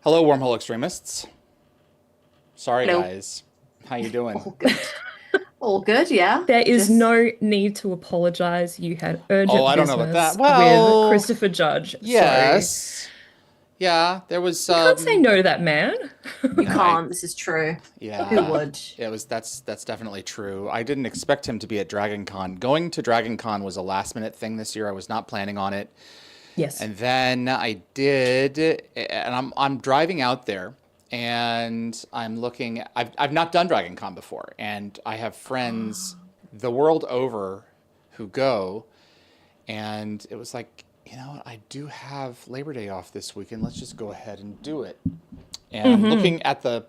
Hello, wormhole extremists. Sorry, Hello. guys. How you doing? All good. All good, yeah. There is Just no need to apologize. You had Oh, urgent I don't know about that. business with Well, Christopher Judge. So yes. Yeah, there was you can't say no to that man. you no, I can't. This is true. Who yeah. would? That's definitely true. I didn't expect him to be at Dragon Con. Going to Dragon Con was a last minute thing this year. I was not planning on it. Yes. And then I did, and I'm driving out there, and I'm looking. I've not done Dragon Con before, and I have friends the world over who go, and it was like, you know what, I do have Labor Day off this weekend. Let's just go ahead and do it. And I'm looking at the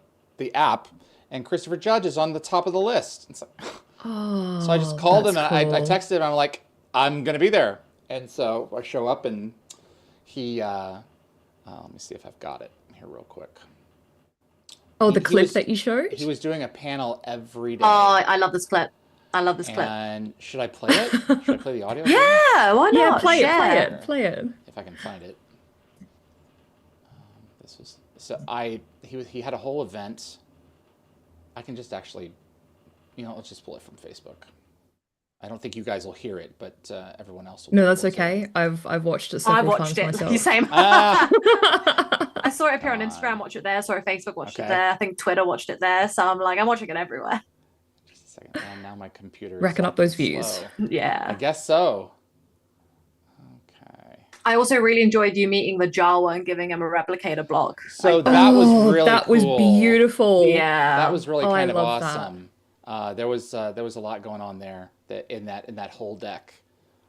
app, and Christopher Judge is on the top of the list. It's like, so I just Oh, called him that's and I cool. texted him. I'm like, I'm gonna be there. And so I show up and he, let me see if I've got it here real quick. Oh, He, the he clip was that you he showed? was doing a panel every Oh, day. I love this clip. I love this clip. And should I play it? Should I play the audio for you? Yeah, why Yeah, not? play it, play Share. it, play it. If I can find it. This was so I he had a whole event. I can just actually, let's just pull it from Facebook. I don't think you guys will hear it, but everyone else will No, be that's able to. okay. I've watched it I several watched times it. You myself. same. Ah, I saw it appear come on Instagram, on. watched it there. I saw it Facebook, watched it Okay. there. I think Twitter watched it there. So I'm like, I'm watching it everywhere. Just a second. Now my computer is Racking up acting those views. slow. I Yeah. guess so. Okay. I also really enjoyed you meeting the Jawa and giving him a replicator block. So Like, that was Oh, really that was cool. beautiful. That yeah. was really Oh, I kind of love that. awesome. There was a lot going on there in that whole deck.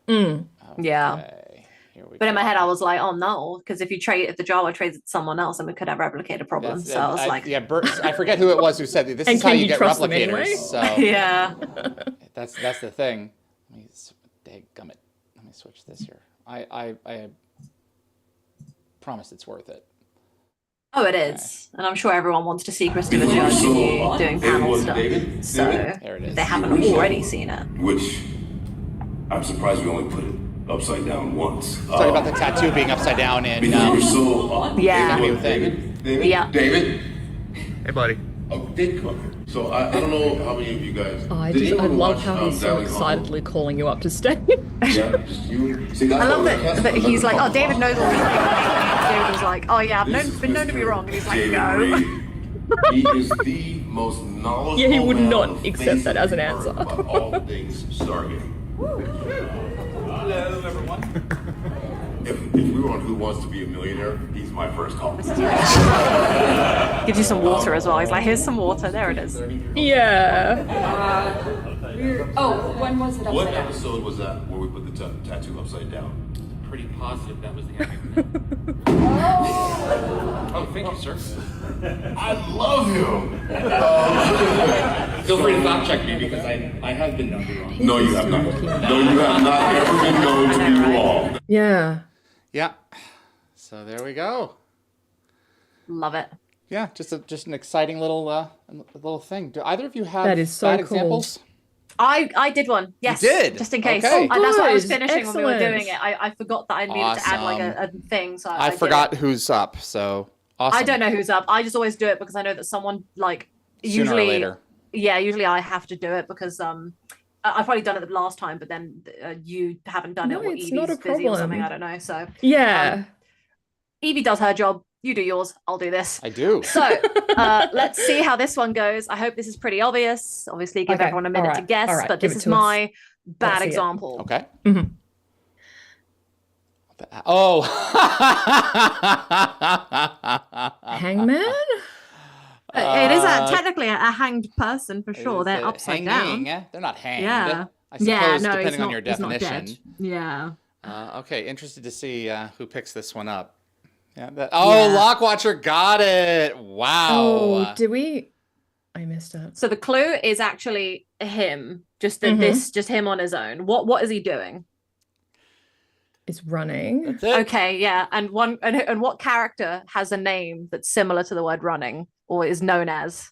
Mm. Yeah. Okay, here we But in my head, go. I was like, oh no, because if the Jawa trades it to someone else, then we could have replicator That's problems. So I was like, yeah. I forget who it was who said this And is how can you you get trust them replicators. anyway? So yeah. that's the thing. Let me dadgummit. Let me switch this here. I promise it's worth it. Oh, it Okay, is. And I'm sure everyone wants to see Christopher Before you Judge and saw you doing it panel was stuff. David. So there it if is. they haven't already seen it. Which I'm surprised we only put it upside down once. Talking about the tattoo being upside down and Before you saw Yeah. it was David. David. Yeah. David. hey, buddy. Oh, David, come here. So I don't know how many of you guys. Oh, I did just you I ever love watch, how he's so Valley Hall? excitedly calling you up to stay. Yeah, just you. See, that's I love what- that he's like, oh, that's David what- knows all these things. David was like, oh yeah, been known to be wrong. And he's like, David no. Reed. He is the most knowledgeable. Yeah, he would man not on the accept face that of as an the answer. earth about all things Stargate. Hello, everyone. If we were on Who Wants to Be a Millionaire, he's my first call. Gives you some water as well. He's like, here's some water. There it is. Yeah. Oh, when was it What upside down? episode was that where we put the tattoo upside down? Pretty positive that was the end. Oh, thank you, sir. I love him. Feel free to fact check me because I have been known to be wrong. No, you have not. No, you have not ever been known to be wrong. Yeah. Yeah. So there we go. Love it. Yeah, just an exciting little thing. Do either of you have That is so bad cool. examples? I did one. Yes. did? Just in case. Okay. That's what I was Good. finishing when we were Excellent. doing it. I forgot that I needed to add like a thing. So I did forgot it. who's up. So awesome. I don't know who's up. I just always do it because I know that someone like Sooner usually or later. yeah, usually I have to do it because I've probably done it the last time, but then you haven't done No, it or it's Evie's not a busy or something. problem. I don't know. So Yeah. Evie does her job. You do yours. I'll do this. I do. So let's see how this one goes. I hope this is pretty obvious. Obviously, give Okay, everyone a minute all to right, guess, all right, but give this it is to us. my bad see it. example. Okay. Mhm. Oh. Hangman? It is technically a hanged person for sure. Is They're it upside hanging? down. They're not hanged. Yeah. I suppose Yeah, no, depending he's on not, your he's not definition. dead. Yeah. Okay, interested to see who picks this one up. Yeah. Oh, Yeah. Lockwatcher got it. Wow. Oh, did we? I missed it. So the clue is actually him. Just that just him on his own. What is he doing? It's running. That's it. Okay, yeah. And what character has a name that's similar to the word running or is known as?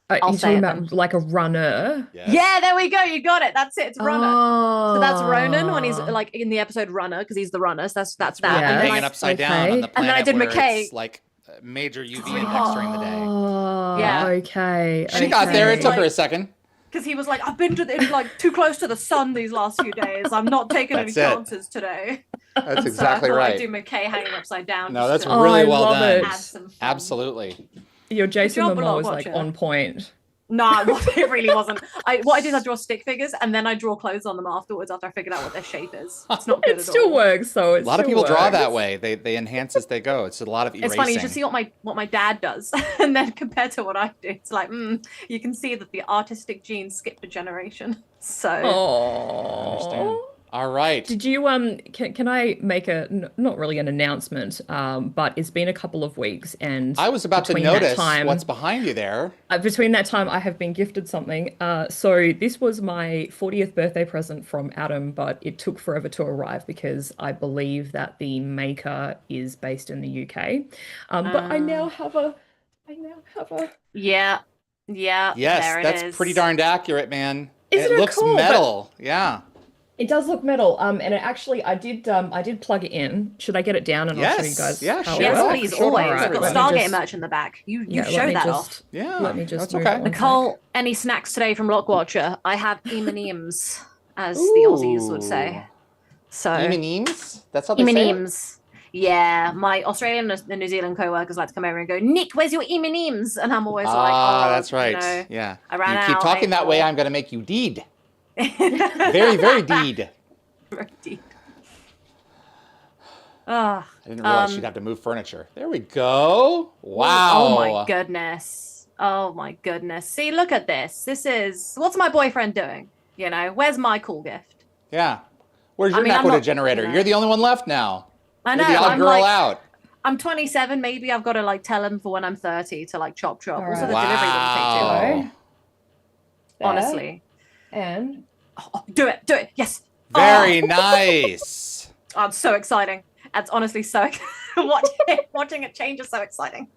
I'll you're say talking it about then. like a runner. Yes. Yeah, there we go. You got it. That's it. It's Runner. So that's Ronan when he's Oh. like in the episode Runner because he's the runner. So that's Where that. they're And then hanging I, upside down on the okay. planet And then I did where McKay. it's like major UV index during the day. Oh, Yeah. okay. She got there. It okay. took her a second. because he was like, I've been to like too close to the sun these last few days. I'm not taking any That's it. chances today. That's So exactly I thought right. I'd do McKay hanging upside down. No, just that's to really I well love done. it. add some fun. Absolutely. Your Jason job, Momoa was like Watcher. on point. No, it really wasn't. What I did, I draw stick figures and then I draw clothes on them afterwards after I figured out what their shape is. It's not good It at still all. works, though. A lot of people draw that way. They enhance as they go. It's a lot of erasing. It's funny, you should see what my dad does, and then compared to what I do, it's like, you can see that the artistic gene skipped a generation. So, I understand. Oh. All right. Did you can I make not really an announcement, but it's been a couple of weeks, and I was about to between that notice time- what's behind you there. between that time I have been gifted something. So this was my 40th birthday present from Adam, but it took forever to arrive because I believe that the maker is based in the UK. But I now have a yeah, Yes, there it that's is. pretty darned accurate, man. Isn't it it looks cool? But- metal. Yeah. It does look metal. And it actually, I did plug it in. Should I get it down and I'll show you Yes, guys? yeah, how sure. it Yes, Yeah, works? please, for sure. always. Alright, I've got let me Stargate just- merch in the back. You let show me that just- off. Yeah. Let me just That's move okay. it one Nicole, any snacks today from Lockwatcher? I have M&Ems, as the Aussies would say. So M&Ems? That's how they say it? M&Ems. Yeah, my Australian and New Zealand co-workers like to come over and go, Nick, where's your M&Ems? And I'm always like, oh, That's right. you know, Yeah. I ran You keep out, talking ate that way, more. I'm going to make you deed. Very, very deed. Very deep. Ah, I didn't realize she'd have to move furniture. There we go. Wow. Oh my goodness. Oh my goodness. See, look at this. What's my boyfriend doing? You know, where's my cool gift? Yeah. Where's I your mean, I'm Nakoda not- generator? you know. You're the only one left now. I know. You're the odd I'm girl like, out. I'm 27. Maybe I've got to like tell him for when I'm 30 to like chop. All Also, the right. delivery wouldn't take too long. Wow. There. Honestly. And Oh, do it. Yes. Very nice. Oh, it's so exciting. That's honestly so watching it change is so exciting.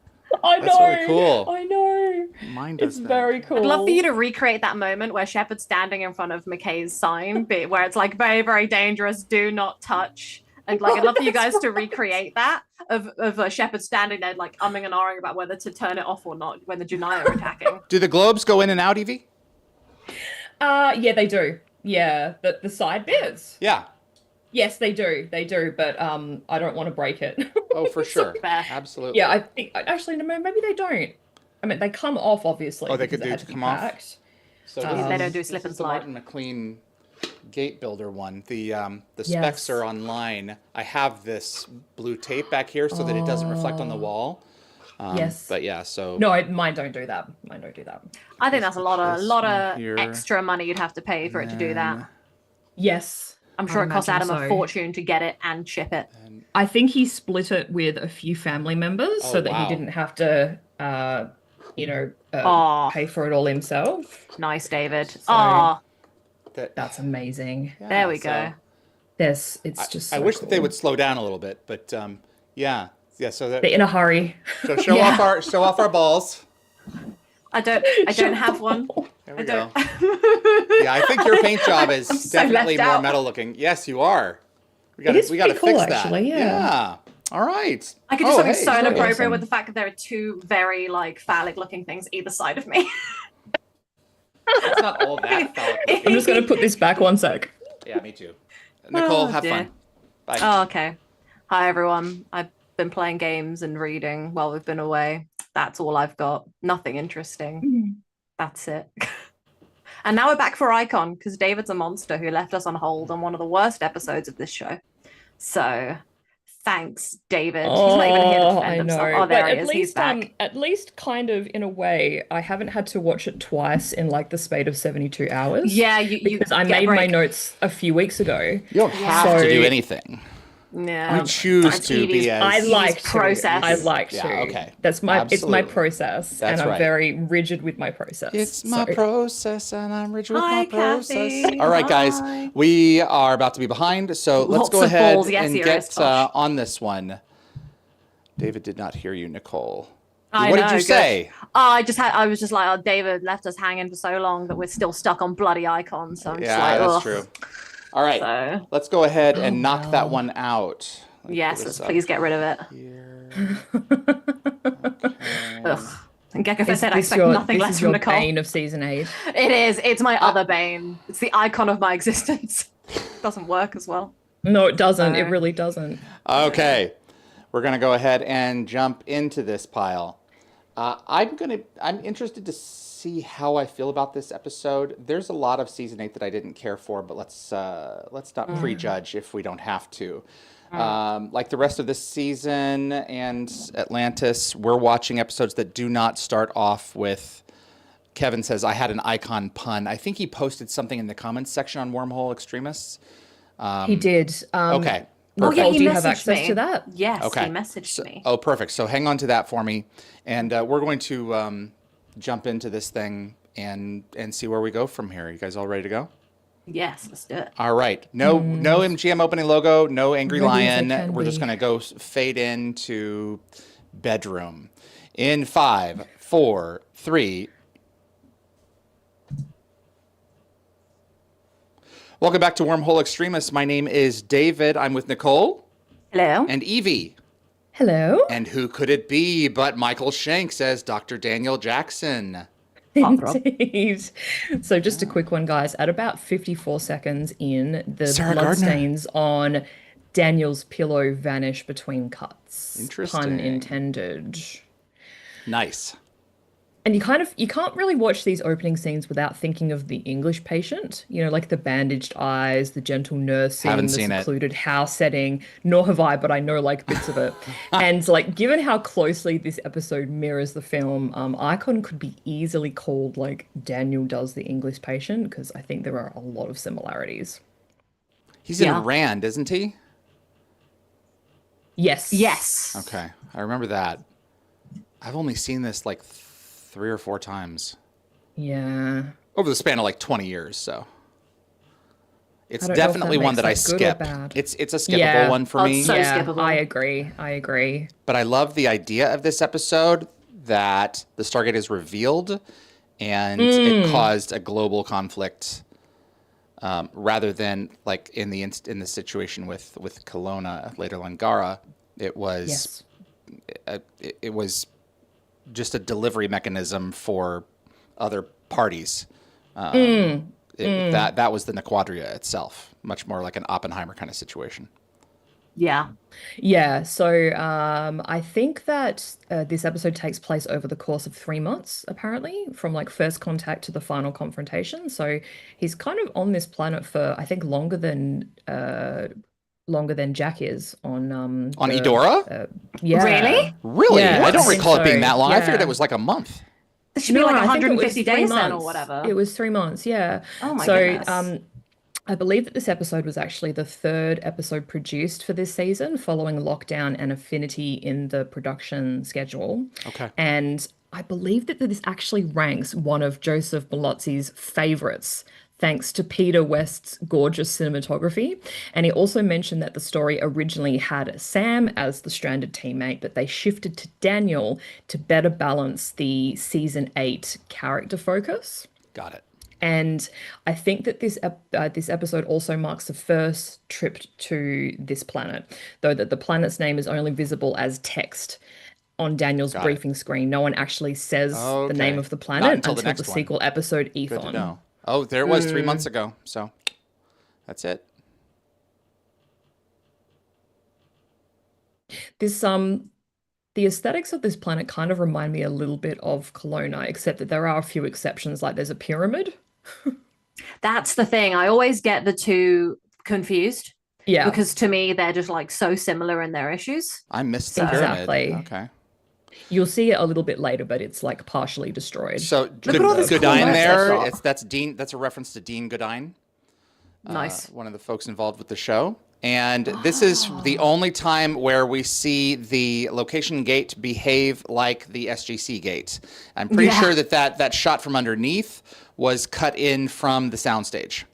I know. That's really cool. I know. Mine does It's that. very cool. I'd love for you to recreate that moment where Shepard's standing in front of McKay's sign, where it's like very, very dangerous, do not touch. And like, I'd love for you guys to recreate that of Shepard standing there, like umming and ahhing about whether to turn it off or not when the Junai are attacking. Do the globes go in and out, Evie? Yeah, they do. Yeah, the side bits. Yeah. Yes, they do. They do, but I don't want to break it. Oh, for sure. fair. Absolutely. Yeah, I think actually no, maybe they don't. I mean, they come off obviously. Oh, they because could it do had to be come off? packed. So They this don't is- do this slip and is the slide. Martin McLean gate builder one. The specs Yes. are online. I have this blue tape back here so that it doesn't reflect on the wall. Yes. But yeah, so No, mine don't do that. Mine don't do that. I think that's a lot This of one here. extra money you'd have to pay for it to do that. then- Yes. I'm sure I it cost imagine Adam a so. fortune to get it and ship it. I think he split it with a few family members Oh, so that wow. he didn't have to, Aw. pay for it all himself. Nice, David. So- Oh, That's amazing. yeah, there we so go. It's just. I so wish that they cool. would slow down a little bit, but yeah. So that They're in a hurry. so show Yeah. off our balls. I don't have one. There I we go. don't. Yeah, I think your paint job is I'm so definitely left more out. metal looking. Yes, you are. We It is we gotta pretty cool, fix that. actually, yeah. All right. I could do Oh, something hey, so very inappropriate awesome. with the fact that there are two very like phallic looking things either side of me. It's not all that phallic. I'm just gonna put this back 1 sec. Yeah, me too. Nicole, have dear. fun. Bye. Oh, okay. Hi everyone. I've been playing games and reading while we've been away. That's all I've got. Nothing interesting. That's it. And now we're back for Icon because David's a monster who left us on hold on one of the worst episodes of this show. So thanks, David. He's not even here to Oh, defend I himself. know. Oh, there But he is. He's back. at least kind of in a way, I haven't had to watch it twice in like the spate of 72 hours. Yeah, you Because I get a made my break. notes a few weeks ago. You don't have to do So- anything. Yeah. You choose That's to Evie's- be as I like to. process. I like to. Yeah, okay. It's my Absolutely. process, That's and I'm right. very rigid with my process. It's my So- process, and I'm rich with Hi, my process. Kathy. All right, guys, Hi. we are about to be behind, so let's Lots go of ahead balls. Yes, and here get is Tosh. on this one. David did not hear you, Nicole. I What know, did you good. say? I was just like, oh, David left us hanging for so long that we're still stuck on bloody icons. So I'm just Yeah, like, that's ugh. true. All right, So let's go ahead Oh, and knock that well. one out. Let me pull yes, this let's up please get rid of it. here. Okay. Ugh. And Gekko Is said, I this expect your, nothing this less is from your Nicole. bane of season 8? It is. It's my other bane. It's the icon of my existence. Doesn't work as well. No, it doesn't. It So- really doesn't. Okay, we're gonna go ahead and jump into this pile. I'm interested to see how I feel about this episode. There's a lot of season 8 that I didn't care for, but let's not prejudge if we don't have to. Like the rest of this season and Atlantis, we're watching episodes that do not start off with Kevin says, I had an icon pun. I think he posted something in the comments section on Wormhole Extremists. He did. Okay. Oh, yeah, Nicole, he do you have messaged access me. to that? Yes, Okay. he messaged me. Oh, perfect. So hang on to that for me. And we're going to jump into this thing and see where we go from here. You guys all ready to go? Yes, let's do it. All right. No MGM opening logo, no Angry Ready as I Lion. can We're just be. going to go fade into bedroom. In 5, 4, 3. Welcome back to Wormhole Extremists. My name is David. I'm with Nicole Hello. and Yvie. Hello. And who could it be but Michael Shanks as Dr. Daniel Jackson? Indeed. So just a quick one, guys. At about 54 seconds in, the Sarah blood Gardner. stains on Daniel's pillow vanish between cuts. Interesting. Pun intended. Nice. And you can't really watch these opening scenes without thinking of the English patient, like the bandaged eyes, the gentle nursing, Haven't the seen it. secluded house setting. Nor have I, but I know like bits of it. And like, given how closely this episode mirrors the film, Icon could be easily called like Daniel does the English patient, because I think there are a lot of similarities. He's Yeah. in Rand, isn't he? Yes. Yes. Okay. I remember that. I've only seen this like 3 or 4 times Yeah. over the span of like 20 years, so it's I don't know if definitely that one makes that I that good or skip. bad. It's a skippable Yeah. one for Oh, me. it's so Yeah, skippable. I agree. But I love the idea of this episode that the Stargate is revealed and it caused a global conflict, rather than like in the situation with Kelowna, later Langara. It was Yes. it was just a delivery mechanism for other parties. That was the Nequadria itself, much more like an Oppenheimer kind of situation. Yeah. Yeah, so I think that this episode takes place over the course of 3 months, apparently, from like first contact to the final confrontation. So he's kind of on this planet for, I think, longer than Jack is on Eudora? yeah. Really? Really? Yeah, I don't I think recall it being so. that long. I figured Yeah. it was like a month. This should be No, like I think it was 150 3 days then or months. whatever. It was 3 months, yeah. Oh my So goodness. I believe that this episode was actually the 3rd episode produced for this season, following lockdown and affinity in the production schedule. Okay. And I believe that this actually ranks one of Joseph Malozzi's favorites, thanks to Peter West's gorgeous cinematography. And he also mentioned that the story originally had Sam as the stranded teammate, but they shifted to Daniel to better balance the season 8 character focus. Got it. And I think that this episode also marks the first trip to this planet, though that the planet's name is only visible as text on Daniel's Got it. briefing screen. No one actually says the name Okay. of the Not planet until until the next the one. sequel episode Good to Ethon. know. Oh, there it was 3 months ago. So that's it. This the aesthetics of this planet kind of remind me a little bit of Kelowna, except that there are a few exceptions, like there's a pyramid. That's the thing. I always get the two confused Yeah. because to me they're just like so similar in their issues. I missed the pyramid. Exactly. Okay. You'll see it a little bit later, but it's like partially destroyed. So Look at all this Goodine cool there. stuff. That's Dean. That's a reference to Dean Goodine. Nice. One of the folks involved with the show. And this is the only time where we see the location gate behave like the SGC gate. I'm pretty Yeah. sure that shot from underneath was cut in from the soundstage.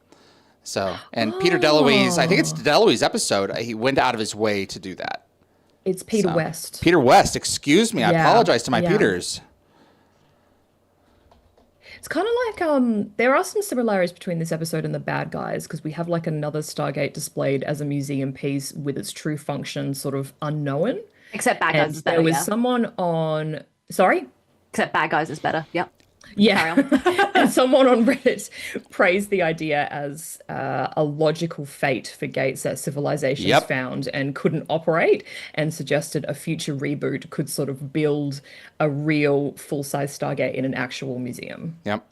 So, and Peter DeLuise, I think it's DeLuise episode, he went out of his way to do that. It's Peter So- West. Peter West, excuse me. I Yeah, apologize to my yeah. Peters. It's kind of like there are some similarities between this episode and the bad guys because we have like another Stargate displayed as a museum piece with its true function sort of unknown. Except Bad And Guys is better, there was yeah. someone on, sorry? Except Bad Guys is better, yep. Yeah. Carry on. And someone on Reddit praised the idea as a logical fate for gates that civilizations Yep. found and couldn't operate, and suggested a future reboot could sort of build a real full-size Stargate in an actual museum. Yep.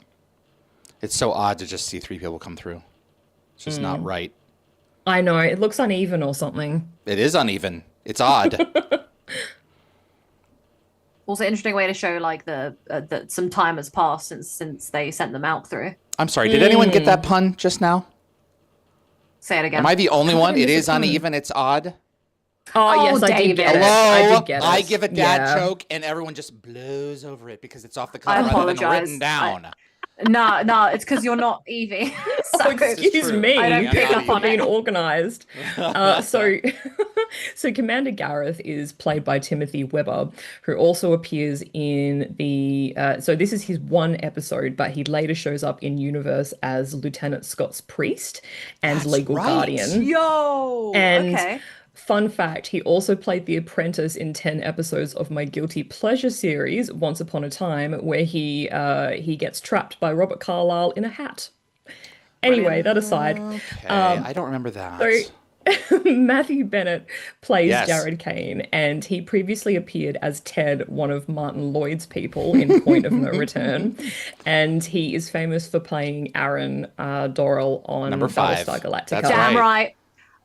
It's so odd to just see 3 people come through. It's just not right. I know, it looks uneven or something. It is uneven. It's odd. Also, interesting way to show like that some time has passed since they sent them out through. I'm sorry. Did anyone get that pun just now? Say it again. Am I the only one? It miss a is pun. uneven. It's odd. Oh, yes, I did David. get it. Hello. I did get it. I give a dad Yeah. joke and everyone just blows over it because it's off the I cover rather than apologize. written down. No, it's because you're not Evie. Oh, excuse true. me. I don't pick People up on being it. organized. So Commander Gareth is played by Timothy Webber, who also appears in the. So this is his one episode, but he later shows up in universe as Lieutenant Scott's priest and That's legal right. guardian. Yo. And okay. Fun fact, he also played the apprentice in 10 episodes of my guilty pleasure series, Once Upon a Time, where he gets trapped by Robert Carlyle in a hat. Anyway, that aside, Okay, I don't remember that. so Matthew Bennett plays Yes. Jared Kane, and he previously appeared as Ted, one of Martin Lloyd's people in Point of No Return, and he is famous for playing Aaron Dorrell on Number 5. Battlestar Galactica. That's Damn right. right.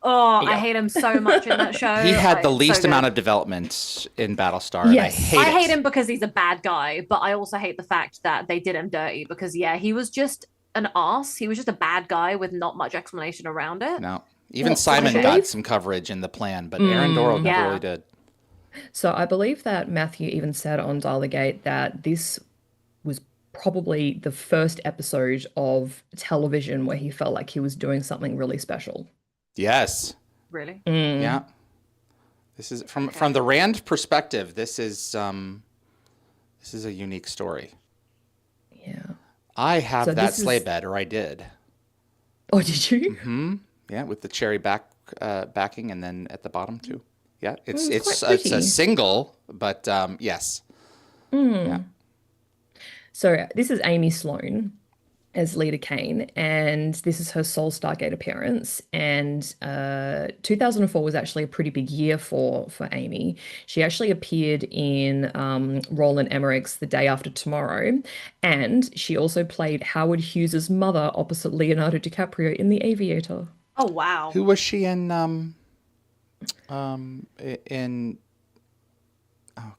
Oh, I Yeah. hate him so much in that show. He had the Like, least so good. amount of development in Battlestar, and Yes. I I hate it. him because he's a bad guy, but I also hate the fact that they did him dirty because yeah, he was just an arse. He was just a bad guy with not much explanation around it. No. Even Well, Simon I got believe- some coverage in the plan, but Aaron Dorrell never Yeah. really did. So I believe that Matthew even said on Dial the Gate that this was probably the first episode of television where he felt like he was doing something really special. Yes. Really? Yeah. This is from the Rand perspective, this is a unique story. Yeah. I have So that this is- sleigh bed, or I did. Oh, did you? Mm-hmm. Yeah, with the cherry backing, and then at the bottom too. Yeah, it's it's quite it's a pretty. single, but yes. Yeah. So this is Amy Sloan as Lita Kane, and this is her sole Stargate appearance. And 2004 was actually a pretty big year for Amy. She actually appeared in Roland Emmerich's The Day After Tomorrow, and she also played Howard Hughes's mother opposite Leonardo DiCaprio in The Aviator. Oh wow. Who was she in? Oh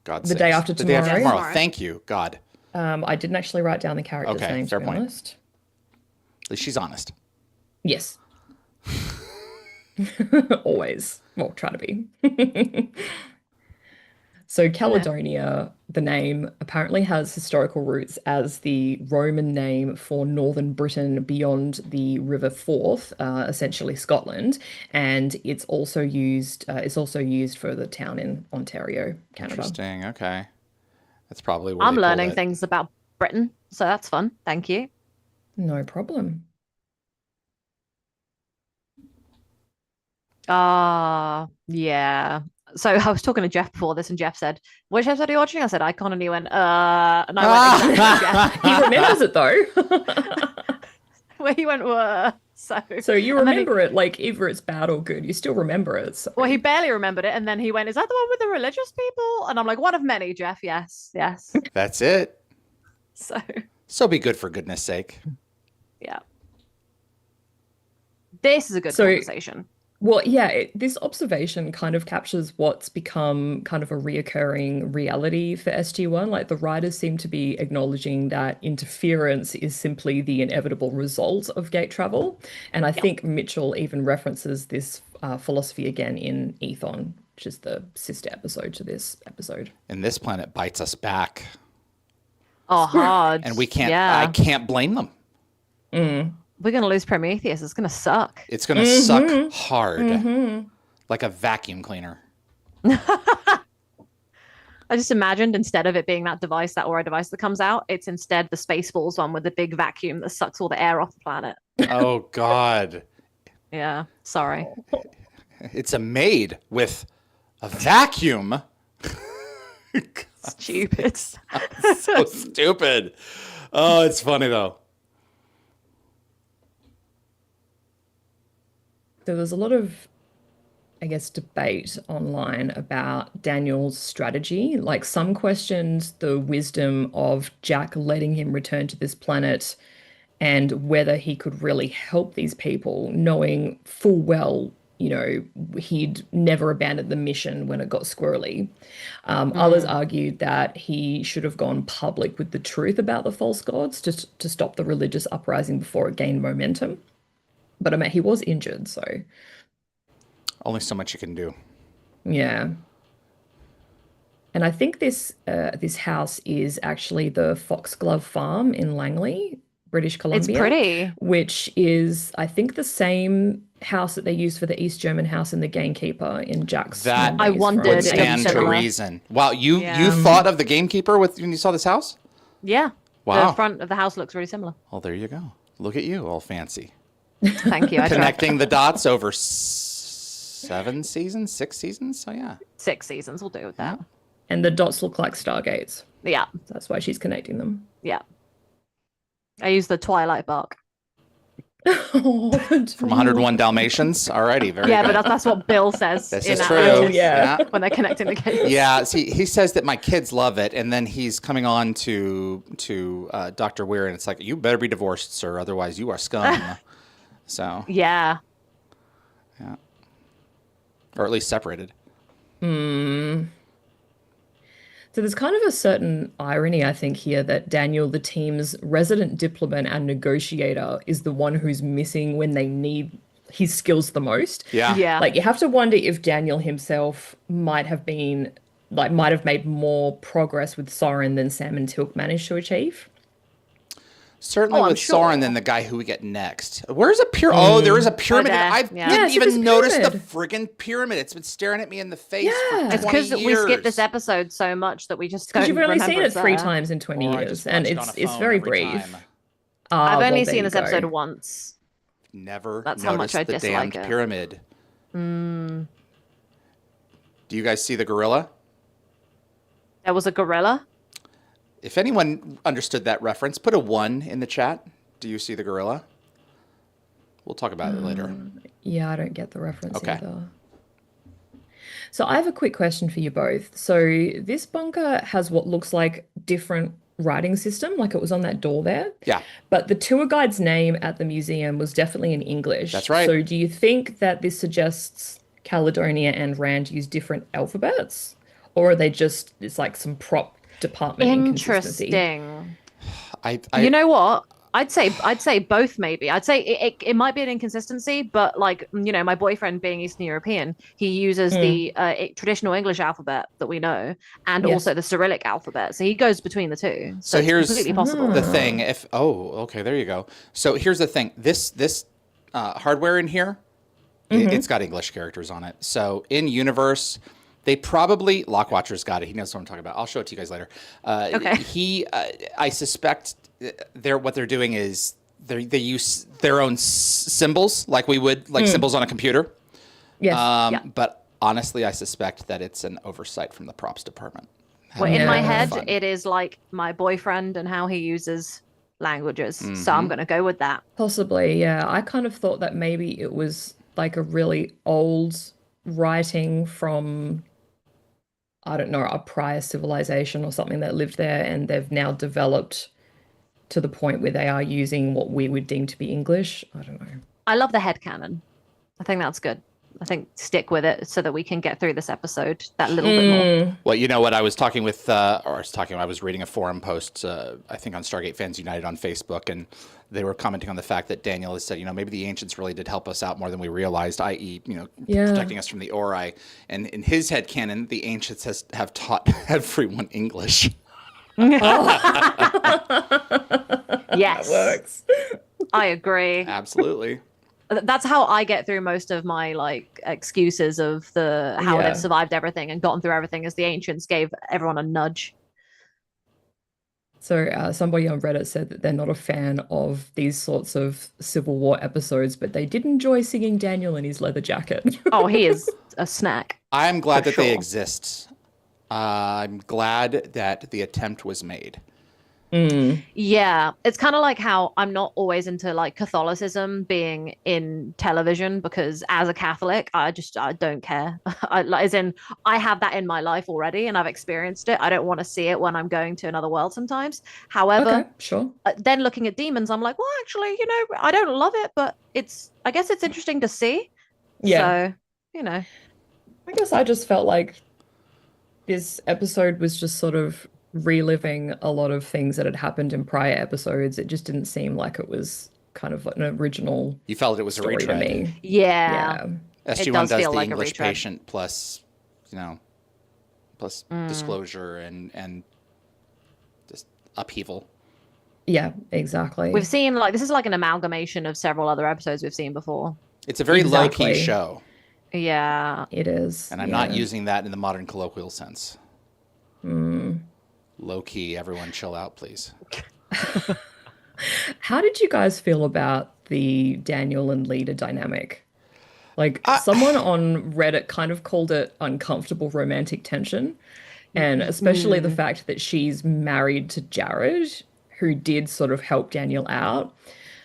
God, The Day After The Day After Tomorrow? Tomorrow. Tomorrow. Thank you, God. I didn't actually write down the character's Okay, names, fair to be point. honest. At least she's honest. Yes. Always. Well, try to be. So Caledonia, the name, apparently has historical roots as the Roman name for northern Britain beyond the River Forth, essentially Scotland, and it's also used for the town in Ontario, Canada. Interesting. Okay, that's probably where I'm they pulled learning it. things about Britain, so that's fun. Thank you. No problem. Yeah. So I was talking to Jeff before this, and Jeff said, "Which episode are you watching?" I said, "Icon," and he went, and I went, exactly, Jeff. He remembers it though. Where he went, So you and then he- remember it, like either it's bad or good. You still remember it. So. Well, he barely remembered it, and then he went, "Is that the one with the religious people?" And I'm like, "One of many, Jeff. Yes." That's it. So So be good for goodness sake. yeah, this is a good So- conversation. Well, yeah, this observation kind of captures what's become kind of a reoccurring reality for SG-1. Like the writers seem to be acknowledging that interference is simply the inevitable result of gate travel. And I think Mitchell even references this philosophy again in Ethon, which is the sister episode to this episode. And this planet bites us back, Oh, hard. and we can't. Yeah, I can't blame them. we're gonna lose Prometheus. It's gonna suck. It's gonna suck hard, like a vacuum cleaner. I just imagined instead of it being that device, that Aura device that comes out, it's instead the Spaceballs one with the big vacuum that sucks all the air off the planet. Oh God. Yeah, sorry. It's a maid with a vacuum. Stupid. So stupid. Oh, it's funny though. There was a lot of, I guess, debate online about Daniel's strategy. Like some questioned the wisdom of Jack letting him return to this planet and whether he could really help these people, knowing full well, he'd never abandoned the mission when it got squirrely. Others argued that he should have gone public with the truth about the false gods to stop the religious uprising before it gained momentum. But I mean, he was injured, so Only so much you can do. yeah. And I think this house is actually the Foxglove Farm in Langley, British Columbia. It's pretty. Which is, I think, the same house that they used for the East German house in the Gamekeeper in Jack's. That memories I wondered from would it the stand to similar. reason. Wow, you Yeah. thought of the Gamekeeper when you saw this house? Yeah. Wow. The front of the house looks really similar. Well, there you go. Look at you, all fancy. Thank you. I tried. Connecting the dots over 7 seasons, 6 seasons. So yeah. 6 seasons. We'll do with that. And the dots look like Stargates. Yeah. That's why she's connecting them. Yeah. I use the Twilight bark. From 101 Dalmatians. Alrighty, very Yeah, good. but that's what Bill says This in is true. Atlantis yeah. when they're connecting the gates. Yeah, see, he says that my kids love it, and then he's coming on to Dr. Weir, and it's like, you better be divorced, sir, otherwise you are scum. So, Yeah. yeah. Or at least separated. So there's kind of a certain irony, I think, here that Daniel, the team's resident diplomat and negotiator, is the one who's missing when they need his skills the most. Yeah. Yeah. Like you have to wonder if Daniel himself might have made more progress with Soren than Sam and Tilk managed to achieve. Certainly Oh, I'm with sure. Soren than the guy who we get next. Where's a pyramid? Oh, there is a pyramid. there. I Yeah. didn't Yeah, even it's a notice the pyramid. friggin' pyramid. It's been staring at me in the face for Yeah. 20 It's because we skipped years. this episode so much that we just don't Because you've only remember seen it it's 3 there. times in 20 Or I years, just and watch it on a it's phone very every brief. time. Ah, I've well, only there seen you this go. episode once. Never That's how much noticed I the dislike damned it. pyramid. Do you guys see the gorilla? There was a gorilla. If anyone understood that reference, put a 1 in the chat. Do you see the gorilla? We'll talk about it later. Yeah, I don't get the reference Okay. either. So I have a quick question for you both. So this bunker has what looks like different writing system, like it was on that door there. Yeah. But the tour guide's name at the museum was definitely in English. That's right. So do you think that this suggests Caledonia and Rand use different alphabets? Or are they just, it's like some prop department inconsistency? Interesting. I You know what? I'd say both maybe. I'd say it might be an inconsistency, but like, my boyfriend being Eastern European, he uses the traditional English alphabet that we know and Yes. also the Cyrillic alphabet. So he goes between the two. So it's here's completely possible. the thing. Okay, there you go. So here's the thing. This hardware in here, it's got English characters on it. So in universe, they probably Lockwatcher's got it. He knows what I'm talking about. I'll show it to you guys later. Okay. I suspect what they're doing is they use their own symbols like we would symbols on a computer. Yes. Yeah. But honestly, I suspect that it's an oversight from the props department. Well, in my Yeah. head, Fun. it is like my boyfriend and how he uses languages. So Mm-hmm. I'm going to go with that. Possibly, yeah. I kind of thought that maybe it was like a really old writing from, I don't know, a prior civilization or something that lived there, and they've now developed to the point where they are using what we would deem to be English. I don't know. I love the headcanon. I think that's good. I think stick with it so that we can get through this episode that little bit more. Well, you know what? I was talking with, I was reading a forum post, I think on Stargate Fans United on Facebook, and they were commenting on the fact that Daniel has said, maybe the ancients really did help us out more than we realized, i.e., Yeah. protecting us from the Ori. And in his head canon, the ancients have taught everyone English. Yes, Works. I agree. Absolutely. That's how I get through most of my like excuses of the how Yeah. they've survived everything and gotten through everything, as the ancients gave everyone a nudge. So somebody on Reddit said that they're not a fan of these sorts of Civil War episodes, but they did enjoy singing Daniel in his leather jacket. Oh, he is a snack. I'm glad For that they sure. exist. I'm glad that the attempt was made. Yeah, it's kind of like how I'm not always into like Catholicism being in television because as a Catholic, I don't care. As in, I have that in my life already and I've experienced it. I don't want to see it when I'm going to another world sometimes. However, Okay, sure. then looking at demons, I'm like, well, actually, I don't love it, but I guess it's interesting to see. Yeah. So, I guess I just felt like this episode was just sort of reliving a lot of things that had happened in prior episodes. It just didn't seem like it was kind of an original You felt it was a story to retread. me. yeah. Yeah. SG-1 does does feel the like a English retread. patient plus, disclosure and just upheaval. Yeah, exactly. We've seen like this is like an amalgamation of several other episodes we've seen before. It's a very Exactly. low-key show, Yeah. It is. and I'm not using that in the modern colloquial sense. Low-key, everyone chill out, please. How did you guys feel about the Daniel and Lita dynamic? Like, someone on Reddit kind of called it uncomfortable romantic tension, and especially the fact that she's married to Jared, who did sort of help Daniel out.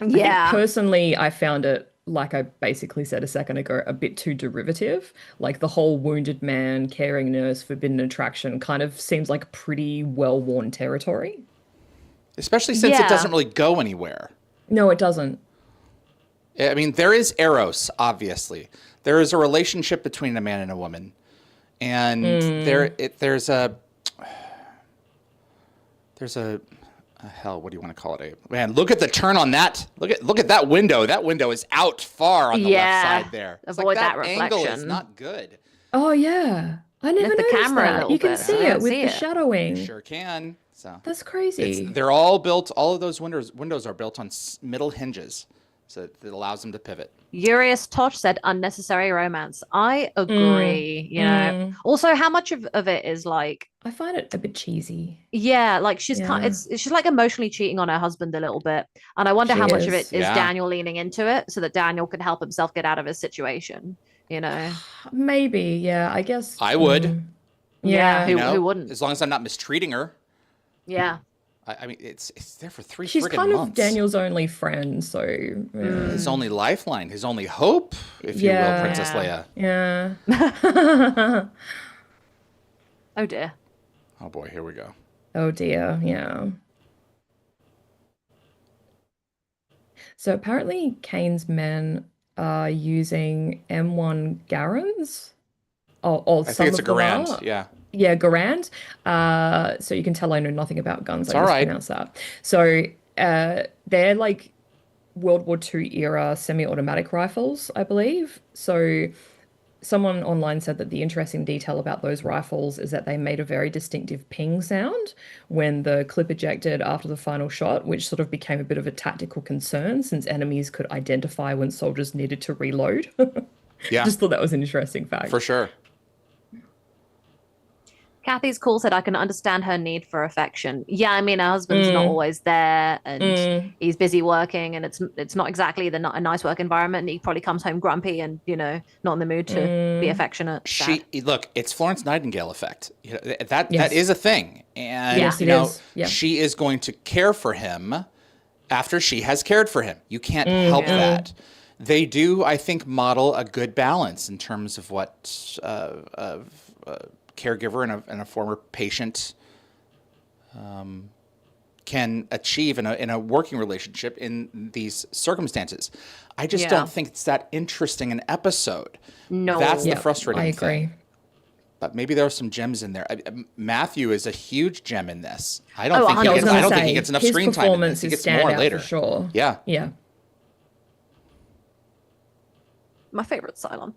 I think personally, I found it, like I basically said a second ago, a bit too derivative. Like the whole wounded man, caring nurse, forbidden attraction kind of seems like pretty well-worn territory. Especially since it Yeah. doesn't really go anywhere. No, it doesn't. I mean, there is Eros, obviously. There is a relationship between a man and a woman. And there's a hell, what do you want to call it? Man, look at the turn on that. Look at that window. That window is out far on the left side there. It's Avoid like that angle is reflection. not good. Oh, yeah. I never Lift the noticed camera a that. little You can bit. see I it don't with see the it. shadowing. Sure can. So That's crazy. they're all built. All of those windows are built on middle hinges, so it allows them to pivot. Urius Tosh said unnecessary romance. I agree. Also, how much of it is like, I find it a bit cheesy. yeah, like she's Yeah. she's like emotionally cheating on her husband a little bit, and I wonder She how much of is. it is Yeah. Daniel leaning into it so that Daniel could help himself get out of his situation. Maybe, yeah, I guess. I would. Yeah. Who wouldn't? As long as I'm not mistreating her. Yeah. I mean, it's there for 3 She's friggin' kind of months. Daniel's only friend, so His only lifeline, his only hope, if you will, Yeah. Princess Leia. yeah. Oh dear. Oh boy, here we go. Oh dear, yeah. So apparently Kane's men are using M1 Garans. Or I some think it's a of them Garand. are. Yeah. Yeah, Garand. So you can tell I know nothing about guns. It's I all right. mispronounce that. So they're like World War II era semi-automatic rifles, I believe. So someone online said that the interesting detail about those rifles is that they made a very distinctive ping sound when the clip ejected after the final shot, which sort of became a bit of a tactical concern since enemies could identify when soldiers needed to reload. Yeah, Just thought that was an interesting fact. for sure. Kathy's call said I can understand her need for affection. Yeah, I mean her husband's not always there and he's busy working and it's not exactly a nice work environment and he probably comes home grumpy and not in the mood to be affectionate. Sad. Look, it's Florence Nightingale effect. Yes. That is a thing. And Yes, it is. Yeah. she is going to care for him after she has cared for him. You can't help that. They do, I think, model a good balance in terms of what caregiver and a former patient can achieve in a working relationship in these circumstances. I just don't think it's that interesting an episode. No. That's the Yeah, frustrating I agree. thing. But maybe there are some gems in there. Matthew is a huge gem in this. I don't think he gets enough his screen time in this. performance He is gets more standout later. for sure. Yeah. Yeah. My favorite Cylon.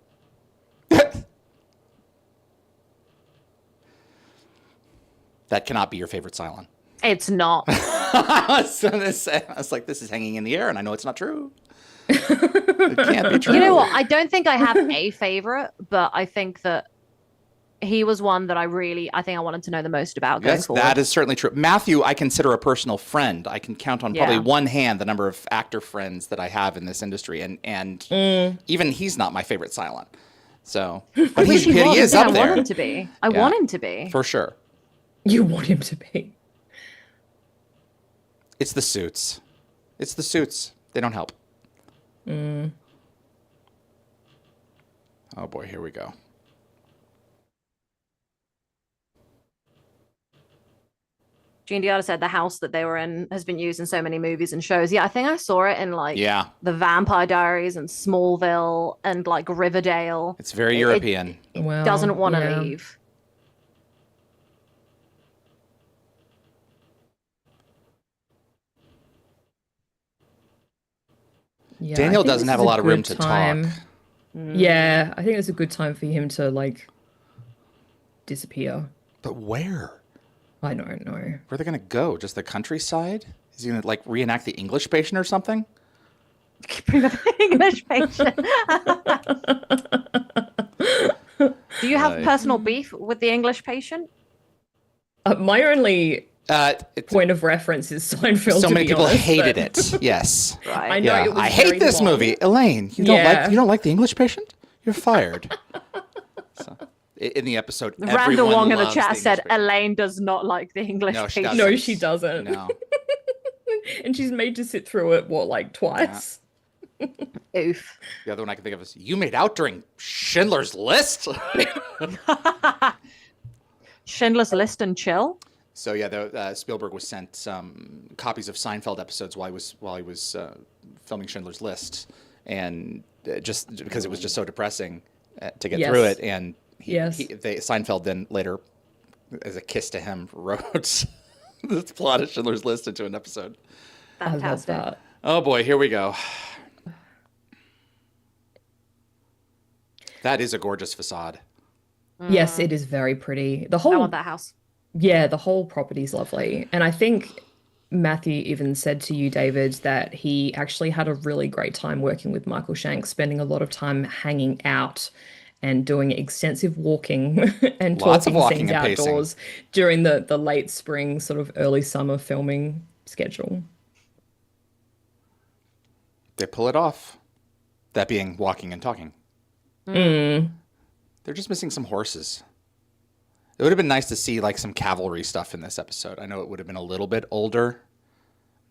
That cannot be your favorite Cylon. It's not. I was like, this is hanging in the air, and I know it's not true. It can't be true. You know what? I don't think I have a favorite, but I think that he was one that I think I wanted to know the most about going forward. That is certainly true. Matthew, I consider a personal friend. I can count on probably one hand the number of actor friends that I have in this industry, and even he's not my favorite silent. So, but he is up there. I want him to be. I want him to be. For sure. You want him to be. It's the suits. It's the suits. They don't help. Oh boy, here we go. Gene Diata said the house that they were in has been used in so many movies and shows. Yeah, I think I saw it in like the Vampire Diaries and Smallville and like Riverdale. It's very European. It doesn't want to leave. Yeah, Daniel doesn't have a lot of room to talk. Yeah, I think it's a good time for him to like disappear. But where? I don't know. Where are they going to go? Just the countryside? Is he going to like reenact The English Patient or something? Bring up the English patient. Do you have personal beef with the English patient? My only point of reference is Seinfeld. So many people hated it. Yes. Right. I know. It was I hate this movie. Elaine, you don't like The English Patient? You're fired. So, in the episode, Randall Wong in the chat said Elaine does not like The English Patient. No, she doesn't. No. And she's made to sit through it, twice? Yeah. Oof. The other one I can think of is, you made out during Schindler's List? Schindler's List and chill? So yeah, Spielberg was sent some copies of Seinfeld episodes while he was filming Schindler's List, and just because it was just so depressing to get through it, and Seinfeld then later, as a kiss to him, wrote the plot of Schindler's List into an episode. Fantastic. I love that. Oh boy, here we go. That is a gorgeous facade. Yes, it is very pretty. I want that house. Yeah, the whole property's lovely. And I think Matthew even said to you, David, that he actually had a really great time working with Michael Shanks, spending a lot of time hanging out and doing extensive walking and talking scenes outdoors during the late spring, sort of early summer filming schedule. They pull it off. That being walking and talking. Mm. They're just missing some horses. It would have been nice to see like some cavalry stuff in this episode. I know it would have been a little bit older,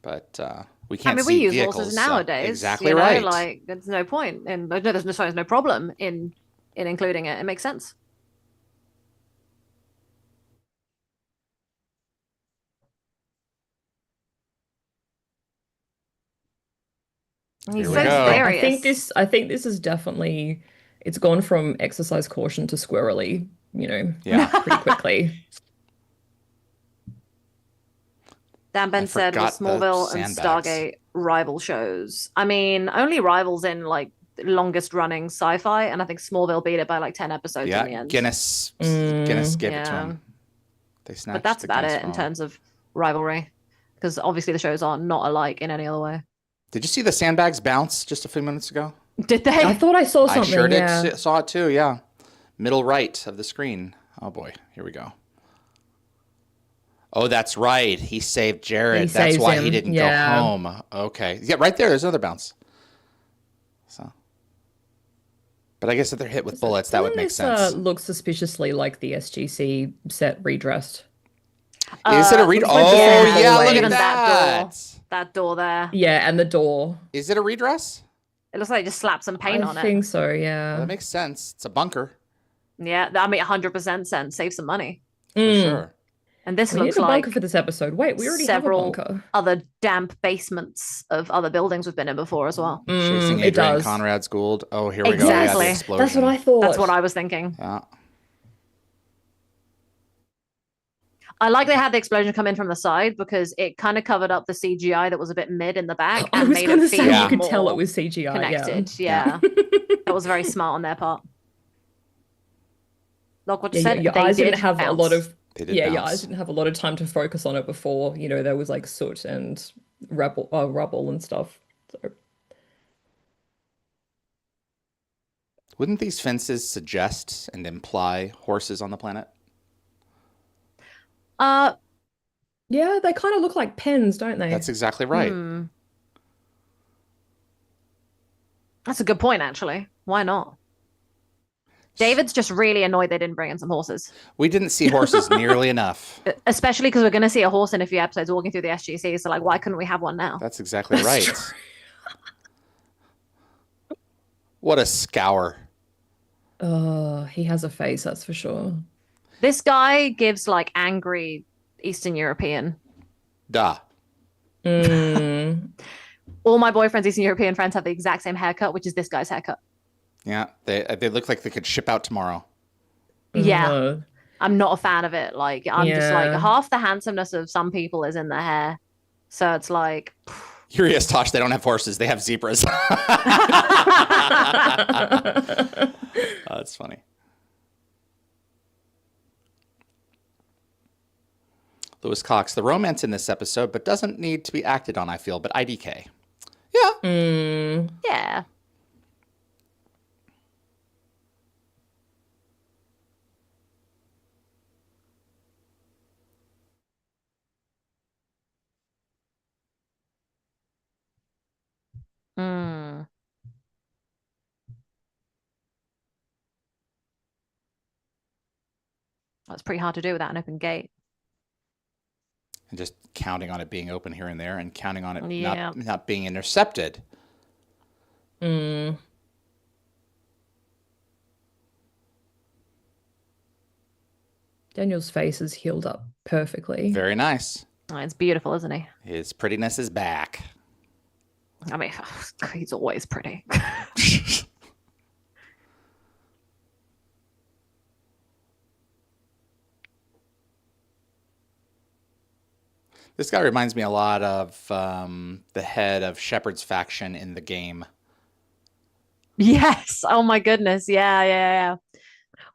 but we can't see vehicles. We use horses nowadays. Exactly right. Like, there's no point, and there's no problem in including it. It makes sense. He's so serious. I think this is definitely, it's gone from exercise caution to squirrely, pretty quickly. Dan Ben said with Smallville and Stargate rival shows. I mean, only rivals in like longest running sci-fi, and I think Smallville beat it by like 10 episodes in the end. Guinness gave it to him. They snatched but that's about it in terms of rivalry, because obviously the shows are not alike in any other way. Did you see the sandbags bounce just a few minutes ago? Did they? I thought I saw something. I sure did. Saw it too. Yeah, middle right of the screen. Oh boy, here we go. Oh, that's right. He saved Jared. That's why he didn't go home. Okay. Yeah, right there. There's another bounce. So, but I guess if they're hit with bullets, that would make sense. Looks suspiciously like the SGC set redressed. Is it a redress? Oh, yeah. Look at that. That door there. Yeah, and the door. Is it a redress? It looks like they just slapped some paint on it. I think so, yeah. Well, that makes sense. It's a bunker. Yeah, that makes 100% sense. Save some money. For sure. And this we looks need a like bunker for this episode. Wait, we already have a bunker. Other damp basements of other buildings we've been in before as well. Chasing Adrian Conrad's Gould. Oh, here we go. Exactly. Yeah, explosion. That's what I thought. That's what I was thinking. Yeah. I like they had the explosion come in from the side because it kind of covered up the CGI that was a bit mid in the back. I and was made going it to feel say you could tell it was CGI. Connected. Yeah. That was very smart on their part. Like what you said, your eyes didn't have a lot of. Your eyes didn't have a lot of time to focus on it before. There was like soot and rubble and stuff. So. Wouldn't these fences suggest and imply horses on the planet? Uh, Yeah, they kind of look like pens, don't they? That's exactly right. That's a good point, actually. Why not? David's just really annoyed they didn't bring in some horses, We didn't see horses nearly enough. especially because we're going to see a horse in a few episodes walking through the SGC. So, like, why couldn't we have one now? That's exactly right. What a scour. Oh, he has a face, that's for sure. This guy gives like angry Eastern European. Duh. All my boyfriend's Eastern European friends have the exact same haircut, which is this guy's haircut. Yeah, they look like they could ship out tomorrow. Yeah. No. I'm not a fan of it. Like, I'm just like, Yeah. half the handsomeness of some people is in their hair. So it's like, Curious, Tosh, they don't have horses, they have zebras. That's funny. Lewis Cox, the romance in this episode, but doesn't need to be acted on, I feel, but IDK. Yeah. yeah. Mm. That's pretty hard to do without an open gate. And just counting on it being open here and there and counting on it Yeah. not being intercepted. Daniel's face is healed up perfectly. Very nice. Oh, it's beautiful, isn't he? His prettiness is back. I mean, he's always pretty. This guy reminds me a lot of the head of Shepard's faction in the game. Yes. Oh my goodness. Yeah.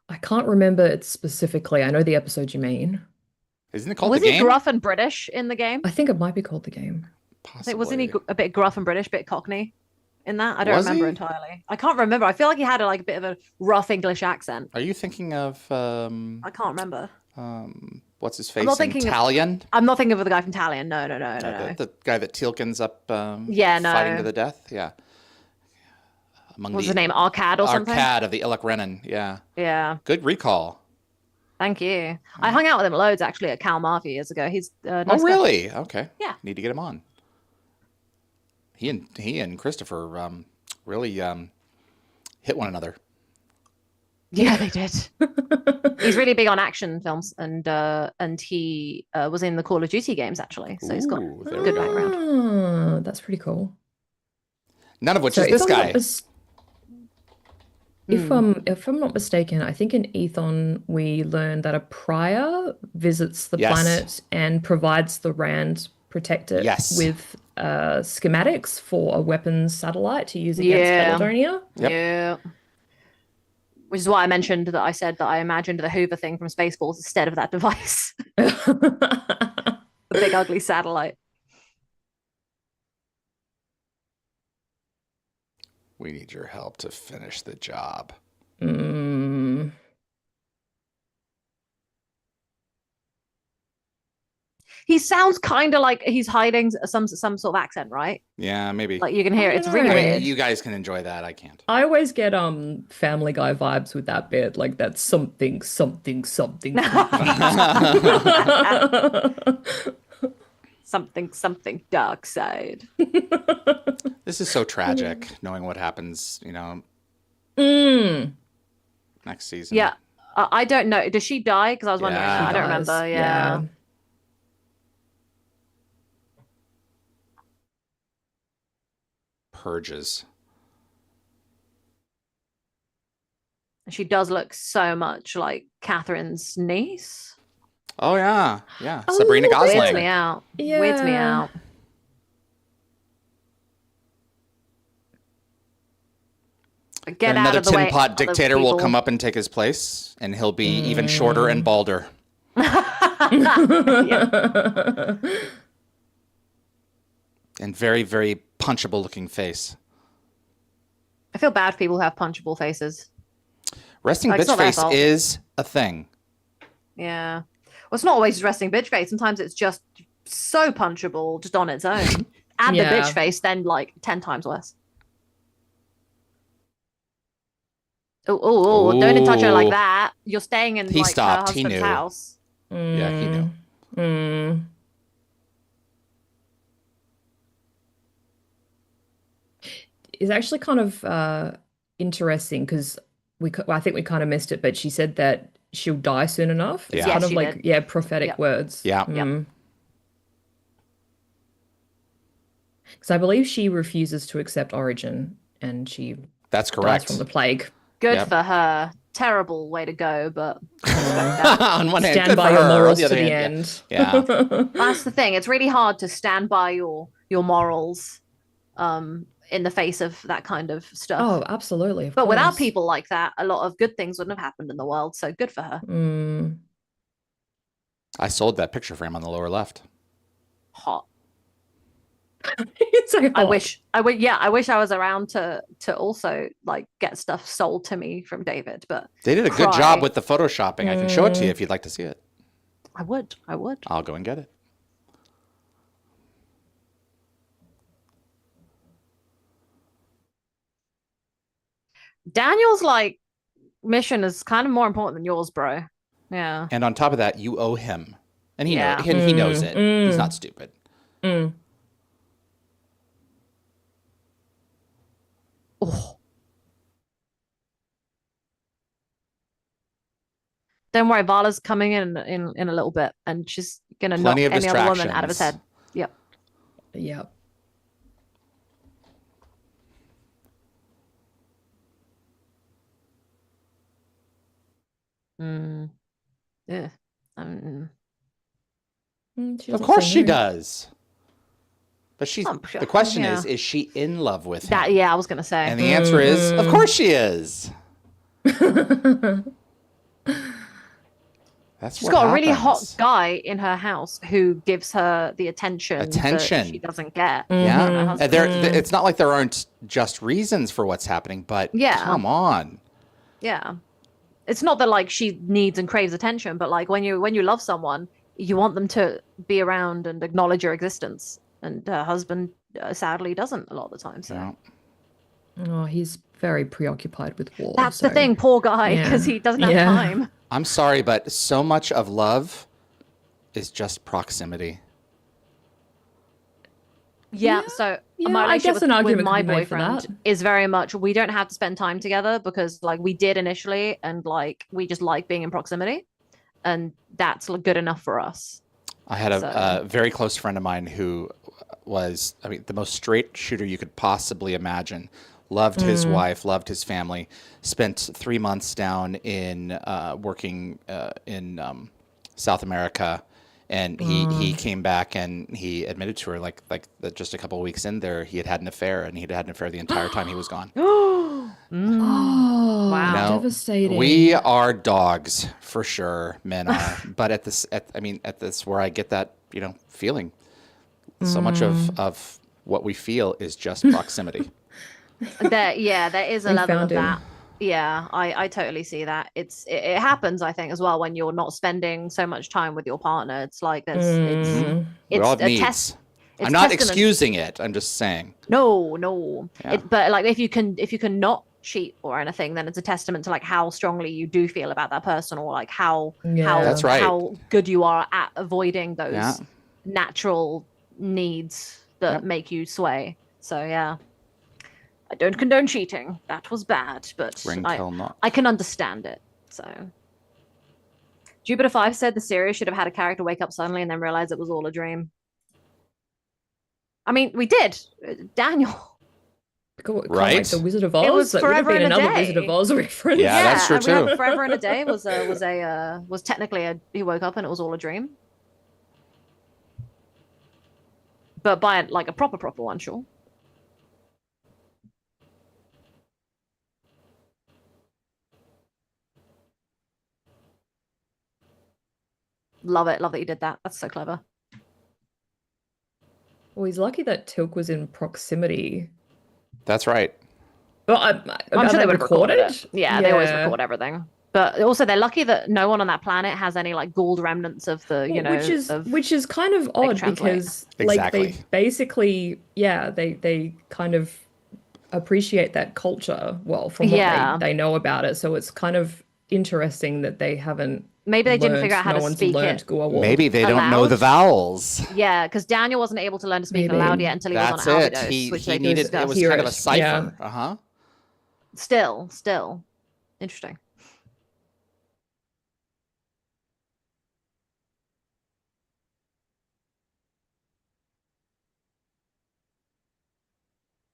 I can't remember it specifically. I know the episode you mean. Isn't it called Was the he game? gruff and British in the game? I think it might be called the game. Possibly. Wasn't he a bit gruff and British, bit Cockney in that? I don't Was remember he? entirely. I can't remember. I feel like he had a bit of a rough English accent. Are you thinking of I can't remember. what's his face? not thinking of- Italian? I'm not thinking of the guy from Talion. No. The guy that Teal'c's up Yeah, no. fighting to the death? Yeah. Among What was the his name? Arcad or something? Arcad of the Illic Renan, yeah. Yeah. Good recall. Thank you. I hung out with him loads actually at Calmar a few years ago. He's nice Oh, guy. really? Okay. Yeah. Need to get him on. He and Christopher really hit one another. Yeah, they did. He's really big on action films, and he was in the Call of Duty games actually. So he's got Ooh, a there good we go. background. Oh, that's pretty cool. None of which So is this if I'm not guy. If I'm not mistaken, I think in Ethon we learned that a prior visits the Yes. planet and provides the Rand protector Yes. with schematics for a weapons satellite to use against Yeah. Caledonia. Yep. Yeah. Which is why I mentioned that I said that I imagined the Hoover thing from Spaceballs instead of that device. The big ugly satellite. We need your help to finish the job. Mm. He sounds kind of like he's hiding some sort of accent, right? Yeah, maybe. Like you can hear it. It's really Right. weird. You guys can enjoy that. I can't. I always get Family Guy vibes with that bit, like that's something. something dark side. This is so tragic, knowing what happens, next season. Yeah. I don't know. Does she die? Because I was wondering. Yeah. I don't remember. Yeah. Purges. She does look so much like Catherine's niece. Oh, yeah. Yeah. A Sabrina little bit. Gosling. Weirds me out. Weirds me Yeah. out. Get And out another of the way. tin pot other dictator will people. come up and take his place, and he'll be even shorter and balder. And very, very punchable looking face. I feel bad for people who have punchable faces. Resting Like, it's bitch not their face fault. is a thing. Yeah. Well, it's not always resting bitch face. Sometimes it's just so punchable just on its own. Add the Yeah. bitch face, then like 10 times worse. Oh, don't touch her like Ooh. that. You're staying in He like stopped. her He husband's knew. house. Yeah, he knew. Mm. It's actually kind of interesting because I think we kind of missed it, but she said that she'll die soon enough. It's Yeah. kind Yes, of she like, did. yeah, prophetic Yep. words. Yeah. Yep. Because I believe she refuses to accept Origin and she That's dies correct. from the plague. Good Yep. for her. Terrible way to go, but On one hand, Stand good by for your her. On morals the to other the hand, end. Yeah. that's the thing. It's really hard to stand by your morals in the face of that kind of stuff. Oh, absolutely. Of But without course. people like that, a lot of good things wouldn't have happened in the world. So good for her. Mm. I sold that picture frame on the lower left. Hot. It's so I hot. wish I wish I was around to also like get stuff sold to me from David, but They did a good Cry. job with the photoshopping. I can show it to you if you'd like to see it. I would. I'll go and get it. Daniel's like mission is kind of more important than yours, bro. Yeah. And on top of that, you owe him. And he Yeah. knows, and he knows it. He's Mm. not stupid. Mm. Oh. Don't worry, Vala's coming in a little bit, and she's gonna knock Plenty of any other woman out of his distractions. head. Yep. Yep. Mm. Yeah. She Of doesn't course say she no. does. But the question yeah. is she in love with him? That yeah, I was gonna say. And the answer is, of course she is. That's She's what got a really hot happens. guy in her house who gives her the attention that she doesn't get. Yeah. Her And husband. it's not like there aren't just reasons for what's happening, but Yeah. come on. Yeah. It's not that like she needs and craves attention, but like when you love someone, you want them to be around and acknowledge your existence. And her husband sadly doesn't a lot of the time. So Yeah. Oh, he's very preoccupied with war. that's the so- thing, poor guy, because Yeah. he doesn't have Yeah. time. I'm sorry, but so much of love is just proximity. Yeah, Yeah, so yeah, my I guess relationship an with argument my could be made for boyfriend that. is very much we don't have to spend time together because like we did initially, and like we just like being in proximity, and that's good enough for us. I had a So- very close friend of mine who was, I mean, the most straight shooter you could possibly imagine. Loved his wife, loved his family. Spent 3 months down in working in South America, and he came back and he admitted to her like that just a couple of weeks in there he had an affair, and he'd had an affair the entire time he was gone. Oh, Wow. Now, devastating. we are dogs for sure, men are. But at this where I get that feeling, so much of what we feel is just proximity. There is a We level of found him. that. Yeah, I totally see that. It happens, I think, as well when you're not spending so much time with your partner. It's like there's We all have a needs. test. It's I'm not testament- excusing it. I'm just saying. No. Yeah. But like if you can not cheat or anything, then it's a testament to like how strongly you do feel about that person, or like how That's right. how good you are at avoiding those Yeah. natural needs that Yep. make you sway. So yeah. I don't condone cheating. That was bad, but Ring tell not. I can understand it. So Jupiter 5 said the series should have had a character wake up suddenly and then realize it was all a dream. I mean, we did. Daniel. Kind of Right? like the Wizard of Oz. was That would have Forever been and a another Day. Wizard of Oz reference. Yeah, that's true and we had too. Forever and a Day was technically he woke up and it was all a dream. But by like a proper one, sure. Love it. Love that you did that. That's so clever. Well, he's lucky that Tilk was in proximity. That's right. Well, I'm sure they would record recorded it. Yeah, they always record everything. But also, they're lucky that no one on that planet has any like Gould remnants of the, which is kind of odd because like they basically, they kind of appreciate that culture well from what they know about it. So it's kind of interesting that they haven't. Maybe they didn't figure out how to speak it. Maybe they don't know the vowels. Yeah, because Daniel wasn't able to learn to speak aloud yet until he was on Albidos, which he needed. It was kind of a cipher. Yeah. Still interesting.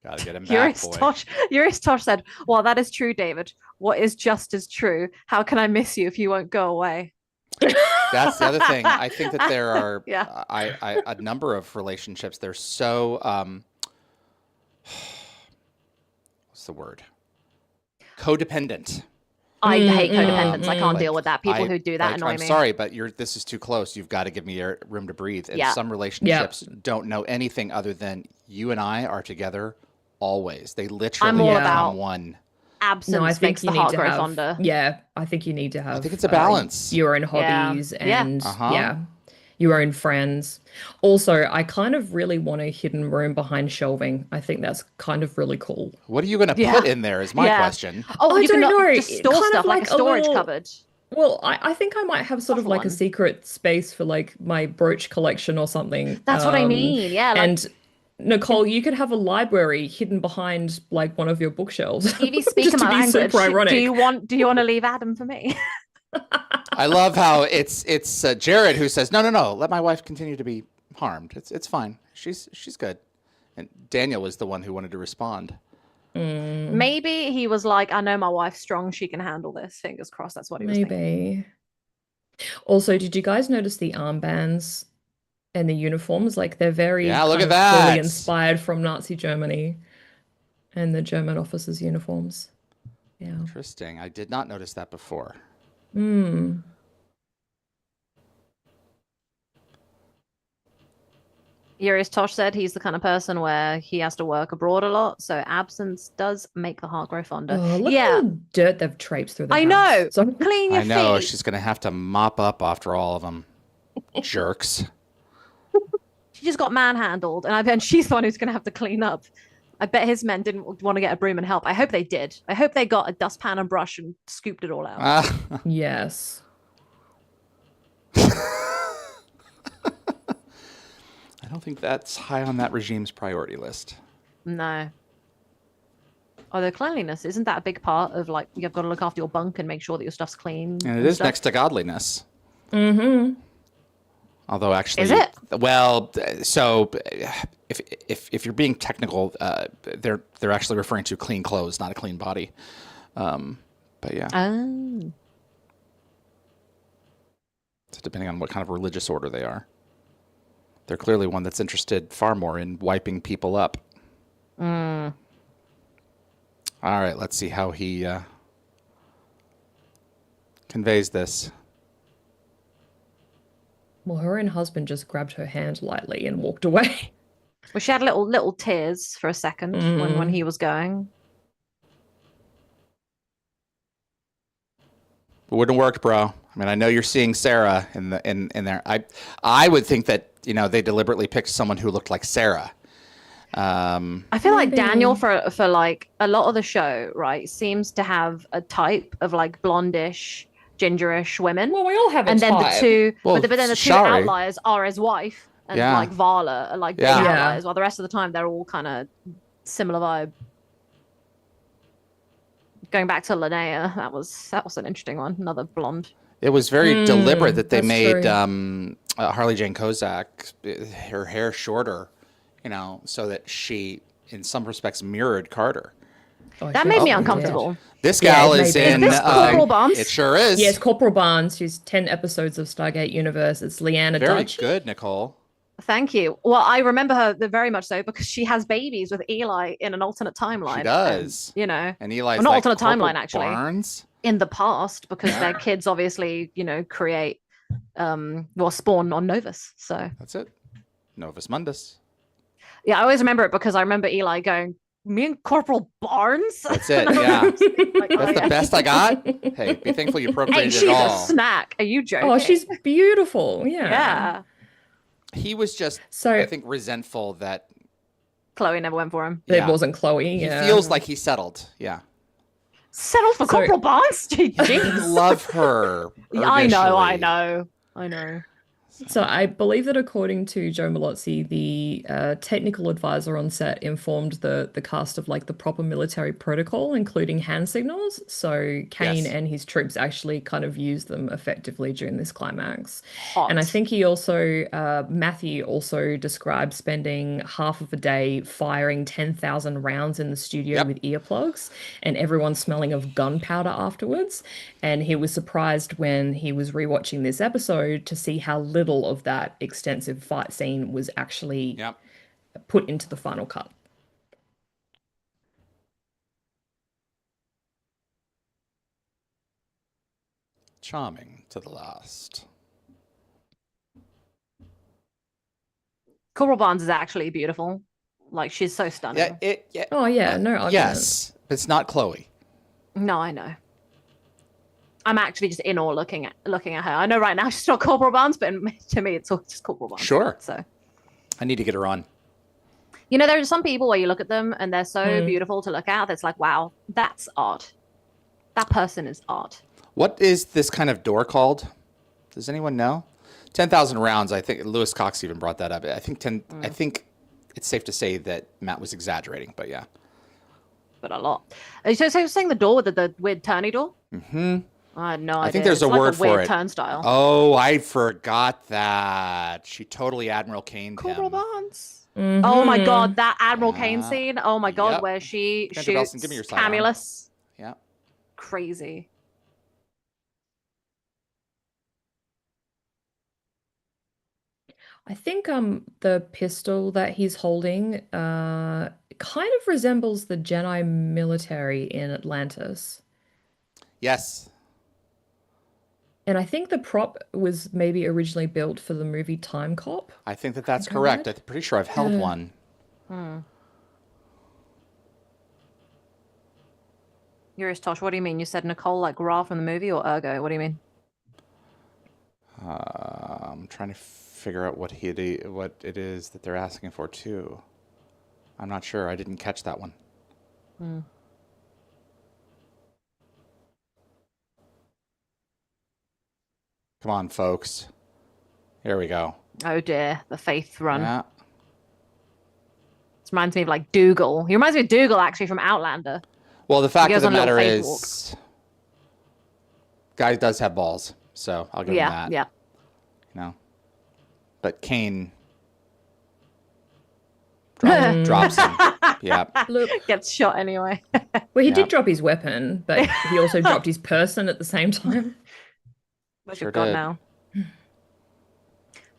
Gotta get him back, boy. Yuri's Tosh said, "Well, that is true, David. What is just as true? How can I miss you if you won't go away?" That's the other thing. I think that there are a number of relationships. They're so what's the word? Codependent. I hate codependence. I can't deal with that. People who do that annoy me. I'm sorry, but this is too close. You've got to give me room to breathe. And some relationships don't know anything other than you and I are together always. They literally become one. Absence makes the heart grow fonder. Yeah, I think you need to have. I think it's a balance. Your own hobbies and your own friends. Also, I kind of really want a hidden room behind shelving. I think that's kind of really cool. What are you going to put in there? Is my question. Oh, I don't know. Just store stuff like a storage cupboard. Well, I think I might have sort of like a secret space for like my brooch collection or something. That's what I mean. Yeah, and. Nicole, you could have a library hidden behind like one of your bookshelves. Evie, speak my language. Do you want to leave Adam for me? I love how it's Jared who says, no, let my wife continue to be harmed. It's fine. She's good. And Daniel was the one who wanted to respond. Maybe he was like, I know my wife's strong. She can handle this. Fingers crossed. That's what he was thinking. Also, did you guys notice the armbands? And the uniforms, like they're very look at that. Fully inspired from Nazi Germany and the German officers' uniforms. Yeah. Interesting. I did not notice that before. Yuri's Tosh said he's the kind of person where he has to work abroad a lot, so absence does make the heart grow fonder. Oh, look at the dirt they've traipsed through the house. Know. So clean your feet. I know. She's going to have to mop up after all of them. Jerks. She just got manhandled, and she's the one who's going to have to clean up. I bet his men didn't want to get a broom and help. I hope they did. I hope they got a dustpan and brush and scooped it all out. Yes. I don't think that's high on that regime's priority list. No. Although cleanliness, isn't that a big part of like, you've got to look after your bunk and make sure that your stuff's clean? And it is next to godliness. Although actually, is it? Well, so if you're being technical, they're actually referring to clean clothes, not a clean body. But yeah. Oh. So depending on what kind of religious order they are, they're clearly one that's interested far more in wiping people up. All right, let's see how he conveys this. Well, her own husband just grabbed her hand lightly and walked away. Well, she had little tears for a second when he was going. It wouldn't have worked, bro. I mean, I know you're seeing Sarah in there. I would think that they deliberately picked someone who looked like Sarah. I feel like Daniel for like a lot of the show, right, seems to have a type of like blondish, gingerish women. Well, we all have a type. But then the two outliers are his wife and like Vala are like big outliers, while the rest of the time they're all kind of similar vibe. Going back to Linnea, that was an interesting one. Another blonde. It was very deliberate that they made Harley Jane Kozak her hair shorter, so that she, in some respects, mirrored Carter. That made me uncomfortable. This gal is in. Is this Corporal Barnes? It sure is. Yes, Corporal Barnes. She's 10 episodes of Stargate Universe. It's Leanna Dutch. Very good, Nicole. Thank you. Well, I remember her very much so because she has babies with Eli in an alternate timeline. She does. And Eli's not like alternate Corporal timeline, actually. Barnes? In the past, because their kids obviously, create, spawn on Novus. So that's it. Novus Mundus. Yeah, I always remember it because I remember Eli going Me and Corporal Barnes. That's it. Yeah. Like, That's the best I got. Hey, be thankful you Hey, procreated she's at a all. snack. Are you joking? Oh, she's beautiful. Yeah. yeah. He was just, So I think, resentful that Chloe never went for him. it wasn't Chloe. he Yeah. feels like he settled. Yeah. Settle for Corporal Barnes? He Jeez. didn't love her. I initially. know. So I believe that according to Joe Malozzi, the technical advisor on set informed the cast of like the proper military protocol, including hand signals. So Kane Yes. and his troops actually kind of used them effectively during this climax. Hot. And I think he also, Matthew also described spending half of a day firing 10,000 rounds in the studio Yep. with earplugs and everyone smelling of gunpowder afterwards. And he was surprised when he was rewatching this episode to see how little of that extensive fight scene was actually Yep. put into the final cut. Charming to the last. Corporal Barnes is actually beautiful. Like, she's so stunning. Yeah. Oh yeah, no argument. Yes, but it's not Chloe. No, I know. I'm actually just in awe looking at her. I know right now she's not Corporal Barnes, but to me, it's all just Corporal Barnes. Sure. So, I need to get her on. you know, there are some people where you look at them and they're so beautiful to look at. That's like, wow, that's art. That person is art. What is this kind of door called? Does anyone know? 10,000 rounds. I think Lewis Cox even brought that up. I think it's safe to say that Matt was exaggerating, but yeah. But a lot. So you're saying the door with the weird turny door? Mm-hmm. I had no idea. I think there's It's a like word a weird for it. Turnstile. Oh, I forgot that. She totally Admiral Kane. Corporal Barnes. Mhm. Oh my god, that Admiral Kane Yeah. scene. Oh my god, Yep. where she Kendra shoots Belson, give me your sidearm. Camulus. Yeah. Crazy. I think the pistol that he's holding kind of resembles the Jedi military in Atlantis. Yes. And I think the prop was maybe originally built for the movie Time Cop. I think that's think I correct. read. I'm pretty sure I've held one. Yurish Tosh, what do you mean? You said Nicole like Ra from the movie or Ergo? What do you mean? I'm trying to figure out what it is that they're asking for too. I'm not sure. I didn't catch that one. Come on, folks. Here we go. Oh dear, the Faith run. Yeah. This reminds me of like Dougal. He reminds me of Dougal actually from Outlander. Well, the fact of goes the on little matter faith is, guy does have balls, so I'll give him Yeah, that. yeah. You know, but Kane drops him. Yeah. Look, Gets shot anyway. well, he Yeah. did drop his weapon, but he also dropped his person at the same time. Where's Sure your god did. now?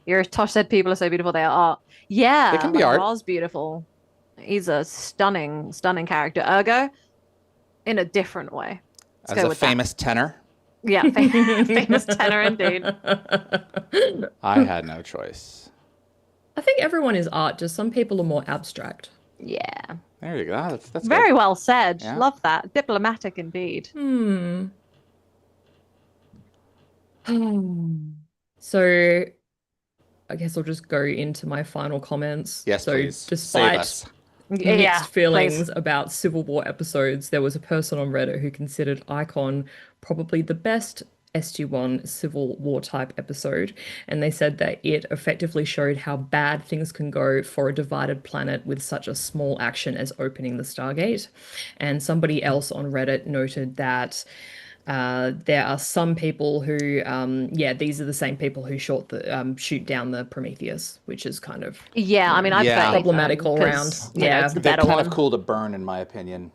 Yurish Tosh said people are so beautiful they are art. Yeah, They can be like, art. Ra's beautiful. He's a stunning, stunning character. Ergo, in a different way. Let's As go a with that. famous tenor, Yeah, famous tenor indeed. I had no choice. I think everyone is art, just some people are more abstract. Yeah. There you go. That's Very good. well said. Yeah. Love that. Diplomatic indeed. So I guess I'll just go into my final comments. Yes, so please. Save despite us. mixed feelings please. about Civil War episodes, there was a person on Reddit who considered Icon probably the best SG-1 Civil War type episode, and they said that it effectively showed how bad things can go for a divided planet with such a small action as opening the Stargate. And somebody else on Reddit noted that there are some people who, these are the same people who shoot down the Prometheus, which is kind of Yeah, I mean, I Yeah. problematic all around. Yeah. it's the They're better kind one. of cool to burn, in my opinion.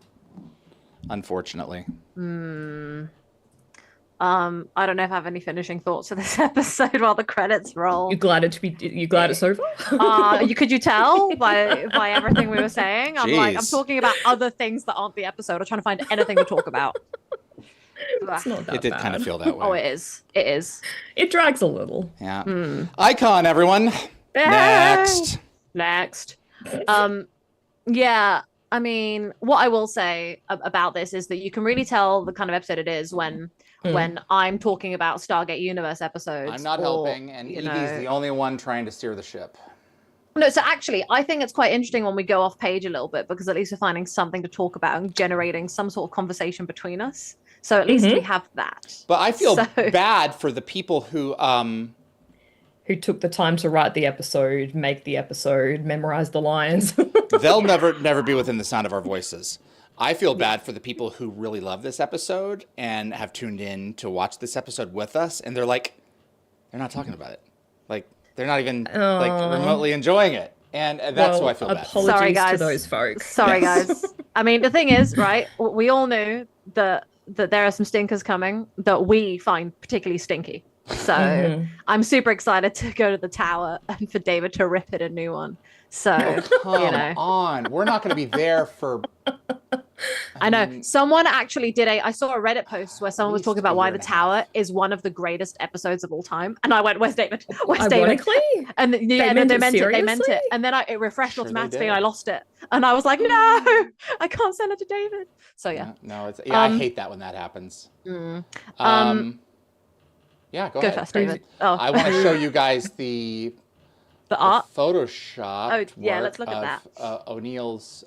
Unfortunately. I don't know if I have any finishing thoughts for this episode while the credits roll. You glad it's over? Could you tell by everything we were saying? I'm Jeez. talking about other things that aren't the episode. I'm trying to find anything to talk about. It's not that It did bad. kind of feel that way. Oh, it is. It is. It drags a little. Yeah. Icon, everyone. Next. Next. Yeah. I mean, what I will say about this is that you can really tell the kind of episode it is when I'm talking about Stargate Universe episodes. I'm not helping, and Evie's the only one trying to steer the ship. No, so actually, I think it's quite interesting when we go off page a little bit, because at least we're finding something to talk about and generating some sort of conversation between us. So at least we have that. But I feel bad for the people who took the time to write the episode, make the episode, memorize the lines. They'll never be within the sound of our voices. I feel bad for the people who really love this episode and have tuned in to watch this episode with us, and they're not talking about it. Like, they're not even like remotely enjoying it. And that's who I feel bad. Apologies Sorry, guys. to those folks. Sorry, guys. I mean, the thing is, right, we all knew that there are some stinkers coming that we find particularly stinky. So I'm super excited to go to the tower and for David to rip it a new one. So, Come on. We're not going to be there for... I know. Someone actually I saw a Reddit post where someone was talking about why the tower is one of the greatest episodes of all time. And I went, where's David? Where's David? And then they meant it. They meant it. And then it refreshed automatically and I lost it. And I was like, no, I can't send it to David. So yeah. No, I hate that when that happens. Yeah, go ahead. Go first, David. I want to show you guys the art. Photoshop. Oh, yeah, let's look at that. O'Neill's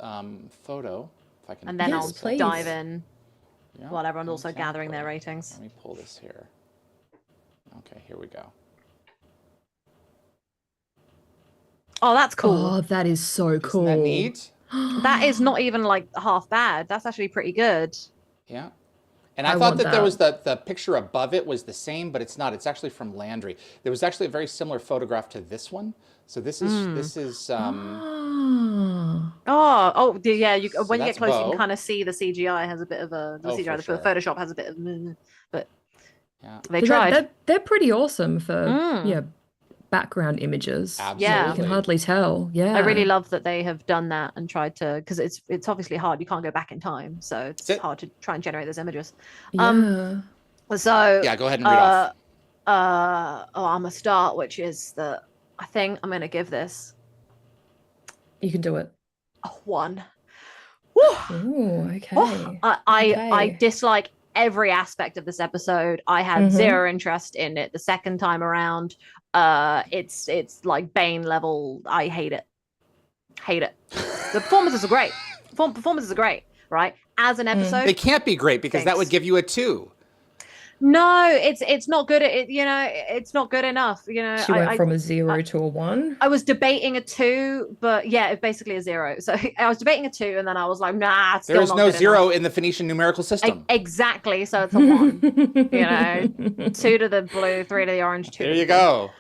photo. If I can And then I'll please. dive in Yeah, while everyone's also exactly. gathering their ratings. Let me pull this here. Okay, here we go. Oh, that's cool. Oh, that is so cool. Isn't that neat? That is not even like half bad. That's actually pretty good. Yeah. And I thought that there was the picture above it was the same, but it's not. It's actually from Landry. There was actually a very similar photograph to this one. So this is yeah. So When you that's get close, you Bo. can kind of see the CGI has a bit of for sure. Photoshop has a bit of, but Yeah. they tried. They're pretty awesome for background images. Absolutely. Yeah. You can hardly tell. Yeah. I really love that they have done that and tried to, because it's obviously hard. You can't go back in time, so it's hard to try and generate those images. Yeah. So Yeah, go ahead and read off. I'm a start, which is I think I'm gonna give this You can do it. a 1. Woo! Ooh, okay. I dislike every aspect of this episode. I had zero interest in it the second time around. It's like Bane level. I hate it. The performances are great. Performances are great, right? As an episode, They can't be great because that would give you a 2. no, it's not good. It's not good enough. She went from a 0 to a 1. I was debating a 2, but yeah, it's basically a 0. So I was debating a 2, and then I was like, nah, it's still There is not no good 0 enough. in the Phoenician numerical system. Exactly. So it's a 1. 2 to the blue, 3 to the orange, 2. There you go.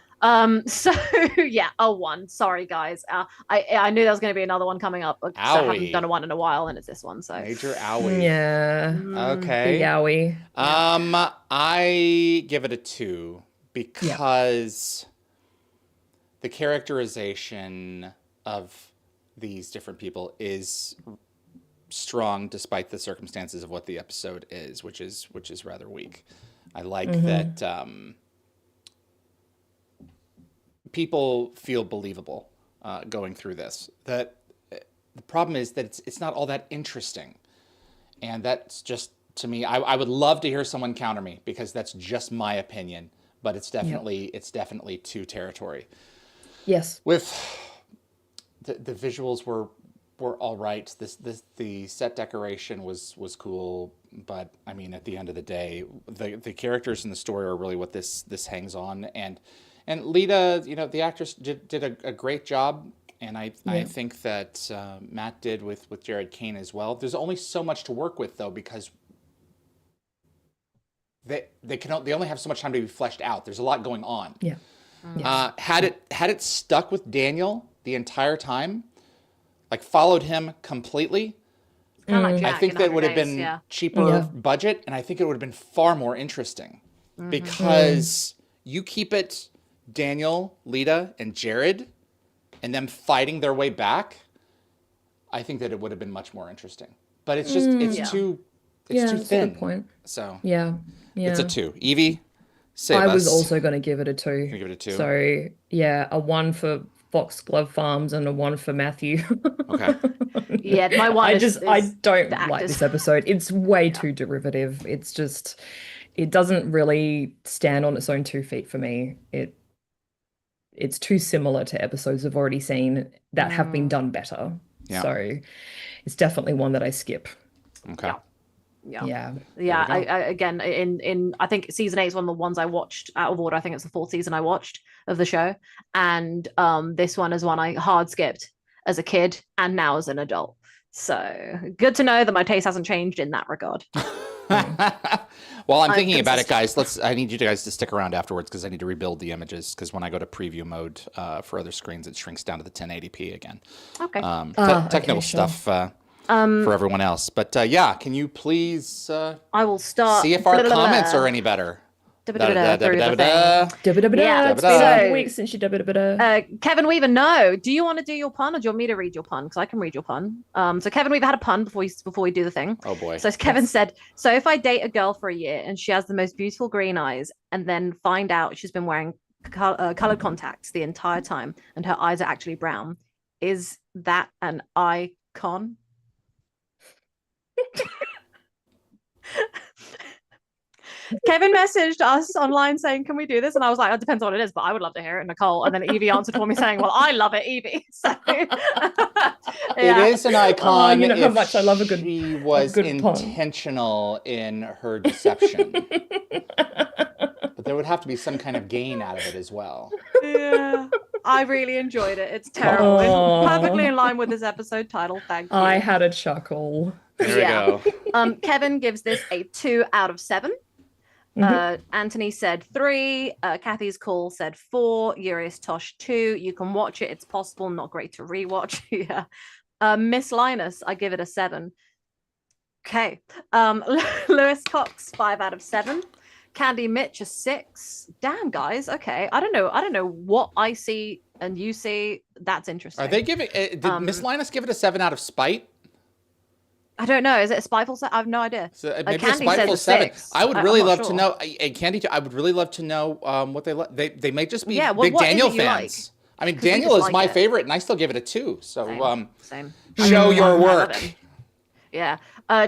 So yeah, a 1. Sorry, guys. I knew there was going to be another one coming up, because I haven't Owie. done a 1 in a while, and it's this one. So Major owie. Yeah. Okay. Big owie. I give it a 2 because the characterization of these different people is strong despite the circumstances of what the episode is, which is rather weak. I like that people feel believable going through this. That the problem is that it's not all that interesting, and that's just, to me, I would love to hear someone counter me, because that's just my opinion, but it's definitely 2 territory. Yes. With the visuals were all right. The set decoration was cool, but I mean, at the end of the day, the characters in the story are really what this hangs on. And Lita, the actress did a great job, and I think that Matt did with Jared Kane as well. There's only so much to work with, though, because they only have so much time to be fleshed out. There's a lot going on. Yeah. Had it stuck with Daniel the entire time, like followed him completely, kind of like Jack I think in that 100 would have Days, been cheaper budget, and I think it would have been far more interesting, because you keep it Daniel, Lita, and Jared, and them fighting their way back. I think that it would have been much more interesting, but it's just too that's thin. a good point. So Yeah. it's a 2. Evie, save I us. was also going to give it a 2. You give it a 2. So yeah, a 1 for Foxglove Farms and a 1 for Matthew. Okay. Yeah, my one I is don't the like actors. this episode. It's way too derivative. It's just, it doesn't really stand on its own 2 feet for me. It's too similar to episodes I've already seen that have been done better. Yeah. So it's definitely one that I skip. Okay. Yeah. Yeah. I again in I think season 8 is one of the ones I watched out of order. I think it's the 4th season I watched of the show, and this one is one I hard skipped as a kid and now as an adult. So good to know that my taste hasn't changed in that regard. While I'm thinking about it, consistent. guys, I need you guys to stick around afterwards because I need to rebuild the images because when I go to preview mode for other screens, it shrinks down to the 1080p again. Okay. Technical okay, sure. stuff for everyone else. But yeah, can you please I will start. see if our comments are any better? Yeah. It's been a week since you Kevin Weaver, no. Do you want to do your pun or do you want me to read your pun? Because I can read your pun. So Kevin Weaver had a pun before we do the thing. Oh boy. So Kevin said, so if I date a girl for a year and she has the most beautiful green eyes and then find out she's been wearing colored contacts the entire time and her eyes are actually brown, is that an icon? Kevin messaged us online saying, can we do this? And I was like, it depends on what it is, but I would love to hear it, Nicole. And then Yvie answered for me saying, well, I love it, Yvie. So, It is an icon you know how if much I love a good- she was good pun. intentional in her deception. But there would have to be some kind of gain out of it as well. Yeah, I really enjoyed it. It's terrible. It's perfectly in line with this episode title. Thank you. I had a chuckle. There we go. Kevin gives this a 2 out of 7. Anthony said 3. Kathy's call said 4. Urius Tosh 2. You can watch it. It's possible. Not great to rewatch. Yeah. Miss Linus, I give it a 7. Okay. Lewis Cox 5 out of 7. Candy Mitch a 6. Damn, guys. Okay. I don't know what I see and you see. That's interesting. Are they giving? Did Miss Linus give it a 7 out of spite? I don't know. Is it a spiteful 7? I have no idea. So maybe a Candy spiteful says a 7. 6. I would I'm really not love to sure. know. And Candy, I would really love to know what they may just be Yeah, well, big what is Daniel it you fans. I mean, 'Cause we Daniel is just my like it. favorite, and I still give it a 2. So Same. show your I love work. him. Yeah.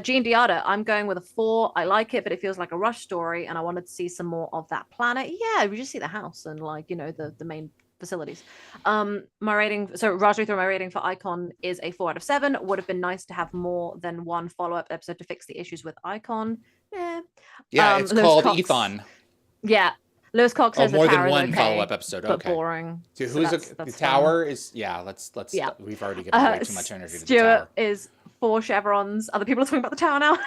Jean Diada, I'm going with a 4. I like it, but it feels like a rush story, and I wanted to see some more of that planet. Yeah, we just see the house and the main facilities. My rating, so Rajvi through my rating for Icon is a 4 out of 7. Would have been nice to have more than one follow-up episode to fix the issues with Icon. Yeah, it's Lewis called Cox. Ethon. Yeah. Lewis Cox Oh, says more the than tower is one okay, follow-up episode. but Okay. boring. So So who's that's the fine. tower is? Yeah, let's. Yeah. We've already given way too much energy to the Stuart tower. is 4 chevrons. Other people are talking about the tower now.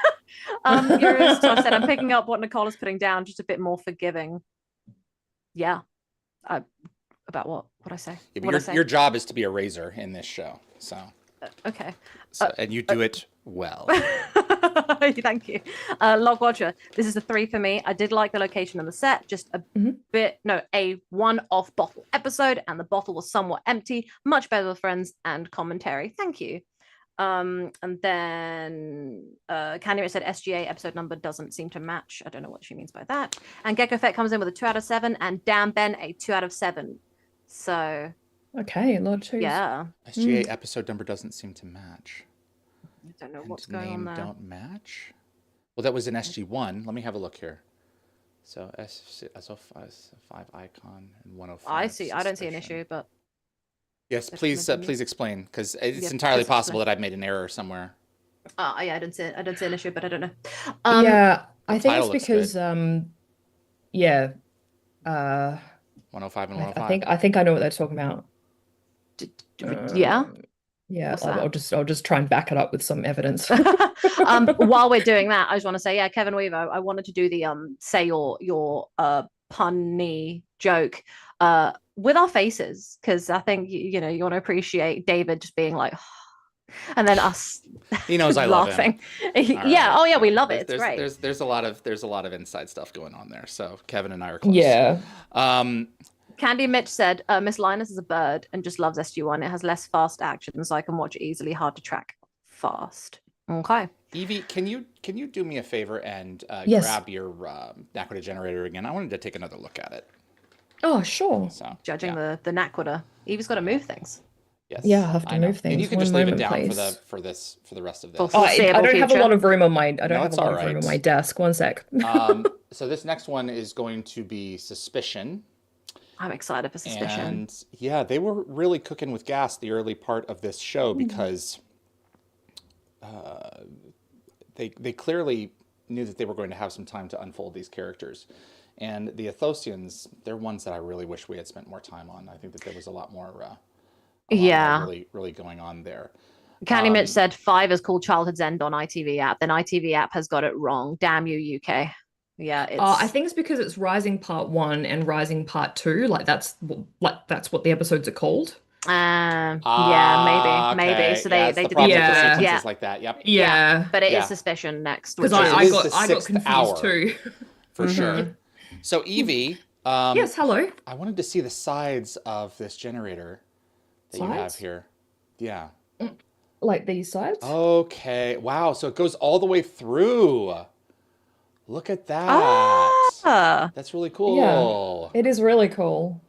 Urius Tosh said, I'm picking up what Nicole is putting down, just a bit more forgiving. Yeah. About what? What'd I say? Yeah, What'd I but say? your job is to be a razor in this show. So Okay. and you do it well. Thank you. Log Watcher, this is a 3 for me. I did like the location and the set, just a one-off bottle episode, and the bottle was somewhat empty. Much better with friends and commentary. Thank you. And then Candy said SGA episode number doesn't seem to match. I don't know what she means by that. And Gecko Fett comes in with a 2 out of 7, and Dan Ben a 2 out of 7. So Okay, a lot of twos. yeah, SGA episode number doesn't seem to match. I don't know And what's going name on there. don't match. Well, that was an SG-1. Let me have a look here. So S5 icon and 105. I see. I don't see an suspicion. issue, but Yes, please explain because it's Yeah, entirely please possible explain. that I've made an error somewhere. yeah, I don't see an issue, but I don't know. Yeah, I think title it's looks because yeah. 105 and 105. I think I know what they're talking about. Yeah. Yeah, What's I'll just try and back it up with some evidence. While we're doing that, I just want to say, yeah, Kevin Weaver, I wanted to do the say your punny joke with our faces, because I think you want to appreciate David just being like, and then us He knows I love him. laughing. All Yeah, right. oh yeah, we love it. It's there's, great. There's a lot of inside stuff going on there. So Kevin and I are close. Yeah. Candy Mitch said, Miss Linus is a bird and just loves SG-1. It has less fast action, so I can watch it easily, hard to track fast. Okay. Yvie, can you do me a favor and Yes. grab your Naquita generator again? I wanted to take another look at it. Oh, sure. So Judging yeah. the Naquita. Evie's got to move things. Yes. Yeah, I have to I know. move And you things. can One just leave it moment, down please. for the rest of this. For Oh, I foreseeable don't have a future. lot of room on my. I don't No, have it's a lot all of room right. on my desk. One sec. So this next one is going to be Suspicion. I'm excited for Suspicion. And yeah, they were really cooking with gas the early part of this show because they clearly knew that they were going to have some time to unfold these characters. And the Athosians, they're ones that I really wish we had spent more time on. I think that there was a lot more really going on there. Candy Mitch said 5 is called Childhood's End on ITV app. Then ITV app has got it wrong. Damn you, UK. Yeah, it's. I think it's because it's Rising Part 1 and Rising Part 2. That's what the episodes are called. Yeah, maybe. Okay. So Yeah, they the did problem with the Yeah. sequences like that. Yep. Yeah, but it Yeah. is Suspicion next. because which it I is got the I got sixth confused hour. too. For sure. So Evie, Yes, hello. I wanted to see the sides of this generator that you have Sides? here. Yeah. Like these sides. Okay. Wow. So it goes all the way through. Look at that. Ah, That's really cool. It is really cool.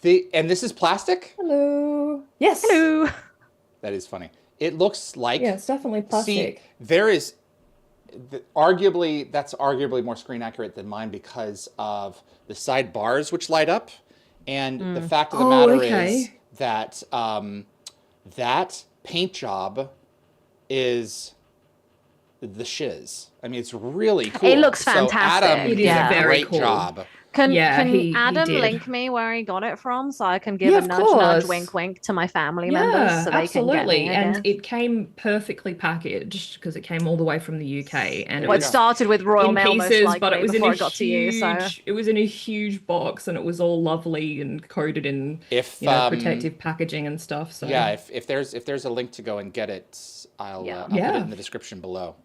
And this is plastic? Hello. Yes. hello. That is funny. It looks like Yeah, it's definitely plastic. See, there is that's arguably more screen accurate than mine because of the side bars which light up, and the fact of the matter is that that paint job is the shiz. I mean, it's really cool. It looks So fantastic. Adam It did is a very great cool. job. Can Yeah, he Adam did. link me where he got it from so I can give Yeah, a of nudge, nudge, course. wink, wink to my family Yeah, members so they absolutely. can get me, I And guess? it came perfectly packaged because it came all the way from the UK, and it Well, it was started with Royal in Mail most pieces, likely but it was in before a it got to you. So it was in a huge box, and it was all lovely and coated in If protective packaging and stuff. So yeah, if there's a link to go and get it, I'll put Yeah. it in the description below.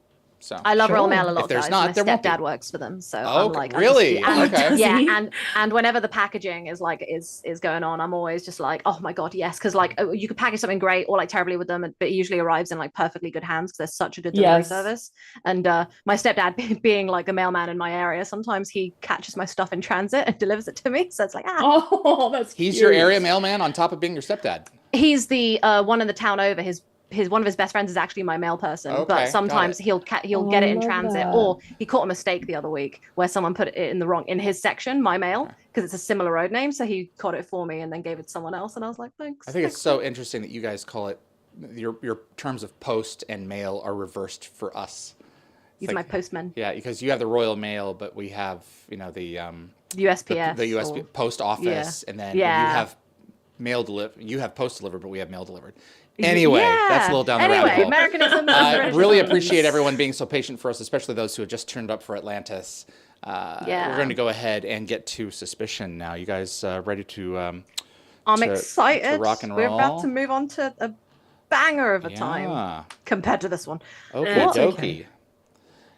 So I love Royal Sure. Mail a lot, If there's guys. not, My there won't be. stepdad works for them, so Oh, I'm like, really? and, Okay. Does he? yeah, and whenever the packaging is like is going on, I'm always just like, oh my god, yes, because like you could package something great or like terribly with them, but it usually arrives in like perfectly good hands because they're such a good delivery Yes. service. And my stepdad being like a mailman in my area, sometimes he catches my stuff in transit and delivers it to me. So it's like, Oh, that's he's cute. your area mailman on top of being your stepdad. he's the one in the town over. His one of his best friends is actually my mail person, Okay, but got sometimes it. he'll Oh, get I it in love transit, that. or he caught a mistake the other week where someone put it in his section, my mail, because it's a similar road name, so he caught it for me and then gave it to someone else, and I was like, thanks. I think it's so interesting that you guys call it your terms of post and mail are reversed for us. He's It's my like- postman. Yeah, because you have the Royal Mail, but we have the USPS. the USB or- post office, and then Yeah. you have mail delivered. You have post delivered, but we have mail delivered. Anyway, Yeah. that's a little down the Anyway, rabbit hole. Americanism. I really appreciate everyone being so patient for us, especially those who had just turned up for Atlantis. Yeah. We're going to go ahead and get to Suspicion now. You guys ready to? I'm to excited. rock and We're about roll? to move on to a banger of a time Yeah. compared to this one. Okay, It's dokie. okay.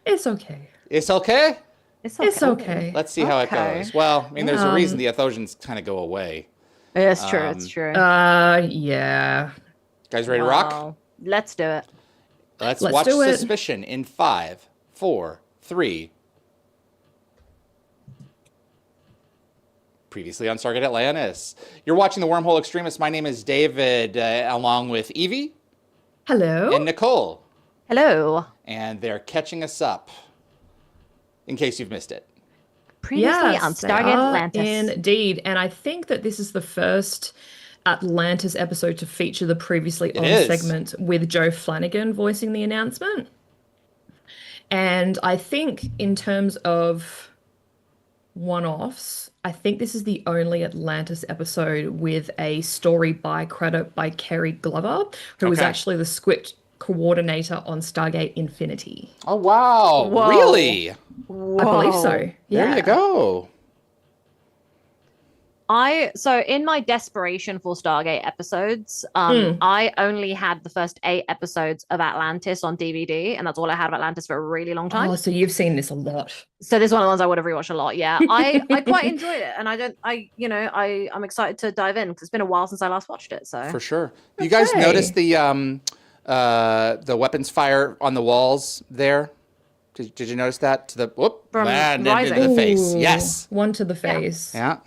It's okay. It's okay. It's okay. Let's see how it Okay. goes. Well, I mean, there's a reason the Athosians kind of go away. It's true. It's true. Yeah. Guys, ready to rock? Well, let's do it. Let's Let's watch do it. Suspicion in 5, 4, 3. Previously on Stargate Atlantis. You're watching the Wormhole Extremists. My name is David, along with Yvie Hello. and Nicole. Hello. And they're catching us up, in case you've missed it. Previously on they Stargate are Atlantis. Indeed. And I think that this is the first Atlantis episode to feature the previously on is. segment with Joe Flanagan voicing the announcement. And I think in terms of one-offs, I think this is the only Atlantis episode with a story by credit by Kerry Glover, who was Okay. actually the script coordinator on Stargate Infinity. Oh, wow. Whoa. Really? I believe so. There Yeah. you go. So in my desperation for Stargate episodes, Hmm. I only had the first 8 episodes of Atlantis on DVD, and that's all I had of Atlantis for a really long time. Oh, so you've seen this a lot. So this is one of the ones I would have rewatched a lot. Yeah, I quite enjoyed it, and I'm excited to dive in because it's been a while since I last watched it. So For sure. You guys Okay. notice the weapons fire on the walls there? Did you notice that? To the whoop, From man, Rising. into the face. Ooh, Yes. one to the face. Yeah.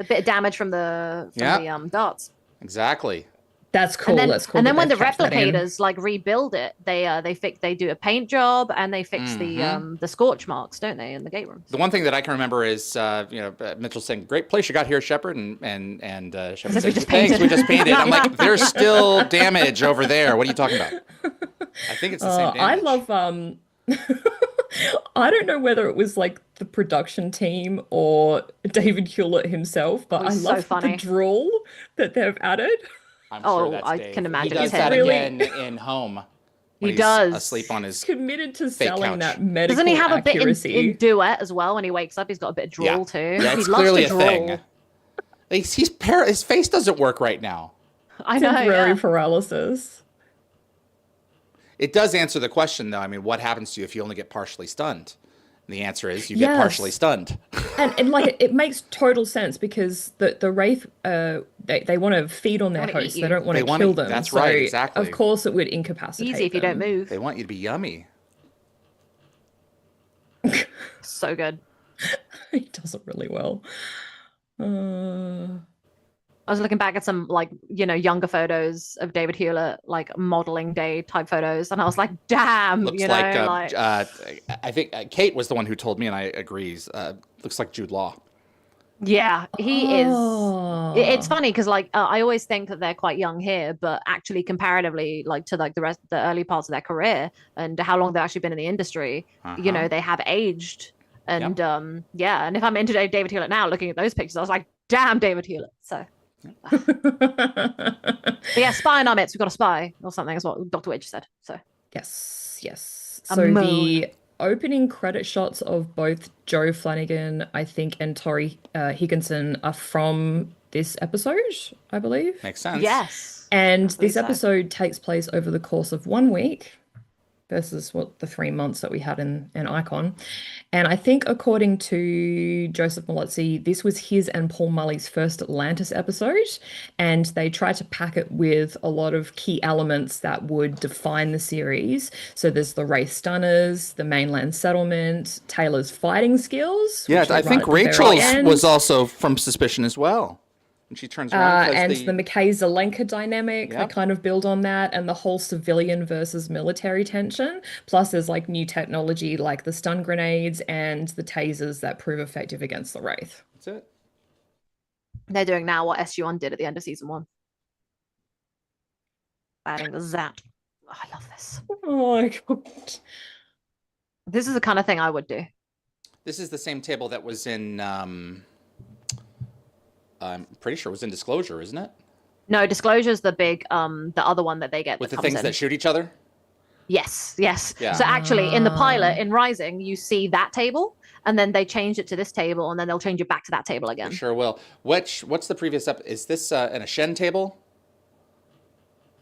a bit of damage from the Yeah. darts. Exactly. That's cool. That's cool. And then that when the they've kept that in. replicators like rebuild it, they do a paint job and they fix the scorch marks, don't they, in the gate rooms? The one thing that I can remember is, Mitchell saying, "Great place you got here, Shepard," and Shepard said, "Thanks, we just painted." I'm like, "There's still damage over there. What are you talking about?" I think it's the same damage. I love I don't know whether it was like the production team or David Hewlett himself, but I so love the funny. drool that they've added. I'm sure that's I Dave. can imagine He his does that head. again in Home. when He he's does. asleep on his Committed to fake selling couch. that medical Doesn't he have a bit accuracy. in Duet as well? When he wakes up, he's got a bit of drool too. Yeah, he it's loves clearly to a drool. thing. His face doesn't work right now. I know. Temporary Yeah. paralysis. It does answer the question, though. I mean, what happens to you if you only get partially stunned? And the answer is you get partially stunned. And like it makes total sense because the Wraith they want to feed on their wanna eat hosts. you. They don't want They to wanna- kill them. that's So, right, exactly. Of course, it would incapacitate Easy if you don't them. move. They want you to be yummy. So good. He does it really well. I was looking back at some younger photos of David Hewlett, like modeling day type photos, and I was like, damn, Looks I think Kate was the one who told me, and I agrees. Looks like Jude Law. yeah, he is. Oh. It's funny because I always think that they're quite young here, but actually comparatively, to the early parts of their career and how long they've actually been in the industry, they have aged. And and if I'm into David Hewlett now, looking at those pictures, I was like, damn, David Hewlett. So. But yeah, spy on our mitts. We've got a spy or something, is what Dr. Witch said. So Yes. A So moan. the opening credit shots of both Joe Flanagan, I think, and Tori Higginson are from this episode, I believe. Makes sense. yes, And believe this so. episode takes place over the course of 1 week versus the 3 months that we had in Icon. And I think according to Joseph Malozzi, this was his and Paul Mully's first Atlantis episode. And they tried to pack it with a lot of key elements that would define the series. So there's the Wraith Stunners, the mainland settlement, Taylor's fighting skills. Yeah, which are I think right at the very Rachel's end. was also from Suspicion as well. And she turns around And because the McKay Zelenka dynamic, they Yep. kind of build on that, and the whole civilian versus military tension. Plus, there's like new technology like the stun grenades and the tasers that prove effective against the Wraith. That's it. they're doing now what SG-1 did at the end of season 1. Adding the zap. Oh, I love this. Oh my god. This is the kind of thing I would do. This is the same table that was in. I'm pretty sure it was in Disclosure, isn't it? No, Disclosure's the big, the other one that they get With that the comes things in. that shoot each other. Yes. Yeah. So actually, in the pilot, in Rising, you see that table, and then they change it to this table, and then they'll change it back to that table again. We sure will. What's the previous Is this an Ashen table?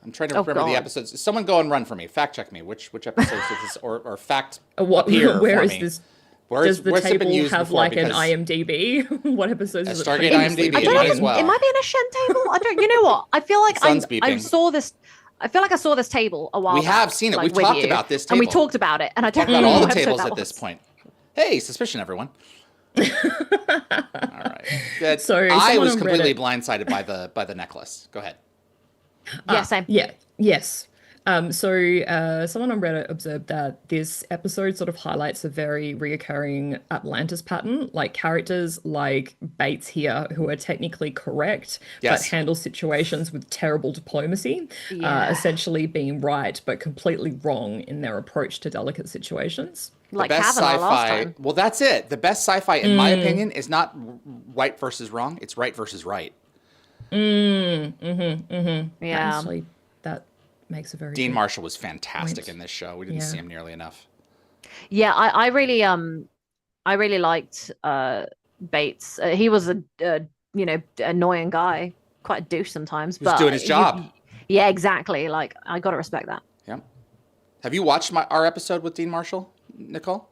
I'm trying to Oh, remember the God. episodes. Someone go and run for me. Fact check me. Which episodes is this, or fact What, appear where for is me. this? Where's Does the it been table used have before? like an Because IMDb? What episodes is it? Stargate previously IMDb, been it might in? as well. It might be an Ashen table. I don't. You know what? I feel like Sun's I beeping. saw this. I feel like I saw this table a while. We back, have seen it. We've with talked you, about this and we table. talked about it. And I don't Talk about know all the what episode tables that at this was. point. Hey, Suspicion, everyone. All right. Good. So I someone was on completely Reddit- blindsided by the necklace. Go ahead. Yeah, same. Yes. So someone on Reddit observed that this episode sort of highlights a very reoccurring Atlantis pattern, like characters like Bates here, who are technically correct, Yes. but handle situations with terrible diplomacy, Yeah. essentially being right, but completely wrong in their approach to delicate situations. Like The best Kavanaugh last sci-fi. time. Well, that's it. The best sci-fi, in my opinion, is not right versus wrong. It's right versus right. Yeah. Actually, that makes a very Dean good- Marshall was fantastic Point. in this show. We didn't Yeah. see him nearly enough. Yeah, I really liked Bates. He was a annoying guy, quite a douche sometimes, He was but doing his job. Yeah, exactly. Like I gotta respect that. Yeah. Have you watched our episode with Dean Marshall, Nicole?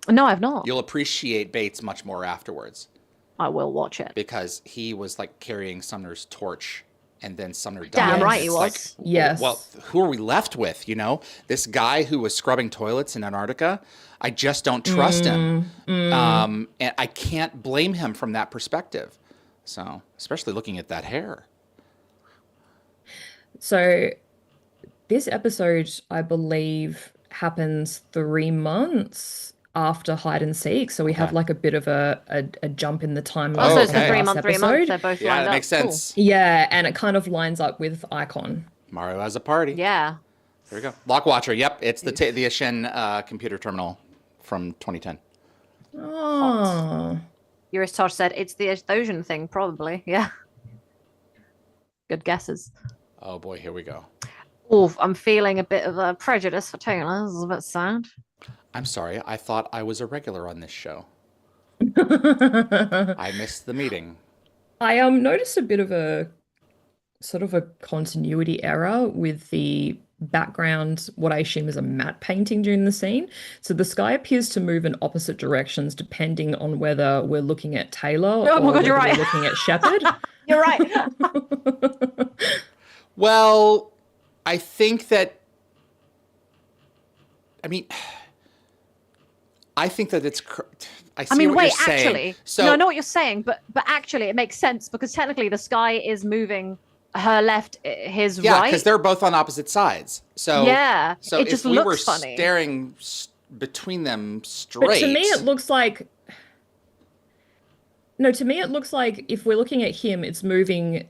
No, I've not. You'll appreciate Bates much more afterwards I will watch it. because he was like carrying Sumner's torch, and then Sumner died. Damn and right he it's was. Like, Yes. Well, who are we left with? You know, this guy who was scrubbing toilets in Antarctica. I just don't trust him, and I can't blame him from that perspective. So, especially looking at that hair. So this episode, I believe, happens 3 months after hide and seek. So we have Okay. like a bit of a jump in the timeline. Oh, so it's okay. the 3 last month, 3 months. episode. They're both Yeah, lined that up. makes Cool. sense. Yeah, and it kind of lines up with Icon. Mario has a party. Yeah. There we go. Lock Watcher. Yep, it's the Ashen computer terminal from 2010. Oh. Eurus Tosh said it's the Ocean thing, probably. Yeah. Good guesses. Oh boy, here we go. Oof, I'm feeling a bit of a prejudice for Taylor. This is a bit sad. I'm sorry. I thought I was a regular on this show. I missed the meeting. I noticed a bit of a sort of a continuity error with the background, what I assume is a matte painting during the scene. So the sky appears to move in opposite directions depending on whether we're looking at Taylor Oh my or God, you're whether right. we're looking at Shepard. You're right. Well, I think that. I mean, I think that it's. I see what wait, you're saying. actually, So no, I know what you're saying, but actually, it makes sense because technically, the sky is moving her left, his yeah, right. because they're both on opposite sides. So Yeah, So it if just we were looks funny. staring between them straight. But to me, it looks like. No, to me, it looks like if we're looking at him, it's moving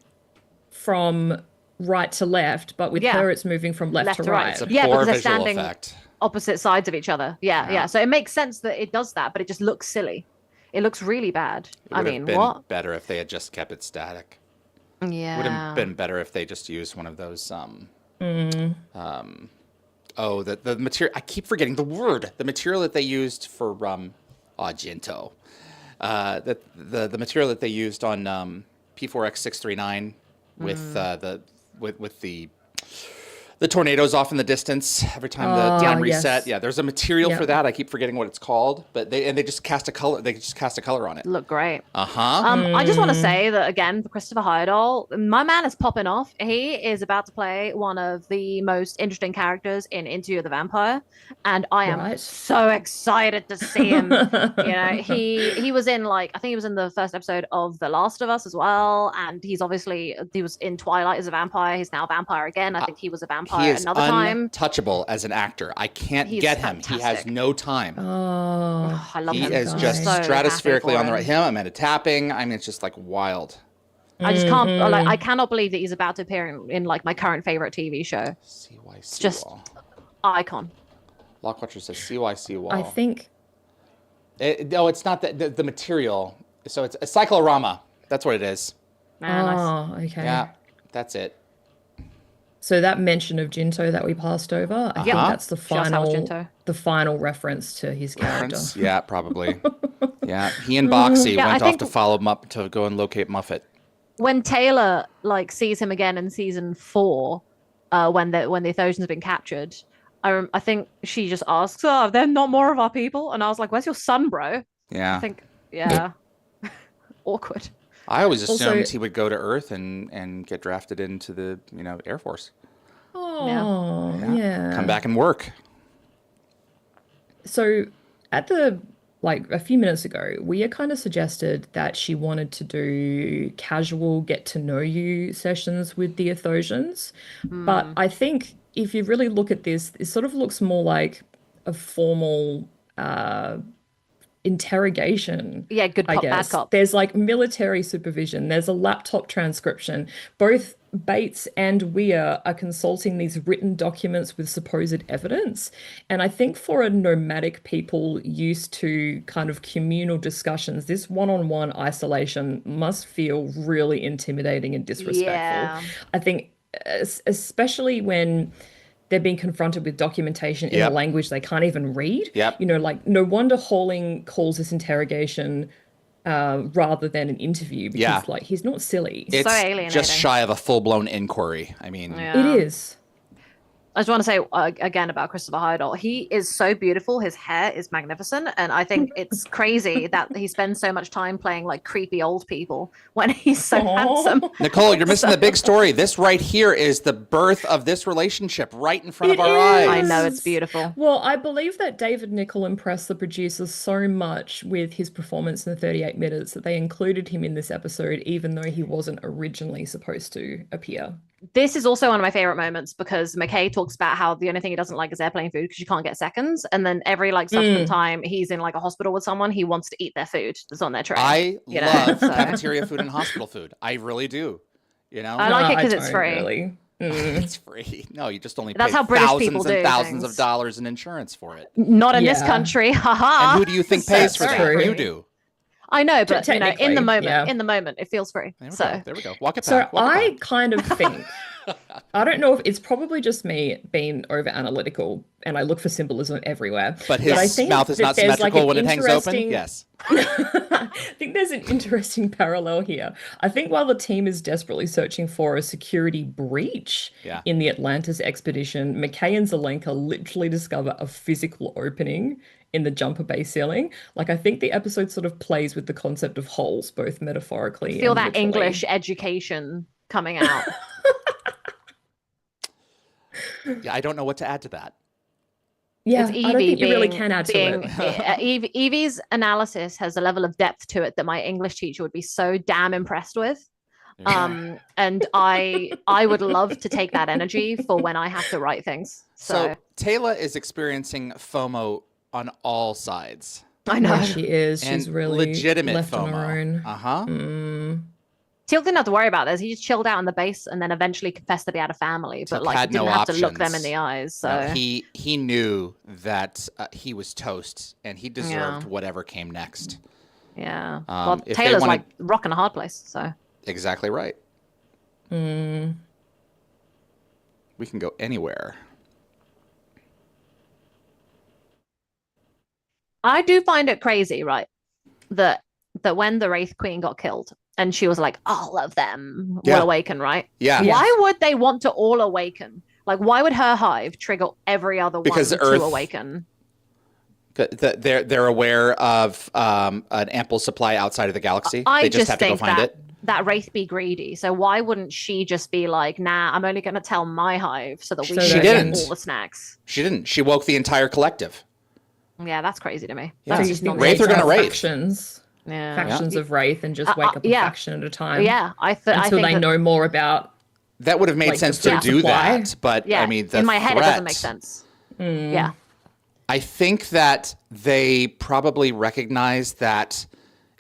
from right to left, but with Yeah. her, it's moving from left to right. It's a Yeah, poor because they're visual standing- effect. Opposite sides of each other. Yeah, Yeah. yeah. So it makes sense that it does that, but it just looks silly. It looks really bad. It I would have mean, been what? better if they had just kept it static. Yeah. Would have been better if they just used one of those oh, the material, I keep forgetting the word. The material that they used for Argento. The material that they used on P4X639 with the tornadoes off in the distance every time the time reset. yes. Yeah, there's a material for Yep. that. I keep forgetting what it's called, but they just cast a color. They just cast a color on it. Look great. Uh-huh. I just want to say that again, for Christopher Heyerdahl, my man is popping off. He is about to play one of the most interesting characters in Interview with the Vampire, and I am Right. so excited to see him. You know, he was in I think he was in the first episode of The Last of Us as well, and he was in Twilight as a vampire. He's now a vampire again. I think he was a vampire He is another time. untouchable as an actor. I can't He's get him. He has fantastic. no time. Oh, I love He him. is guy. just So happy stratospherically for on the him. right. Him, I'm at a tapping. I mean, it's just like wild. I just can't I cannot believe that he's about to appear in my current favorite TV show. CYC just- wall. Icon. Lockwatcher says CYC wall. I think. No, it's not the material. So it's a cyclorama. That's what it is. Nice. Oh, okay. Yeah, that's it. So that mention of Jinto that we passed over, I think that's the Show us how it's final, Jinto. the final reference to his character. Reference? Yeah, probably. Yeah, he and Boxy Yeah, I went off think- to follow him up to go and locate Muffet. When Taylor sees him again in season 4, when the Athosians have been captured, I think she just asks, "Oh, they're not more of our people," and I was like, "Where's your son, bro?" Yeah. I think, yeah, awkward. I always Also- assumed he would go to Earth and get drafted into the Air Force. Oh, yeah. Come back and work. So at a few minutes ago, we had kind of suggested that she wanted to do casual get to know you sessions with the Athosians. But I think if you really look at this, it sort of looks more like a formal interrogation. Yeah, good I cop, bad guess. cop. There's like military supervision, there's a laptop transcription. Both Bates and Weir are consulting these written documents with supposed evidence. And I think for a nomadic people used to kind of communal discussions, this one-on-one isolation must feel really intimidating and disrespectful. Yeah. I think especially when they're being confronted with documentation in Yep. a language they can't even read. Yep. No wonder Halling calls this interrogation rather than an interview because Yeah. he's not silly. It's alienating. just shy of a full-blown inquiry. I mean, Yeah. It is. I just want to say again about Christopher Heyerdahl. He is so beautiful. His hair is magnificent, and I think it's crazy that he spends so much time playing creepy old people when he's so Aw. handsome. Nicole, you're missing the big story. This right here is the birth of this relationship right in front of It our is. I eyes. know it's beautiful. Well, I believe that David Nicol impressed the producers so much with his performance in the 38 minutes that they included him in this episode, even though he wasn't originally supposed to appear. This is also one of my favorite moments because McKay talks about how the only thing he doesn't like is airplane food because you can't get seconds. And then every like subsequent time he's in like a hospital with someone, he wants to eat their food that's on their tray. I love cafeteria food and hospital food. I really do. You know, I like it because it's free. Really. it's free. No, you just only That's pay how British thousands people and do thousands things. of dollars in insurance for it. Not in this country. Haha. And who do you think pays for That's that? true. You do. I know, but you know, in the Technically, moment, in the moment, it feels free. There we go. Walk it So back. Walk it I back. kind of think, I don't know if it's probably just me being over analytical and I look for symbolism everywhere. But his I think mouth is that not there's, like, symmetrical an when it hangs open. interesting- Yes. I think there's an interesting parallel here. I think while the team is desperately searching for a security breach in the Atlantis expedition, McKay and Zelenka literally discover a physical opening in the jumper bay ceiling. Like, I think the episode sort of plays with the concept of holes, both metaphorically Feel and that literally. English education coming out. Yeah, I don't know what to add to that. Yeah, It's I don't think you really can add to it. Evie's analysis has a level of depth to it that my English teacher would be so damn impressed with. And I would love to take that energy for when I have to write things. So Taylor is experiencing FOMO on all sides. I know. Yeah, she is. She's And really legitimate left on her own. FOMO. Teal didn't have to worry about this. He just chilled out on the base and then eventually confessed that he had a family, but like he had didn't no have to look them in options. the eyes. So No, he knew that he was toast and he deserved whatever came next. yeah. Well, if they Taylor's wanted- like rock in a hard place. So Exactly right. We can go anywhere. I do find it crazy, right? That when the Wraith Queen got killed and she was like, all of them will awaken, right? Yeah. Why would they want to all awaken? Like, why would her hive trigger every other Because one Earth- to awaken? They're aware of an ample supply outside of the galaxy. I They just have to go think find it. that Wraith be greedy. So why wouldn't she just be like, nah, I'm only going to tell my hive so that we So can She get didn't. all the snacks. She didn't. She woke the entire collective. Yeah, that's crazy to me. Yeah. That's So you just think not Wraith are gonna have raid. factions Yeah. of Wraith and just wake up a yeah. faction at a time. Yeah, I Until think they that- know more about. That would have made Like, sense the to food do supply. that, but Yeah, I mean, the in my head, it doesn't make threat- sense. Yeah. I think that they probably recognize that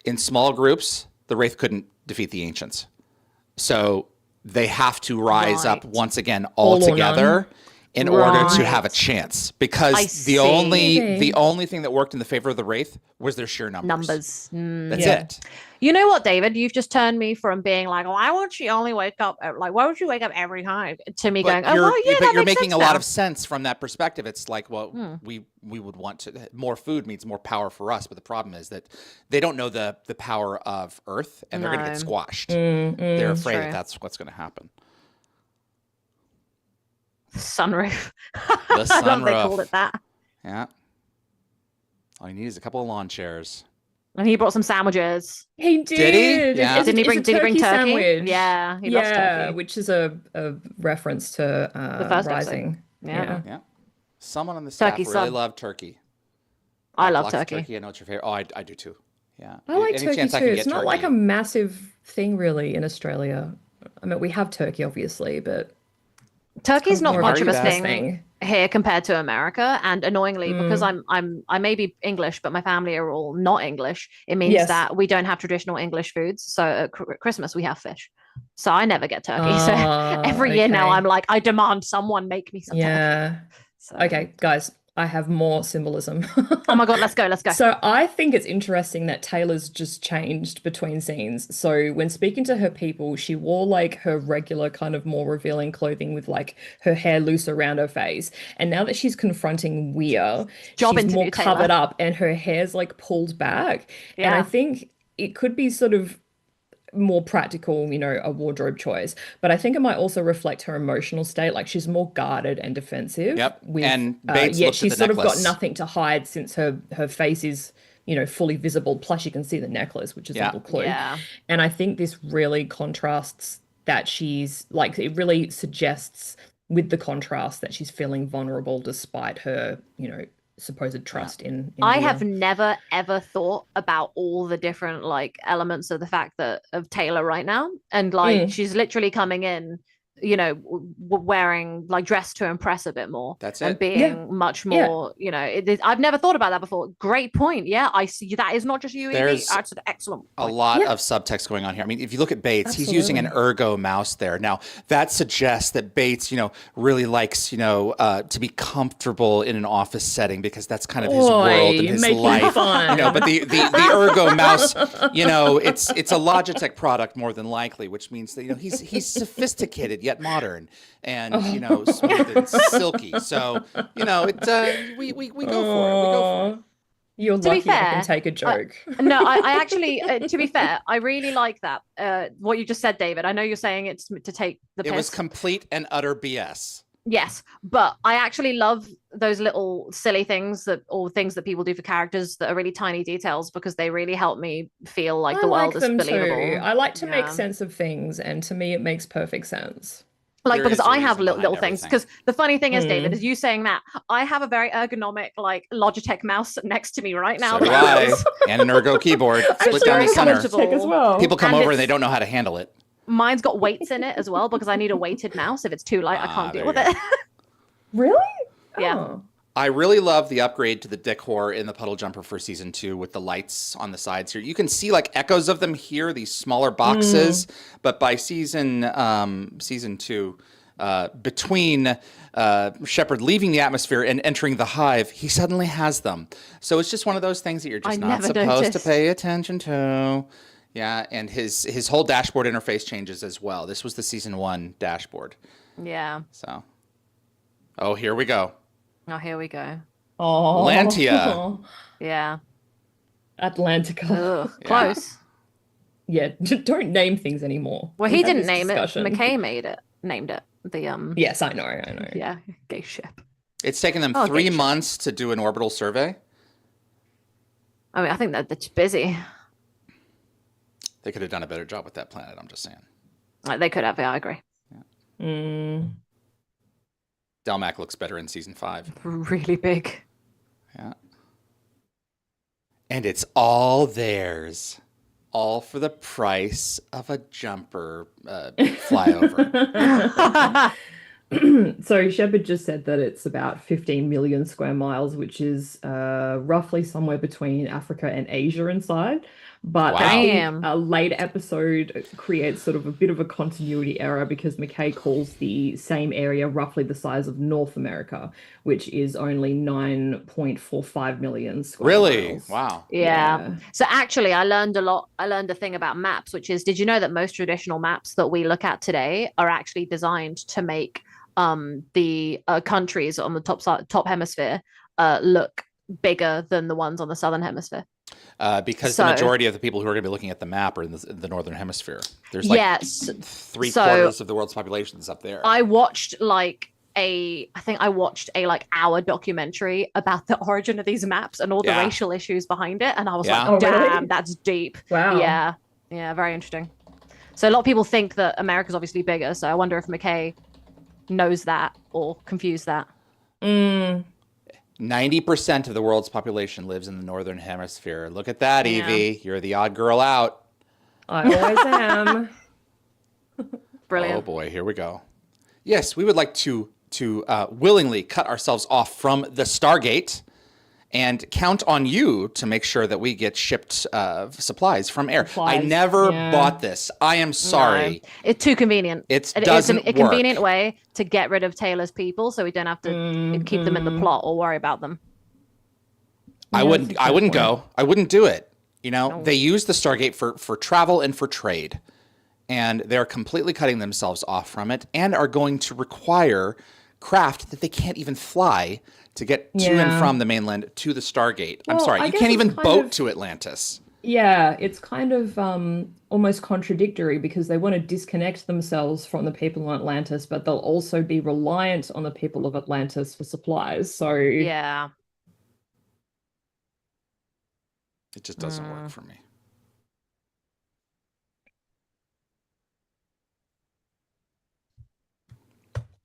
in small groups, the Wraith couldn't defeat the Ancients. So they have to rise up Right. once again all All or together in order to Right. have a chance. I Because see. the only thing that worked in the favor of the Wraith was their sheer numbers. That's Yeah. it. You know what, David? You've just turned me from being like, why would she only wake up? Like, why would you wake up every time? To me going, oh, well, yeah, but that you're makes making sense a lot now. of sense from that perspective. It's like, well, we would want to more food means more power for us, but the problem is that they don't know the power of Earth, and they're going to get No. squashed. They're afraid True. that that's what's going to happen. Sunroof. The I love they sunroof. called it that. Yeah. All you need is a couple of lawn chairs. And he brought some sandwiches. He did. Did he? Yeah. It's- Didn't he it's bring? a Did he bring turkey? sandwich. Yeah, he loves turkey. which is a reference to The first episode. Rising. Yeah. Yeah. Someone on the staff Turkey really sub. loved turkey. I love Lots of turkey. I know it's your favorite. Oh, I do too. Yeah. I like Any turkey chance too. I can It's get not like a turkey. massive thing really in Australia. I mean, we have turkey obviously, but Turkey's not more much of a that thing here compared to America, and annoyingly, because I may be English, but my family are all not English. It means Yes. that we don't have traditional English foods. So at Christmas we have fish. So I never get turkey. So every year now okay. I'm like, I demand someone make me some turkey. Yeah. So, Okay, guys, I have more symbolism. Oh my god, let's go. So I think it's interesting that Taylor's just changed between scenes. So when speaking to her people, she wore like her regular kind of more revealing clothing with like her hair loose around her face. And now that she's confronting Weir, Job she's more interview, Taylor. covered up and her hair's like pulled back. And I Yeah. think it could be sort of more practical, a wardrobe choice. But I think it might also reflect her emotional state. Like she's more guarded and defensive. Yep. And Bates yet looked at she's the sort of got necklace. nothing to hide since her face is, fully visible. Plus you can see the necklace, which is a Yeah. little clue. Yeah. And I think this really contrasts that she's like, it really suggests with the contrast that she's feeling vulnerable despite her, supposed trust in I Weir. have never ever thought about all the different like elements of the fact that of Taylor right now, and like she's literally coming in wearing like dress to impress a bit more. That's and it. being much more, I've never thought about that before. Great point. Yeah, I see that is not just you, Evie. There's That's an excellent a point. lot of subtext going on here. I mean, if you look at Bates, he's using an ergo mouse there. Now, that suggests that Bates, really likes, to be comfortable in an office setting because that's kind of his world and his life. But the ergo mouse, it's a Logitech product more than likely, which means that he's sophisticated yet modern and smooth and silky. So we go for it. We go for it. You're To be lucky I fair, can take a joke. I actually, to be fair, I really like that. What you just said, David. I know you're saying it's to take the piss. It was complete and utter BS. Yes, but I actually love those little silly things or things that people do for characters that are really tiny details because they really help me feel like the world is believable. I like to make sense of things, and to me, it makes perfect sense. Like, because I have little things. Because the funny thing is, David, is you saying that I have a very ergonomic, like Logitech mouse next to me right now. So do I, and an ergo keyboard split down the center. As well. People come over and they don't know how to handle it. Mine's got weights in it as well because I need a weighted mouse. If it's too light, I can't deal with it. Really? Yeah. Oh. I really love the upgrade to the decor in the puddle jumper for season 2 with the lights on the sides here. You can see like echoes of them here, these smaller boxes, but by season 2, between Shepard leaving the atmosphere and entering the hive, he suddenly has them. So it's just one of those things that you're just not supposed to pay attention to. Yeah, and his whole dashboard interface changes as well. This was the season 1 dashboard. Yeah. So, here we go. Oh, here we go. Oh, Lantia. Yeah. Atlantica. Ugh, close. Yeah, don't name things anymore. Well, he didn't name it. McKay named it. The Yes, I know. Yeah, gay ship. It's taken them 3 months to do an orbital survey. I mean, I think that's busy. They could have done a better job with that planet. I'm just saying. They could have. Yeah, I agree. Yeah. Delmac looks better in season 5. Really big. Yeah. And it's all theirs. All for the price of a jumper flyover. So Shepard just said that it's about 15 million square miles, which is roughly somewhere between Africa and Asia inside. But I think a late episode creates sort of a bit of a continuity error because McKay calls the same area roughly the size of North America, which is only 9.45 million square miles. Wow. Yeah. So actually, I learned a thing about maps, which is, did you know that most traditional maps that we look at today are actually designed to make the countries on the top hemisphere look bigger than the ones on the southern hemisphere? Because the majority of the people who are going to be looking at the map are in the northern hemisphere. There's like 3/4 of the world's population is up there. I watched a hour documentary about the origin of these maps and all the racial issues behind it, and I was like, damn, that's deep. Wow. Yeah, very interesting. So a lot of people think that America's obviously bigger, so I wonder if McKay knows that or confused that. 90% of the world's population lives in the northern hemisphere. Look at that, Yvie. You're the odd girl out. I always am. Brilliant. Oh boy, here we go. Yes, we would like to willingly cut ourselves off from the Stargate and count on you to make sure that we get shipped supplies from air. I never bought this. I am sorry. No. It's too convenient. It's a convenient way to get rid of Taylor's people, so we don't have to keep them in the plot or worry about them. I wouldn't go. I wouldn't do it. They use the Stargate for travel and for trade, and they're completely cutting themselves off from it, and are going to require craft that they can't even fly to get to and from the mainland to the Stargate. I'm sorry, you can't even boat to Atlantis. Yeah, it's kind of almost contradictory because they want to disconnect themselves from the people on Atlantis, but they'll also be reliant on the people of Atlantis for supplies. So yeah, it just doesn't work for me.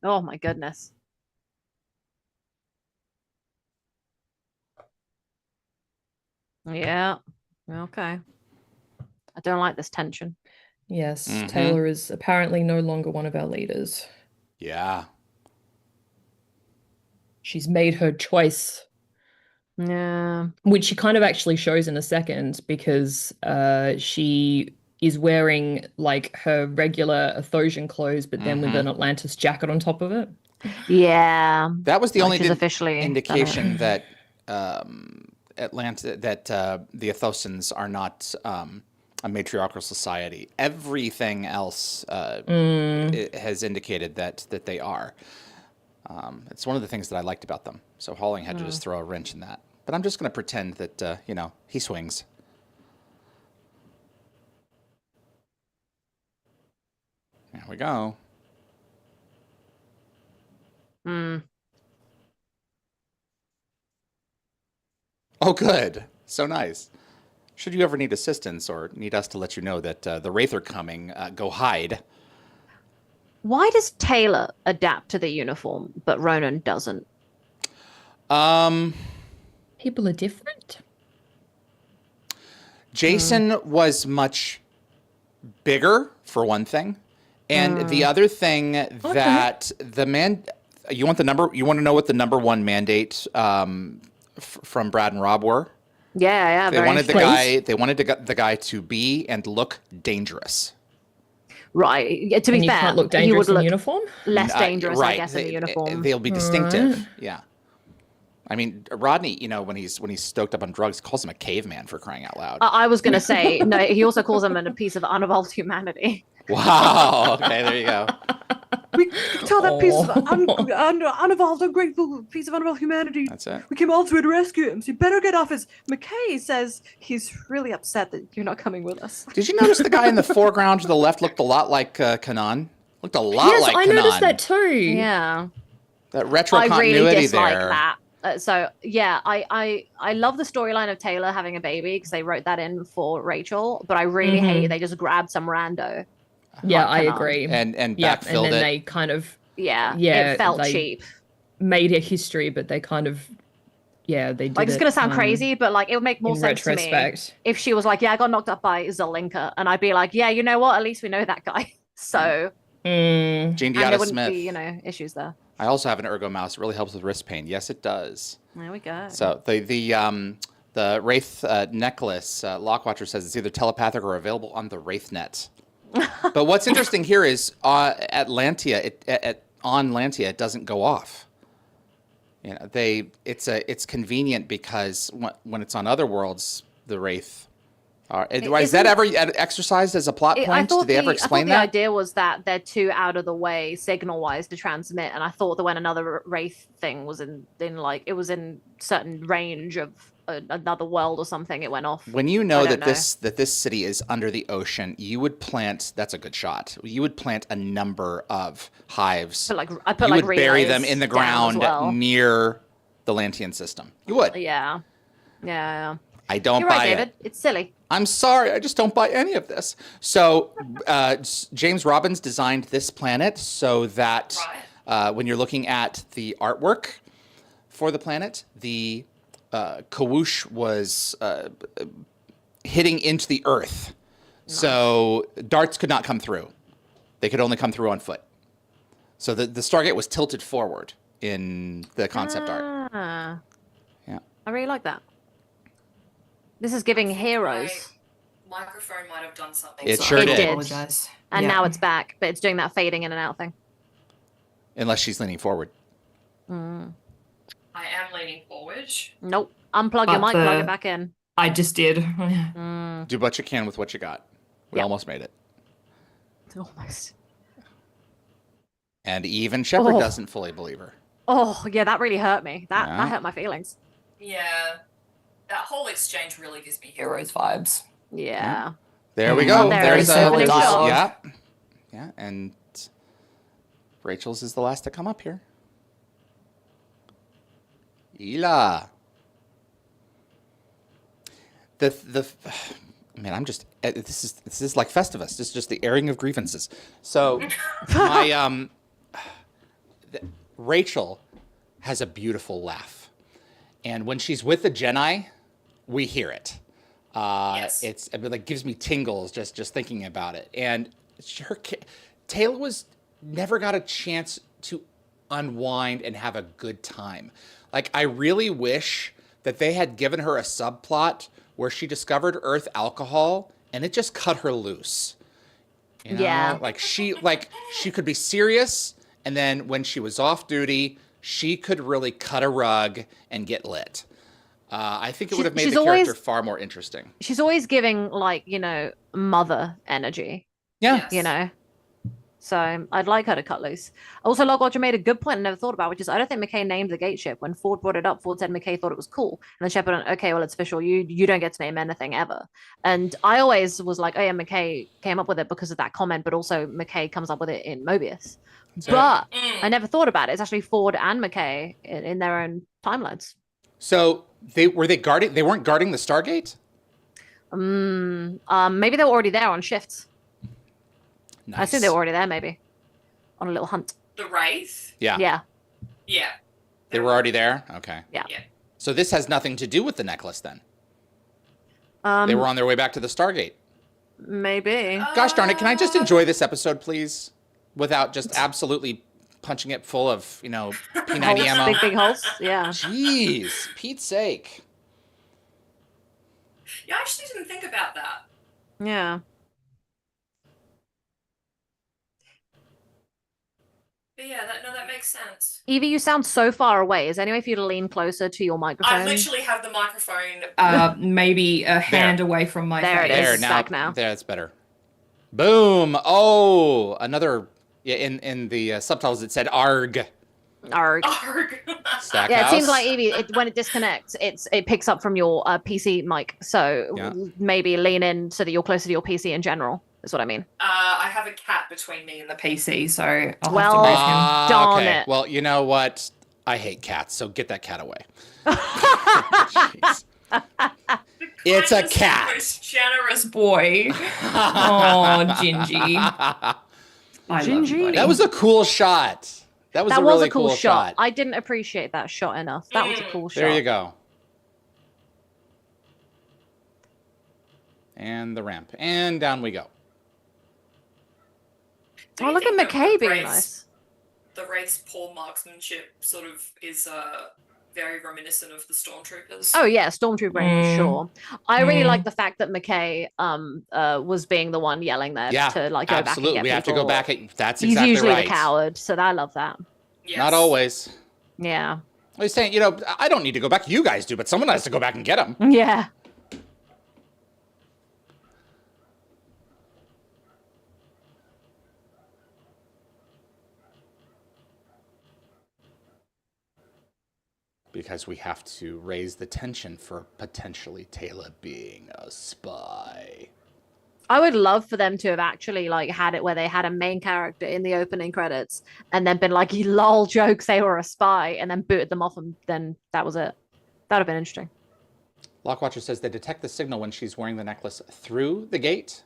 Oh my goodness. Yeah. Okay. I don't like this tension. Yes, Mhm. Taylor is apparently no longer one of our leaders. Yeah. She's made her choice, Yeah. which she kind of actually shows in a second because she is wearing like her regular Athosian clothes, but then with Mhm. an Atlantis jacket on top of it. Yeah. That was the Like only she's officially done it. indication that the Athosians are not a matriarchal society. Everything else has indicated that they are. It's one of the things that I liked about them. So Halling had to just throw a wrench in that. But I'm just going to pretend that he swings. There we go. Mm. Oh, good. So nice. Should you ever need assistance or need us to let you know that the Wraith are coming, go hide. Why does Taylor adapt to the uniform, but Ronan doesn't? People are different. Jason was much bigger, for one thing. And the other thing that you want to know what the number one mandate from Brad and Rob were? Yeah, They very wanted interesting. the guy to be and look dangerous. Right. Yeah, to be And you fair, can't look he dangerous would in look uniform. less dangerous, right. I guess, in the uniform. They'll be distinctive. Yeah. I mean, Rodney, when he's stoked up on drugs, calls him a caveman for crying out loud. I was going to say, no, he also calls him a piece of unevolved humanity. Wow. Okay, there you go. We tell that piece of unevolved, ungrateful piece of unevolved humanity. That's it. We came all the way to rescue him, so you better get off his... McKay says he's really upset that you're not coming with us. Did you notice the guy in the foreground to the left looked a lot like Kanan? Looked a lot Yes, like I Kanan. noticed that too. Yeah. That retro I continuity really dislike there. that. So yeah, I love the storyline of Taylor having a baby because they wrote that in for Rachel, but I really hate they just grabbed some rando. Yeah, like I Kanan. agree. And yeah, backfilled and then it. they kind of Yeah, Yeah, it felt they cheap. made a history, but they kind of they did Like it's it, gonna sound crazy, but like it would make more in sense to me retrospect. if she was like, "Yeah, I got knocked up by Zelinka," and I'd be like, "Yeah, you know what? At least we know that guy." So Mm. Gene and there Deotta wouldn't Smith. be issues there. I also have an ergo mouse. It really helps with wrist pain. Yes, it does. There we go. So the Wraith necklace, Lockwatcher says it's either telepathic or available on the Wraith net. But what's interesting here is Atlantia, on Lantia, it doesn't go off. It's convenient because when it's on other worlds, the Wraith are. Is that ever exercised as a plot point? Did they ever explain I that? thought the idea was that they're too out of the way signal-wise to transmit, and I thought that when another Wraith thing was in like it was in certain range of another world or something, it went off. When you know that this city is under the ocean, you would plant. That's a good shot. You would plant a number of hives. I you would would bury relays them in the down as ground well. near the Lantian system. You would. Yeah. I don't You're buy right, it. David. It's silly. I'm sorry, I just don't buy any of this. So James Robbins designed this planet so that when you're looking at the artwork for the planet, the Kawoosh was hitting into the earth. Nice. So darts could not come through. They could only come through on foot. So the Stargate was tilted forward in the concept art. Yeah. I really like that. This is giving heroes. My microphone might have done something. It so sure I did. apologize. And now it's back, but it's doing that fading in and out thing. Unless she's leaning forward. I am leaning forward. Nope. Unplug your mic, plug it back in. I just did. Do what you can with what you got. We almost made it. Almost. And even Shepard doesn't fully believe her. Oh, yeah, that really hurt me. That hurt my feelings. Yeah. That whole exchange really gives me Heroes vibes. Yeah. There we go. There's a opening shot. Yeah. Yeah, and Rachel's is the last to come up here. Ela. Man, I'm just this is like Festivus. This is just the airing of grievances. So my Rachel has a beautiful laugh. And when she's with the Jedi, we hear it. Yes. It like gives me tingles just thinking about it. And Taylor never got a chance to unwind and have a good time. Like, I really wish that they had given her a subplot where she discovered Earth alcohol and it just cut her loose. You know? Yeah. Like she could be serious, and then when she was off duty, she could really cut a rug and get lit. I think it would have made the character far more interesting. She's always giving, like, mother energy, Yeah. Yes. So I'd like her to cut loose. Also, Logwatcher made a good point I never thought about, which is I don't think McKay named the gate ship. When Ford brought it up, Ford said McKay thought it was cool. And then Shepard went, okay, well, it's official. You don't get to name anything ever. And I always was like, oh yeah, McKay came up with it because of that comment, but also McKay comes up with it in Mobius. But I never thought about it. It's actually Ford and McKay in their own timelines. So they weren't guarding the Stargate? Maybe they were already there on shifts. Nice. I assume they were already there, maybe on a little hunt. The Wraith? Yeah. Yeah. Yeah. They were already there? Okay. Yeah. So this has nothing to do with the necklace then? They were on their way back to the Stargate. Maybe. Gosh darn it, can I just enjoy this episode, please? Without just absolutely punching it full of, P90 ammo. Big holes. Yeah. Jeez, Pete's sake. Yeah, I actually didn't think about that. Yeah. But yeah, that makes sense. Evie, you sound so far away. Is there any way for you to lean closer to your microphone? I literally have the microphone. Maybe a hand away from my There it face. is. There, Back now. There, it's better. Boom. Oh, another, in the subtitles it said ARG. Arg. Arg. Stackhouse. Yeah, it seems like Evie, when it disconnects, it picks up from your PC mic. So Yeah. maybe lean in so that you're closer to your PC in general. Is what I mean. I have a cat between me and the PC, so I'll Well, have to move him. darn okay. it. Well, you know what? I hate cats, so get that cat away. Jeez. It's a Kindest, cat. most generous Boy. Oh, Gingy. I love you, Gingy. buddy. That was a cool shot. That was a really cool shot. I didn't appreciate that shot enough. That was a cool shot. There you go. And the ramp. And down we go. Do Oh, you look at think that McKay the being Wraith's- nice. The Wraith's poor marksmanship sort of is very reminiscent of the Stormtroopers. Oh yeah, Stormtrooper for sure. I really Mm. like the fact that McKay was being the one yelling there Yeah, to like go absolutely. back and get We have to go people. back. That's He's exactly usually right. the coward, so I love that. Yes. Not always. Yeah. I was saying, I don't need to go back. You guys do, but someone has to go back and get him. Yeah. Because we have to raise the tension for potentially Taylor being a spy. I would love for them to have actually like had it where they had a main character in the opening credits and then been like, you lol jokes, they were a spy, and then booted them off, and then that was it. That would have been interesting. Lockwatcher says they detect the signal when she's wearing the necklace through the gate.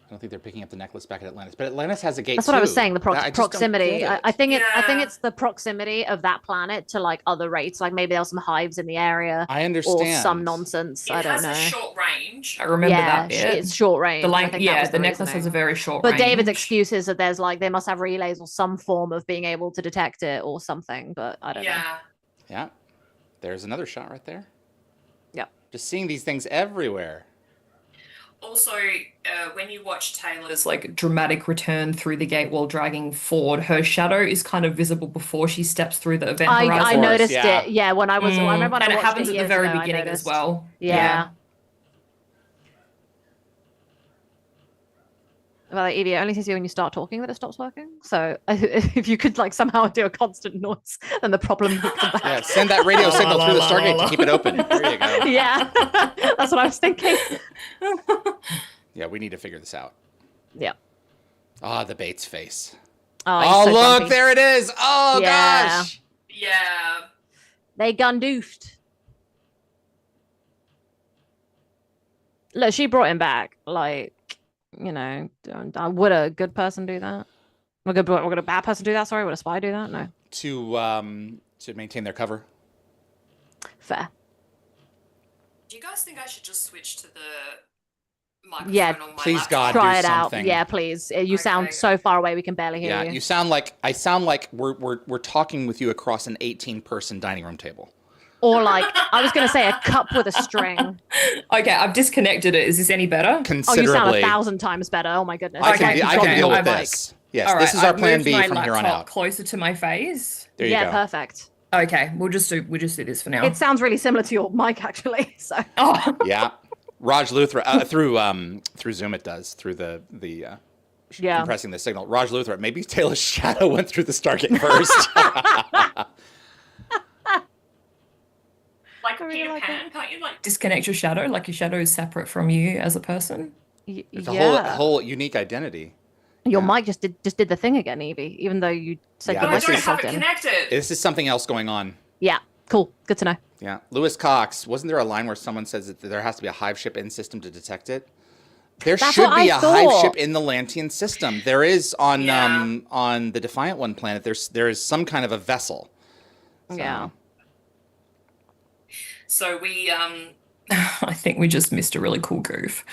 I don't think they're picking up the necklace back at Atlantis, but Atlantis has a gate. That's what I was too. saying. The I just don't proximity. get it. I think I think Yeah. it's the proximity of that planet to like other rates. Like maybe there were some hives in the area, I or understand. some nonsense. It I don't has know. a short range. I remember Yeah, that bit. it's short range. The I length, think that yeah, was the necklace has a reasoning. very short But range. David's excuse is that there's like they must have relays or some form of being able to detect it or something. But I don't know. Yeah. Yeah, there's another shot right there. Yep. Just seeing these things everywhere. Also, when you watch Taylor's Like dramatic return through the gate while dragging Ford, her shadow is kind of visible before she steps through the event I horizon. noticed yeah. it. Yeah, when I was. I remember when and I it watched happens at the years very ago, I beginning as noticed. well. Yeah. Well, like, Evie, it only seems to be when you start talking that it stops working. So if you could like somehow do a constant noise, then the problem would come back. Yeah, send that radio signal through the Stargate to keep it open. There you go. Yeah, that's what I was thinking. Yeah, we need to figure this out. Yeah. Ah, the Bates face. Oh, he's Oh, so look, grumpy. there it is. Oh, Yeah. gosh. Yeah. They gundoofed. Look, she brought him back. Like, would a good person do that? Would a bad person do that? Sorry, would a spy do that? No. To maintain their cover. Fair. Do you guys think I should just switch to the microphone Yeah, on my please, laptop? God, Try do it out. something. Yeah, please. You sound Okay. so far away we can barely hear Yeah, you. you sound like we're talking with you across an 18-person dining room table. Or like I was gonna say a cup with a string. Okay, I've disconnected it. Is this any better? Oh, you Considerably. sound 1,000 times better. Oh my goodness. I Okay, can okay, deal with I've, like- this. Yes, All right, this is our I've plan moved B my from here on laptop out. closer to my face. There you Yeah, go. perfect. Okay, we'll just do this for now. It sounds really similar to your mic actually. So Oh, Yeah, Raj Luthra through Zoom it does through the yeah. compressing the signal. Raj Luthra, maybe Taylor's shadow went through the Stargate first. like I really Peter like Pan, can't you like disconnect your shadow? Like your shadow is separate from you as a person? It's a Yeah. whole unique identity. Your Yeah. mic just did the thing again, Evie, even though you said Yeah, the But I this mic don't was is- have plugged it in. connected. This is something else going on. Yeah, cool. Good to know. Yeah, Lewis Cox. Wasn't there a line where someone says that there has to be a hive ship in system to detect it? There That's should what be I a hive thought. ship in the Lantean system. There is on Yeah. on the Defiant One planet. There is some kind of a vessel. So- Yeah. So we I think we just missed a really cool goof.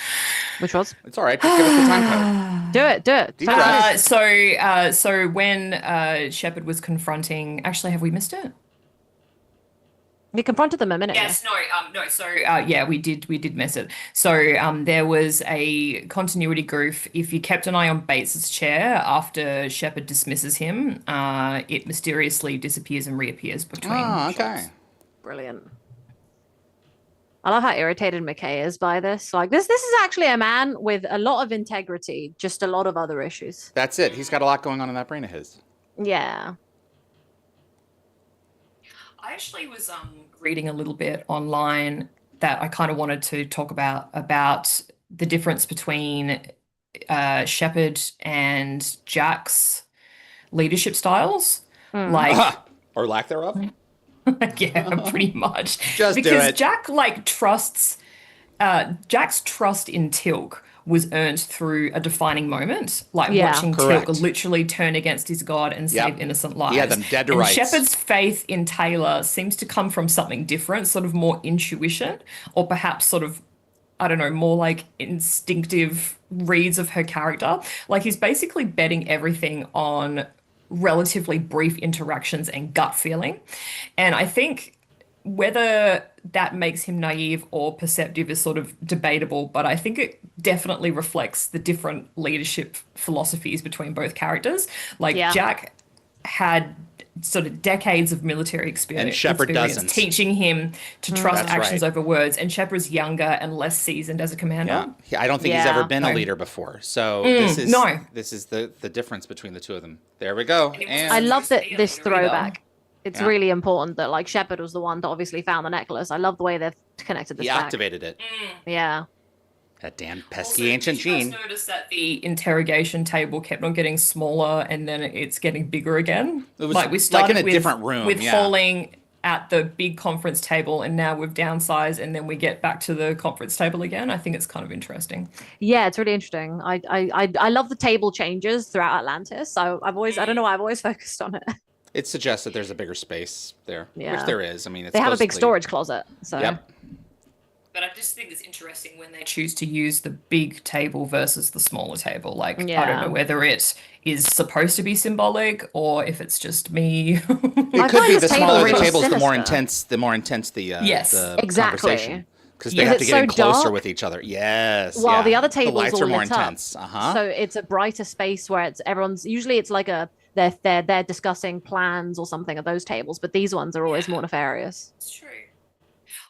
Which was? It's all right. Just give us the time code. Do it. Deep Tell us. breath. So when Shepard was confronting, actually, have we missed it? We confronted them a minute ago. yes, no. So Yeah, we did miss it. So there was a continuity goof. If you kept an eye on Bates's chair after Shepard dismisses him, it mysteriously disappears and reappears between. Oh, okay. shots. Brilliant. I love how irritated McKay is by this. Like this is actually a man with a lot of integrity, just a lot of other issues. That's it. He's got a lot going on in that brain of his. Yeah. I actually was Reading a little bit online that I kind of wanted to talk about the difference between Shepard and Jack's leadership styles. Mm. Like, Or lack thereof. yeah, pretty much. Just do because it. Jack like trusts Jack's trust in Tilk was earned through a defining moment, like Yeah. watching Correct. Tilk literally turn against his god and Yep. save innocent lives. He had them dead to and rights. Shepard's faith in Taylor seems to come from something different, sort of more intuition, or perhaps sort of, I don't know, more like instinctive reads of her character. Like he's basically betting everything on relatively brief interactions and gut feeling. And I think whether that makes him naive or perceptive is sort of debatable, but I think it definitely reflects the different leadership philosophies between both characters. Like Yeah. Jack had sort of decades of military experience, And Shepard doesn't. teaching him to trust That's actions right. over words. And Shepard's younger and less seasoned as a commander. Yeah. I don't think he's Yeah. ever been a No. leader before. So this is no. this is the difference between the two of them. There we go. it And I love that supposed to be this like a reader. throwback. It's Yeah. really important that like Shepard was the one that obviously found the necklace. I love the way they've connected this he back. activated it. Yeah. That damn Also, pesky ancient did you guys gene. notice that The interrogation table kept on getting smaller and then it's getting bigger again. It was like we like started in a with, different room, with yeah. Halling at the big conference table and now we've downsized and then we get back to the conference table again. I think it's kind of interesting. Yeah, it's really interesting. I love the table changes throughout Atlantis. So I don't know why I've always focused on it. It suggests that there's a bigger space there, which Yeah. there is. I mean, it's They have a big supposedly- storage closet. So Yep. but I just think it's interesting when they Choose to use the big table versus the smaller table. Like, I don't Yeah. know whether it is supposed to be symbolic or if it's just me. It I could find be this the table smaller the really table's the more sinister. intense. The more intense the Yes. the Exactly. conversation. Because they Yeah. have to It's get in so closer dark. with each other. Yes. while yeah. the other tables lights all are more lit up. intense. So it's a brighter space where it's everyone's usually it's like they're discussing plans or something at those tables, but these ones are always more nefarious. It's true.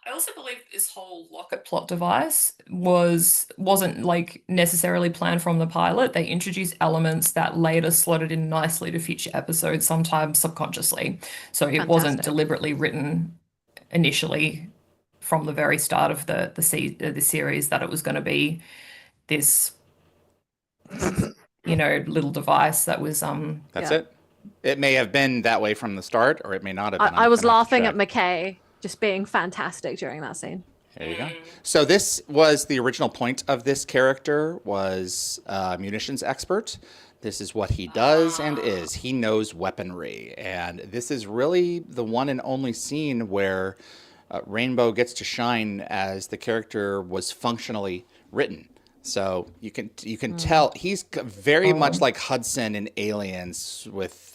I also believe this whole Locket plot device wasn't like necessarily planned from the pilot. They introduced elements that later slotted in nicely to future episodes, sometimes subconsciously. So it wasn't Fantastic. deliberately written initially from the very start of the series that it was going to be this little device that was That's Yeah. it. It may have been that way from the start, or it may not have been. I was I'm gonna have to laughing check. at McKay just being fantastic during that scene. There you go. So this was the original point of this character was munitions expert. This is what he does and is. He knows weaponry, and this is really the one and only scene where Rainbow gets to shine as the character was functionally written. So you can tell he's very much like Hudson in Aliens with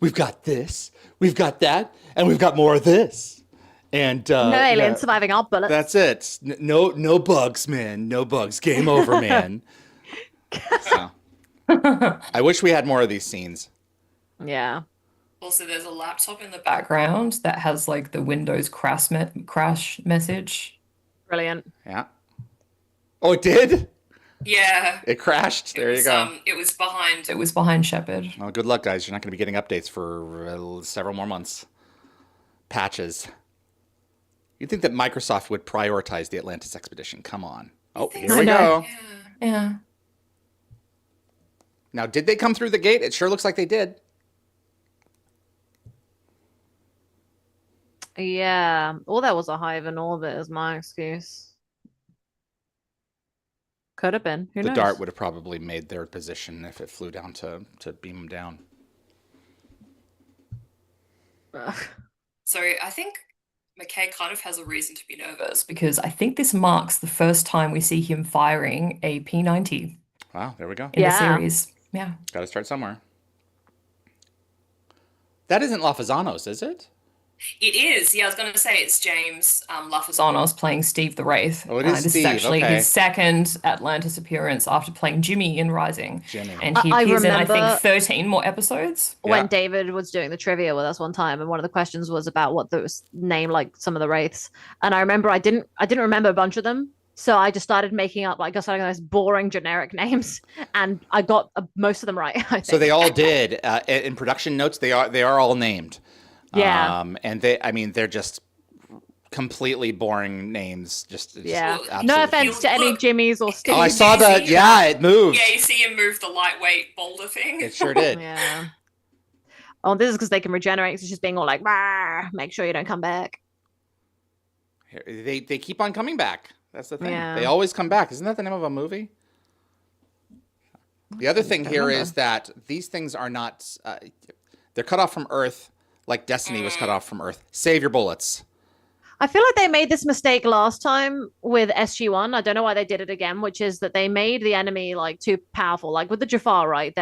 we've got this, we've got that, and we've got more of this. And no aliens surviving our bullets. That's it. No bugs, man. No bugs. Game over, man. So, I wish we had more of these scenes. Yeah. Also, there's a laptop in the Background that has like the Windows crash message. Brilliant. Yeah. Oh, it did? Yeah. It crashed? There you go. It was behind. It was behind Shepard. Well, good luck, guys. You're not going to be getting updates for several more months. Patches. You'd think that Microsoft would prioritize the Atlantis expedition. Come on. Oh, here we go. Yeah. Now, did they come through the gate? It sure looks like they did. Yeah. Or there was a hive in orbit is my excuse. Could have been. Who The knows? dart would have probably made their position if it flew down to beam them down. So I think McKay kind of has a reason to be nervous. Because I think this marks the first time we see him firing a P90 Wow, there we go. in the Yeah. series. Yeah. Got to start somewhere. That isn't Lafazanos, is it? It is. Yeah, I was going to say it's James Lafazan. Zanos playing Steve the Wraith. Oh, it is This Steve, is actually okay. his second Atlantis appearance after playing Jimmy in Rising. Jimmy. And he I appears in, I remember- think, 13 more episodes. Yeah. When David was doing the trivia with us one time, and one of the questions was about what the name like some of the wraiths, and I remember I didn't remember a bunch of them, so I just started making up like those boring generic names, and I got most of them right. I think. So they all did. In production notes, they are all named. Yeah. And they're just completely boring names. Just Yeah. absolutely- No offense to any Look. Jimmys or Steves. Oh, I saw that. Easy. Yeah, it moved. Yeah, you see him move the lightweight boulder thing. It sure did. Yeah. Oh, this is because they can regenerate. So it's just being all like, "Rah, make sure you don't come back." They keep on coming back. That's the thing. Yeah. They always come back. Isn't that the name of a movie? The other thing here is that these things are not. They're cut off from Earth, like Destiny was cut off from Earth. Save your bullets. I feel like they made this mistake last time with SG-1. I don't know why they did it again, which is that they made the enemy like too powerful. Like with the Jafar, right?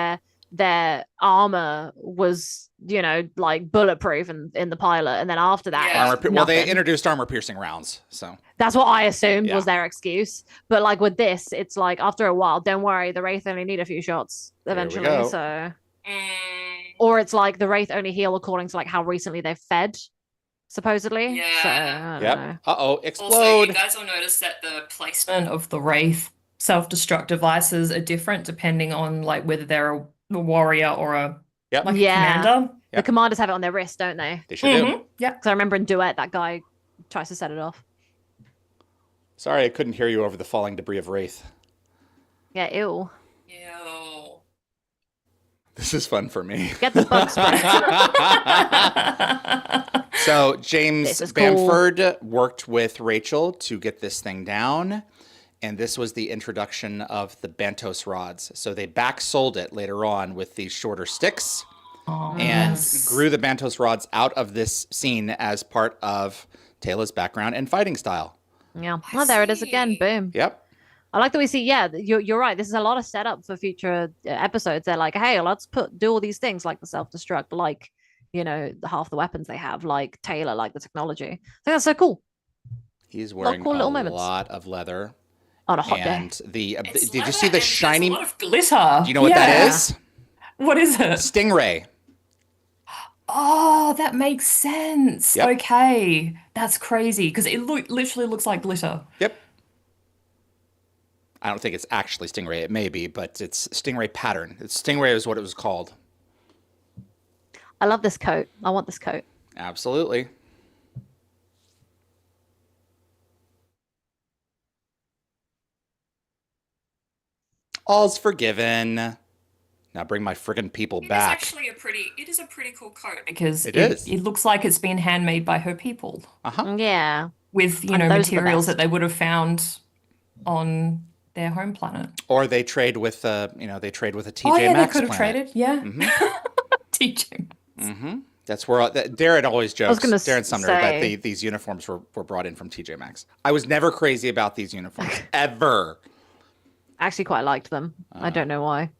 Their armor was, like bulletproof in the pilot, and then after that, Yeah. Well, they nothing. introduced armor-piercing rounds, so That's what I assumed Yeah. was their excuse. But like with this, it's like after a while, don't worry, the Wraith only need a few shots we eventually. go. So, Mm, or it's like the Wraith only heal according to like how recently they've fed, supposedly. Yeah. So, I don't yep. know. Uh-oh, also, explode. you guys will notice that the placement. Of the Wraith self-destruct devices are different depending on like whether they're a warrior or a Yep. like a Yeah. commander. The Yep. commanders have it on their wrist, don't they? They sure do. Mhm. Yeah. Because I remember in Duet, that guy tries to set it off. Sorry, I couldn't hear you over the falling debris of Wraith. Yeah, ew. Ew. This is fun for me. Get the bug spray. So James This is cool. Bamford worked with Rachel to get this thing down, and this was the introduction of the Bantos rods. So they back sold it later on with these shorter sticks, Oh, and yes. grew the Bantos rods out of this scene as part of Taylor's background and fighting style. Yeah. Oh, there it is again. see. Boom. Yep. I like that we see. Yeah, you're right. This is a lot of setup for future episodes. They're like, hey, let's do all these things like the self-destruct, like half the weapons they have, like Taylor, like the technology. I think that's so cool. He's wearing cool a little moments. lot of leather. On a hot day. And It's did you leather see the and there's a shiny? lot of Glitter. Do you know what that Yeah. is? What is it? Stingray. Oh, that makes sense. Yep. Okay. That's crazy because it literally looks like glitter. Yep. I don't think it's actually Stingray. It may be, but it's Stingray pattern. Stingray is what it was called. I love this coat. I want this coat. Absolutely. All's forgiven. Now bring my friggin' people It is back. actually it is a pretty cool coat. Because It is. it looks like it's been handmade by her people Uh-huh. Yeah. with, And those are the materials best. that they would have found on their home planet. Or they trade with they trade with a TJ Oh, yeah, Maxx they could have planet. traded. Yeah. Mhm. Teaching. Mm-hmm. That's where Darren always jokes. gonna Darren Sumner say- that these uniforms were brought in from TJ Maxx. I was never crazy about these uniforms ever. I actually quite liked them. I don't know why.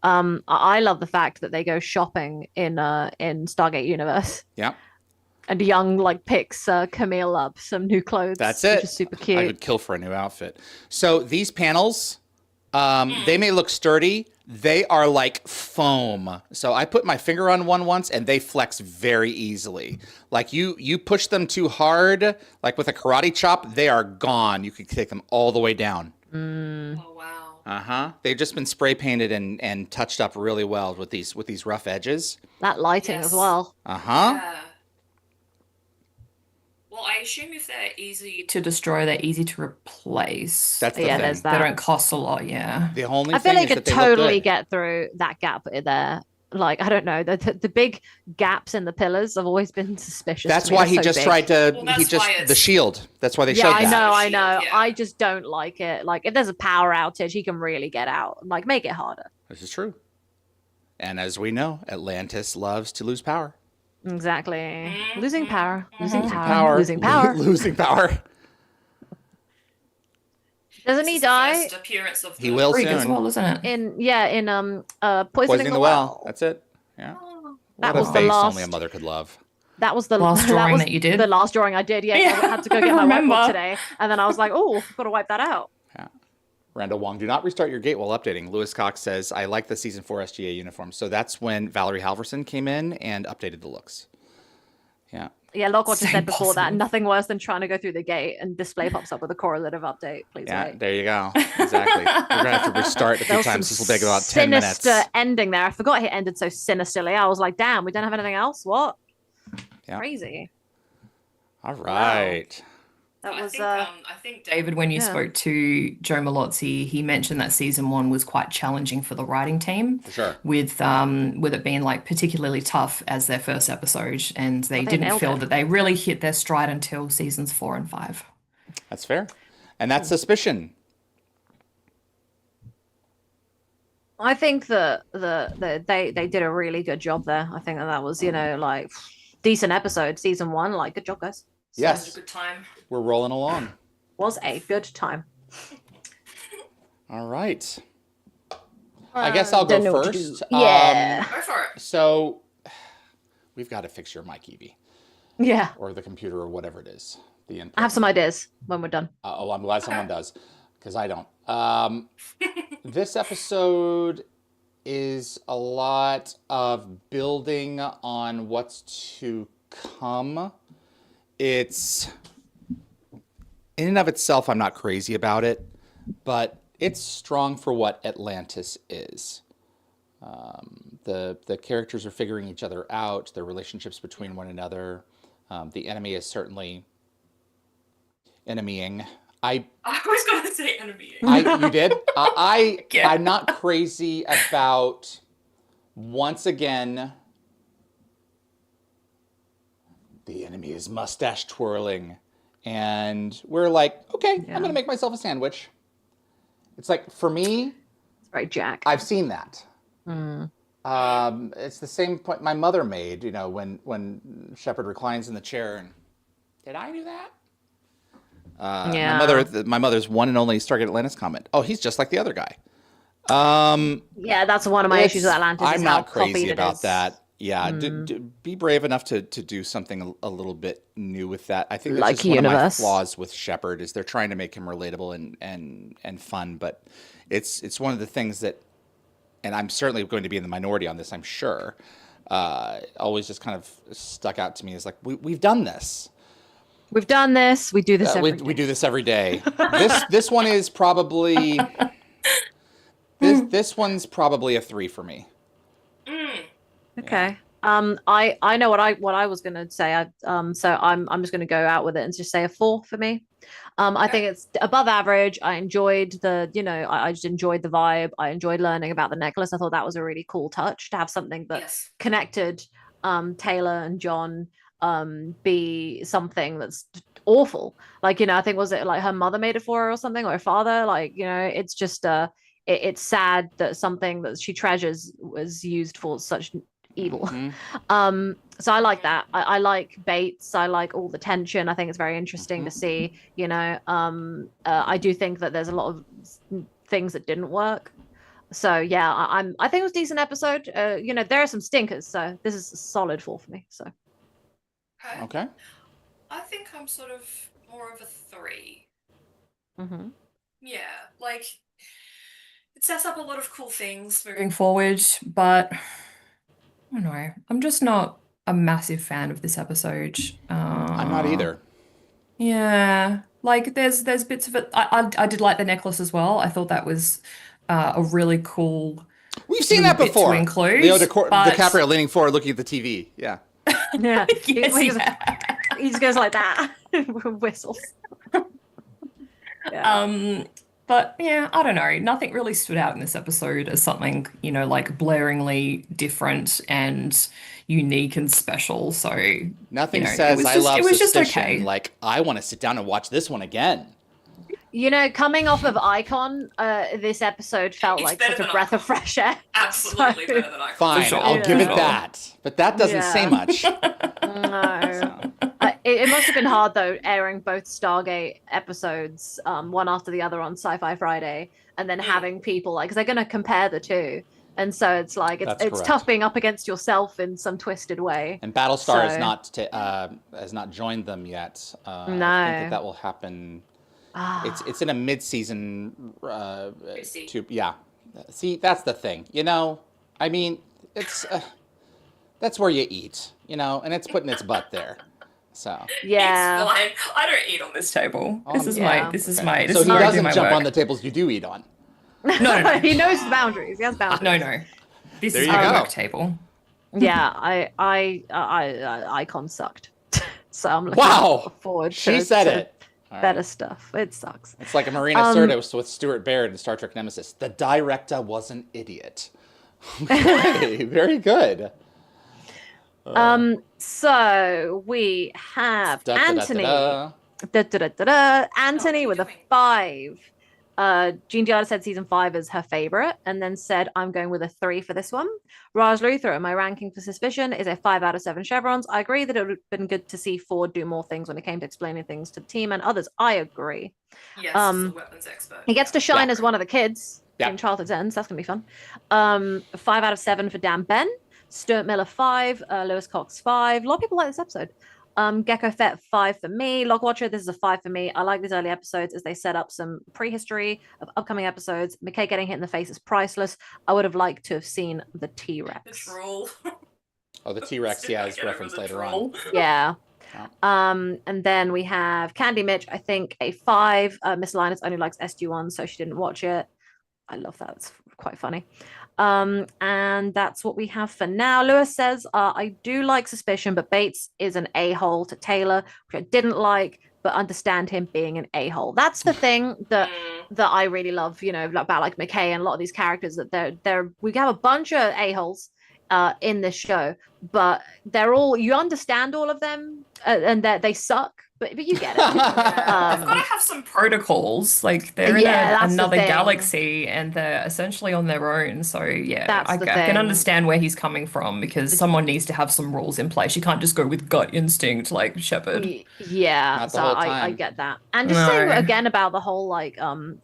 I love the fact that they go shopping in Stargate universe. Yeah, And Young like picks Camille up some new clothes. that's it. Which is super cute. I would kill for a new outfit. So these panels, they may look sturdy. They are like foam. So I put my finger on one once, and they flex very easily. Like you push them too hard, like with a karate chop, they are gone. You could take them all the way down. Oh wow. They've just been spray painted and touched up really well with these rough edges. That lighting as well. Yeah. Well, I assume if they're easy To destroy, they're easy to replace. That's the Yeah, thing. there's They that. don't cost a lot, yeah. The only I feel thing like is you that could they look totally good. get through that gap there. Like, I don't know, the big gaps in the pillars have always been suspicious. That's to me. why They're he so just big. tried to. Well, he that's just why the it's- shield. That's why they Yeah, showed I that. know, I Shield, know. yeah. I just don't like it. Like, if there's a power outage, he can really get out. Like, make it harder. This is true. And as we know, Atlantis loves to lose power. Exactly. Losing power. Losing Losing power. power. Losing power. Losing power. Doesn't This he is the die first appearance of He the- will Freak as soon. well, isn't it? in poisoning Poisoning the the well. That's it. Yeah. That What was a the face last. only a mother could love. That was the Last drawing that you did? The last drawing I did. Yeah, 'cause I Yeah, had to go I get my whiteboard remember. today, and then I was like, "Oh, I've got to wipe that out." Yeah. Randall Wong, do not restart your gate while updating. Lewis Cox says, I like the season 4 SGA uniform. So that's when Valerie Halverson came in and updated the looks. Yeah. Yeah, Lockwatch has So said before that impossible. nothing worse than trying to go through the gate and display pops up with a correlative update. Please Yeah, wait. there you go. Exactly. We're going to have to restart a few There was times. some This will take about 10 minutes. sinister ending there. I forgot it ended so sinisterly. I was like, "Damn, we don't have anything else." What? Yeah. Crazy. All right. That I was think, I think David, when you Yeah. spoke to Joe Malozzi, he mentioned that season 1 was quite challenging for the writing team. For sure. With it being like particularly tough as their first episode, and they They didn't nailed feel it. that they really hit their stride until seasons 4 and 5. That's fair. And that's suspicion. I think that they did a really good job there. I think that was, like decent episode, season 1. Like, good job, guys. it was Yes. a good time. We're rolling along. Was a good time. All right. I guess I'll don't go know what to first. do. Yeah. Go for it. So we've got to fix your mic, Yvie, Yeah. or the computer or whatever it is. The input. I have some ideas when we're done. I'm glad someone does, because I don't. This episode is a lot of building on what's to come. It's, in and of itself, I'm not crazy about it, but it's strong for what Atlantis is. The characters are figuring each other out, their relationships between one another. The enemy is certainly enemying. I was going to say enemy. You did? Yeah. I'm not crazy about, once again, the enemy is mustache twirling. And we're like, okay, I'm going to make myself a sandwich. It's like, for me, It's very Jack. I've seen that. It's the same point my mother made, when Shepard reclines in the chair and, did I do that? Yeah. My mother's one and only Stargate Atlantis comment. Oh, he's just like the other guy. Yeah, that's one of my issues with It's- Atlantis. I'm is how not crazy copied it about is. that. Yeah, be brave enough to do something a little bit new with that. I think that's Like just one of my Universe. flaws with Shepard is they're trying to make him relatable and fun, but it's one of the things that, and I'm certainly going to be in the minority on this, I'm sure. Always just kind of stuck out to me as like we've done this. We've done this. We do this every We do this every day. This one is probably this one's probably a 3 for me. Okay. I know what I was gonna say. So I'm just gonna go out with it and just say a 4 for me. I think it's above average. I enjoyed I just enjoyed the vibe. I enjoyed learning about the necklace. I thought that was a really cool touch to have something that Yes. connected Taylor and John be something that's awful. Like, I think, was it like her mother made it for her or something, or her father? Like, it's just it's sad that something that she treasures was used for such evil. So I like that. I like Bates. I like all the tension. I think it's very interesting to see. I do think that there's a lot of things that didn't work. So yeah, I think it was a decent episode. There are some stinkers, so this is a solid 4 for me. So Okay. I think I'm sort of more of a 3. mm-hmm. Yeah, like it sets up a lot of cool things moving forward, but I don't know. I'm just not a massive fan of this episode. I'm not either. Yeah, like there's bits of it. I did like the necklace as well. I thought that was a really cool. We've seen little that bit to before. include, Leo but- DiCaprio leaning forward, looking at the TV. Yeah. Yeah, Yes, he yeah. just goes like that, whistles. Yeah. But yeah, I don't know. Nothing really stood out in this episode as something, like blaringly different and unique and special. So Nothing it says was I just- love it was just suspicion okay. like I want to sit down and watch this one again. Coming off of Icon, this episode felt It's like better such a than breath of Icon. fresh air. Absolutely So- better than I Fine, sure. I'll give it Yeah. that. But that doesn't say Yeah. much. No. It must have been hard though, airing both Stargate episodes, one after the other on Sci-Fi Friday, and then having people because they're going to compare the two, and so it's like That's it's correct. tough being up against yourself in some twisted way. And Battlestar So- has not joined them yet. I No. think that will happen. Ah. It's in a mid-season. Mid-season. Yeah. See, that's the thing. I mean, it's that's where you eat. And it's putting its butt there. So. Yeah. It's fine. I don't eat on this table. Oh, This is yeah. my. This is Okay. my. This So is he where I do doesn't my jump work. on the tables you do eat on. No. He knows the boundaries. He has boundaries. No. This There is you my go. work table. Yeah, I Icon sucked. So I'm looking Wow. forward to She said to it. All right. better stuff. It sucks. It's like a Marina Sirtis with Stuart Baird in Star Trek Nemesis. The director was an idiot. Okay, very good. So we have Anthony. Da-da-da-da-da. Anthony with a 5. Jean Diada said season 5 is her favorite, and then said I'm going with a 3 for this one. Raj Luther, and my ranking for Suspicion is a 5 out of 7 chevrons. I agree that it would have been good to see Ford do more things when it came to explaining things to the team and others. I agree. Yes, the weapons expert. He gets to shine Yeah. as one of the kids Yeah. in Childhood's Ends. That's gonna be fun. 5 out of 7 for Dan Ben. Stuart Miller 5. Lewis Cox 5. A lot of people like this episode. Gecko Fett 5 for me. Log Watcher, this is a 5 for me. I like these early episodes as they set up some prehistory of upcoming episodes. McKay getting hit in the face is priceless. I would have liked to have seen the The T-Rex. troll. Oh, the T-Rex, yeah, is referenced later on. Yeah. Yeah. And then we have Candy Mitch, I think a 5. Miss Linus only likes SG-1, so she didn't watch it. I love that. It's quite funny. And that's what we have for now. Lewis says, I do like Suspicion, but Bates is an a-hole to Taylor, which I didn't like, but understand him being an a-hole. That's the thing that I really love, about McKay and a lot of these characters, that we have a bunch of a-holes in this show, but they're all, you understand all of them, and that they suck, but you get it. I've got to have some Protocols, like they're Yeah, in that's the another thing. galaxy and they're essentially on their own. So yeah, That's I the can thing. understand where he's coming from because someone needs to have some rules in place. You can't just go with gut instinct like Shepard. Yeah, Not the so whole I time. get that. And just saying No. again about the whole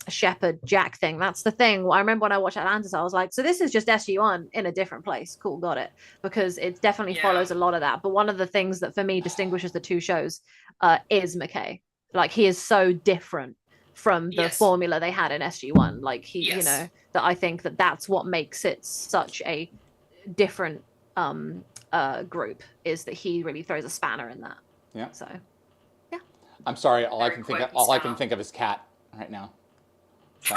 Shepard Jack thing, that's the thing. I remember when I watched Atlantis, I was like, so this is just SG-1 in a different place. Cool, got it. Because it definitely Yeah. follows a lot of that. But one of the things that for me distinguishes the two shows is McKay. Like he is so different from the Yes. formula they had in SG-1. Like he, Yes. that I think that's what makes it such a different group, is that he really throws a spanner in that. Yeah. So I'm sorry, all I Very can think quick of, all I can style. think of is cat right now. So.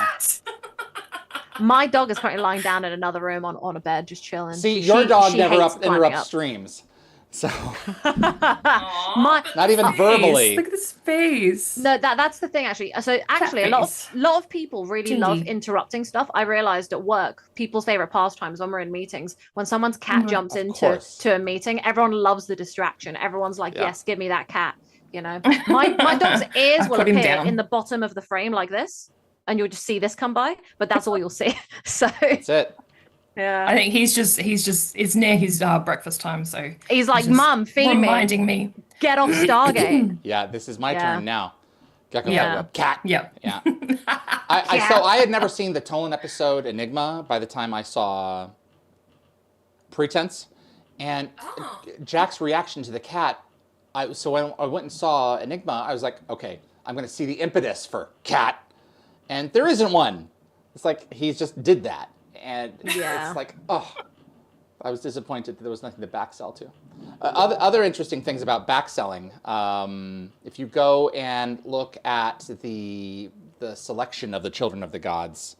my dog is currently lying down in another room on a bed, just chilling. See, your dog she never hates climbing interrupts up. streams. So, My not even Face, verbally. look at this face. no, that's the thing actually. So actually, a face. lot of people really love Gingy. interrupting stuff. I realized at work, people's favorite pastimes when we're in meetings, when someone's cat Mhm. jumps Of into course. to a meeting, everyone loves the distraction. Everyone's like, Yeah. yes, give me that cat. My dog's ears will Put him appear down. in the bottom of the frame like this, and you'll just see this come by, but that's all you'll see. So That's it. Yeah. I think it's near his breakfast time, so He's like, just Mum, feed me. reminding me. Get off Stargate. Yeah, this is my Yeah. turn now. Gecko Yeah. cat. Yep. Yeah. So I had never seen the Tolan episode Enigma by the time I saw Pretense, and Jack's reaction to the cat. So when I went and saw Enigma, I was like, okay, I'm going to see the impetus for cat, and there isn't one. It's like he's just did that, and it's like, oh, I was disappointed that there was nothing to backsell to. Other interesting things about backselling, if you go and look at the selection of the Children of the Gods,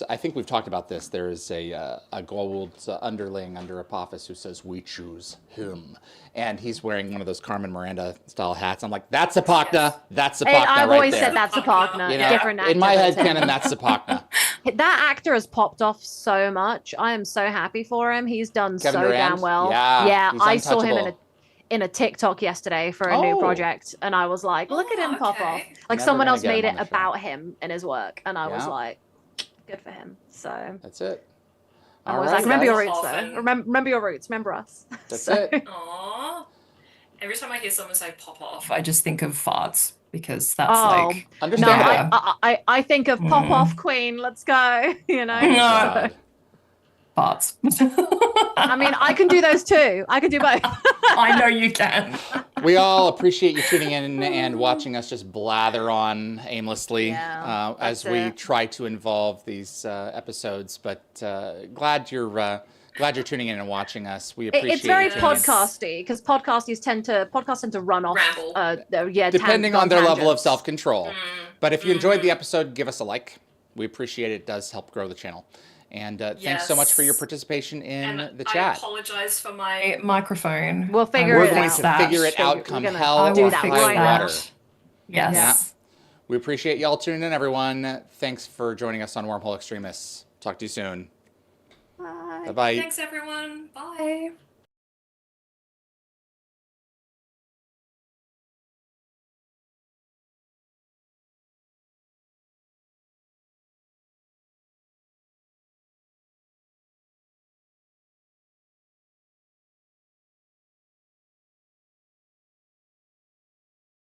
I think we've talked about this, there's a gold underling under Apophis who says, "We choose him." And he's wearing one of those Carmen Miranda style hats. I'm like, that's Apocna. That's Apocna right there. I've always said that's Apocna. You know, Different actor. in my head canon, that's Apocna. That actor has popped off so much. I am so happy for him. He's done Kevin so Durant? damn well. Yeah, he's I saw him untouchable. in a TikTok yesterday for a new project, and I was like, look at him pop off. Like Never someone gonna else get made him it on the show. about him and his work, and I was Yeah. like, good for him. So That's it. I All was right, like, remember your guys. roots, though. Remember your roots. Remember us. That's So- it. Aww. Every time I hear someone say pop off, I just think of farts because that's Oh, like No, Understandable. I think of pop off queen. Let's go. You know. No. God. farts. I mean, I can do those too. I can do both. I know you can. We all appreciate you tuning in and watching us just blather on aimlessly as that's we it. try to involve these episodes. But glad you're tuning in and watching us. We appreciate It's very you tuning in. podcasty because podcasts tend to run off. Ramble. Depending on their level of self-control. Mm. But if you enjoyed the episode, give us a like. We appreciate it. It does help grow the channel. And thanks so much for your Yes. participation in And the I chat. apologize for my Microphone. We'll figure We're it going out. to figure it out We're come gonna hell do or that high right now. water. Yes. Yeah. We appreciate y'all tuning in, everyone. Thanks for joining us on Wormhole Extremists. Talk to you soon. Bye. Bye-bye. Thanks everyone. Bye.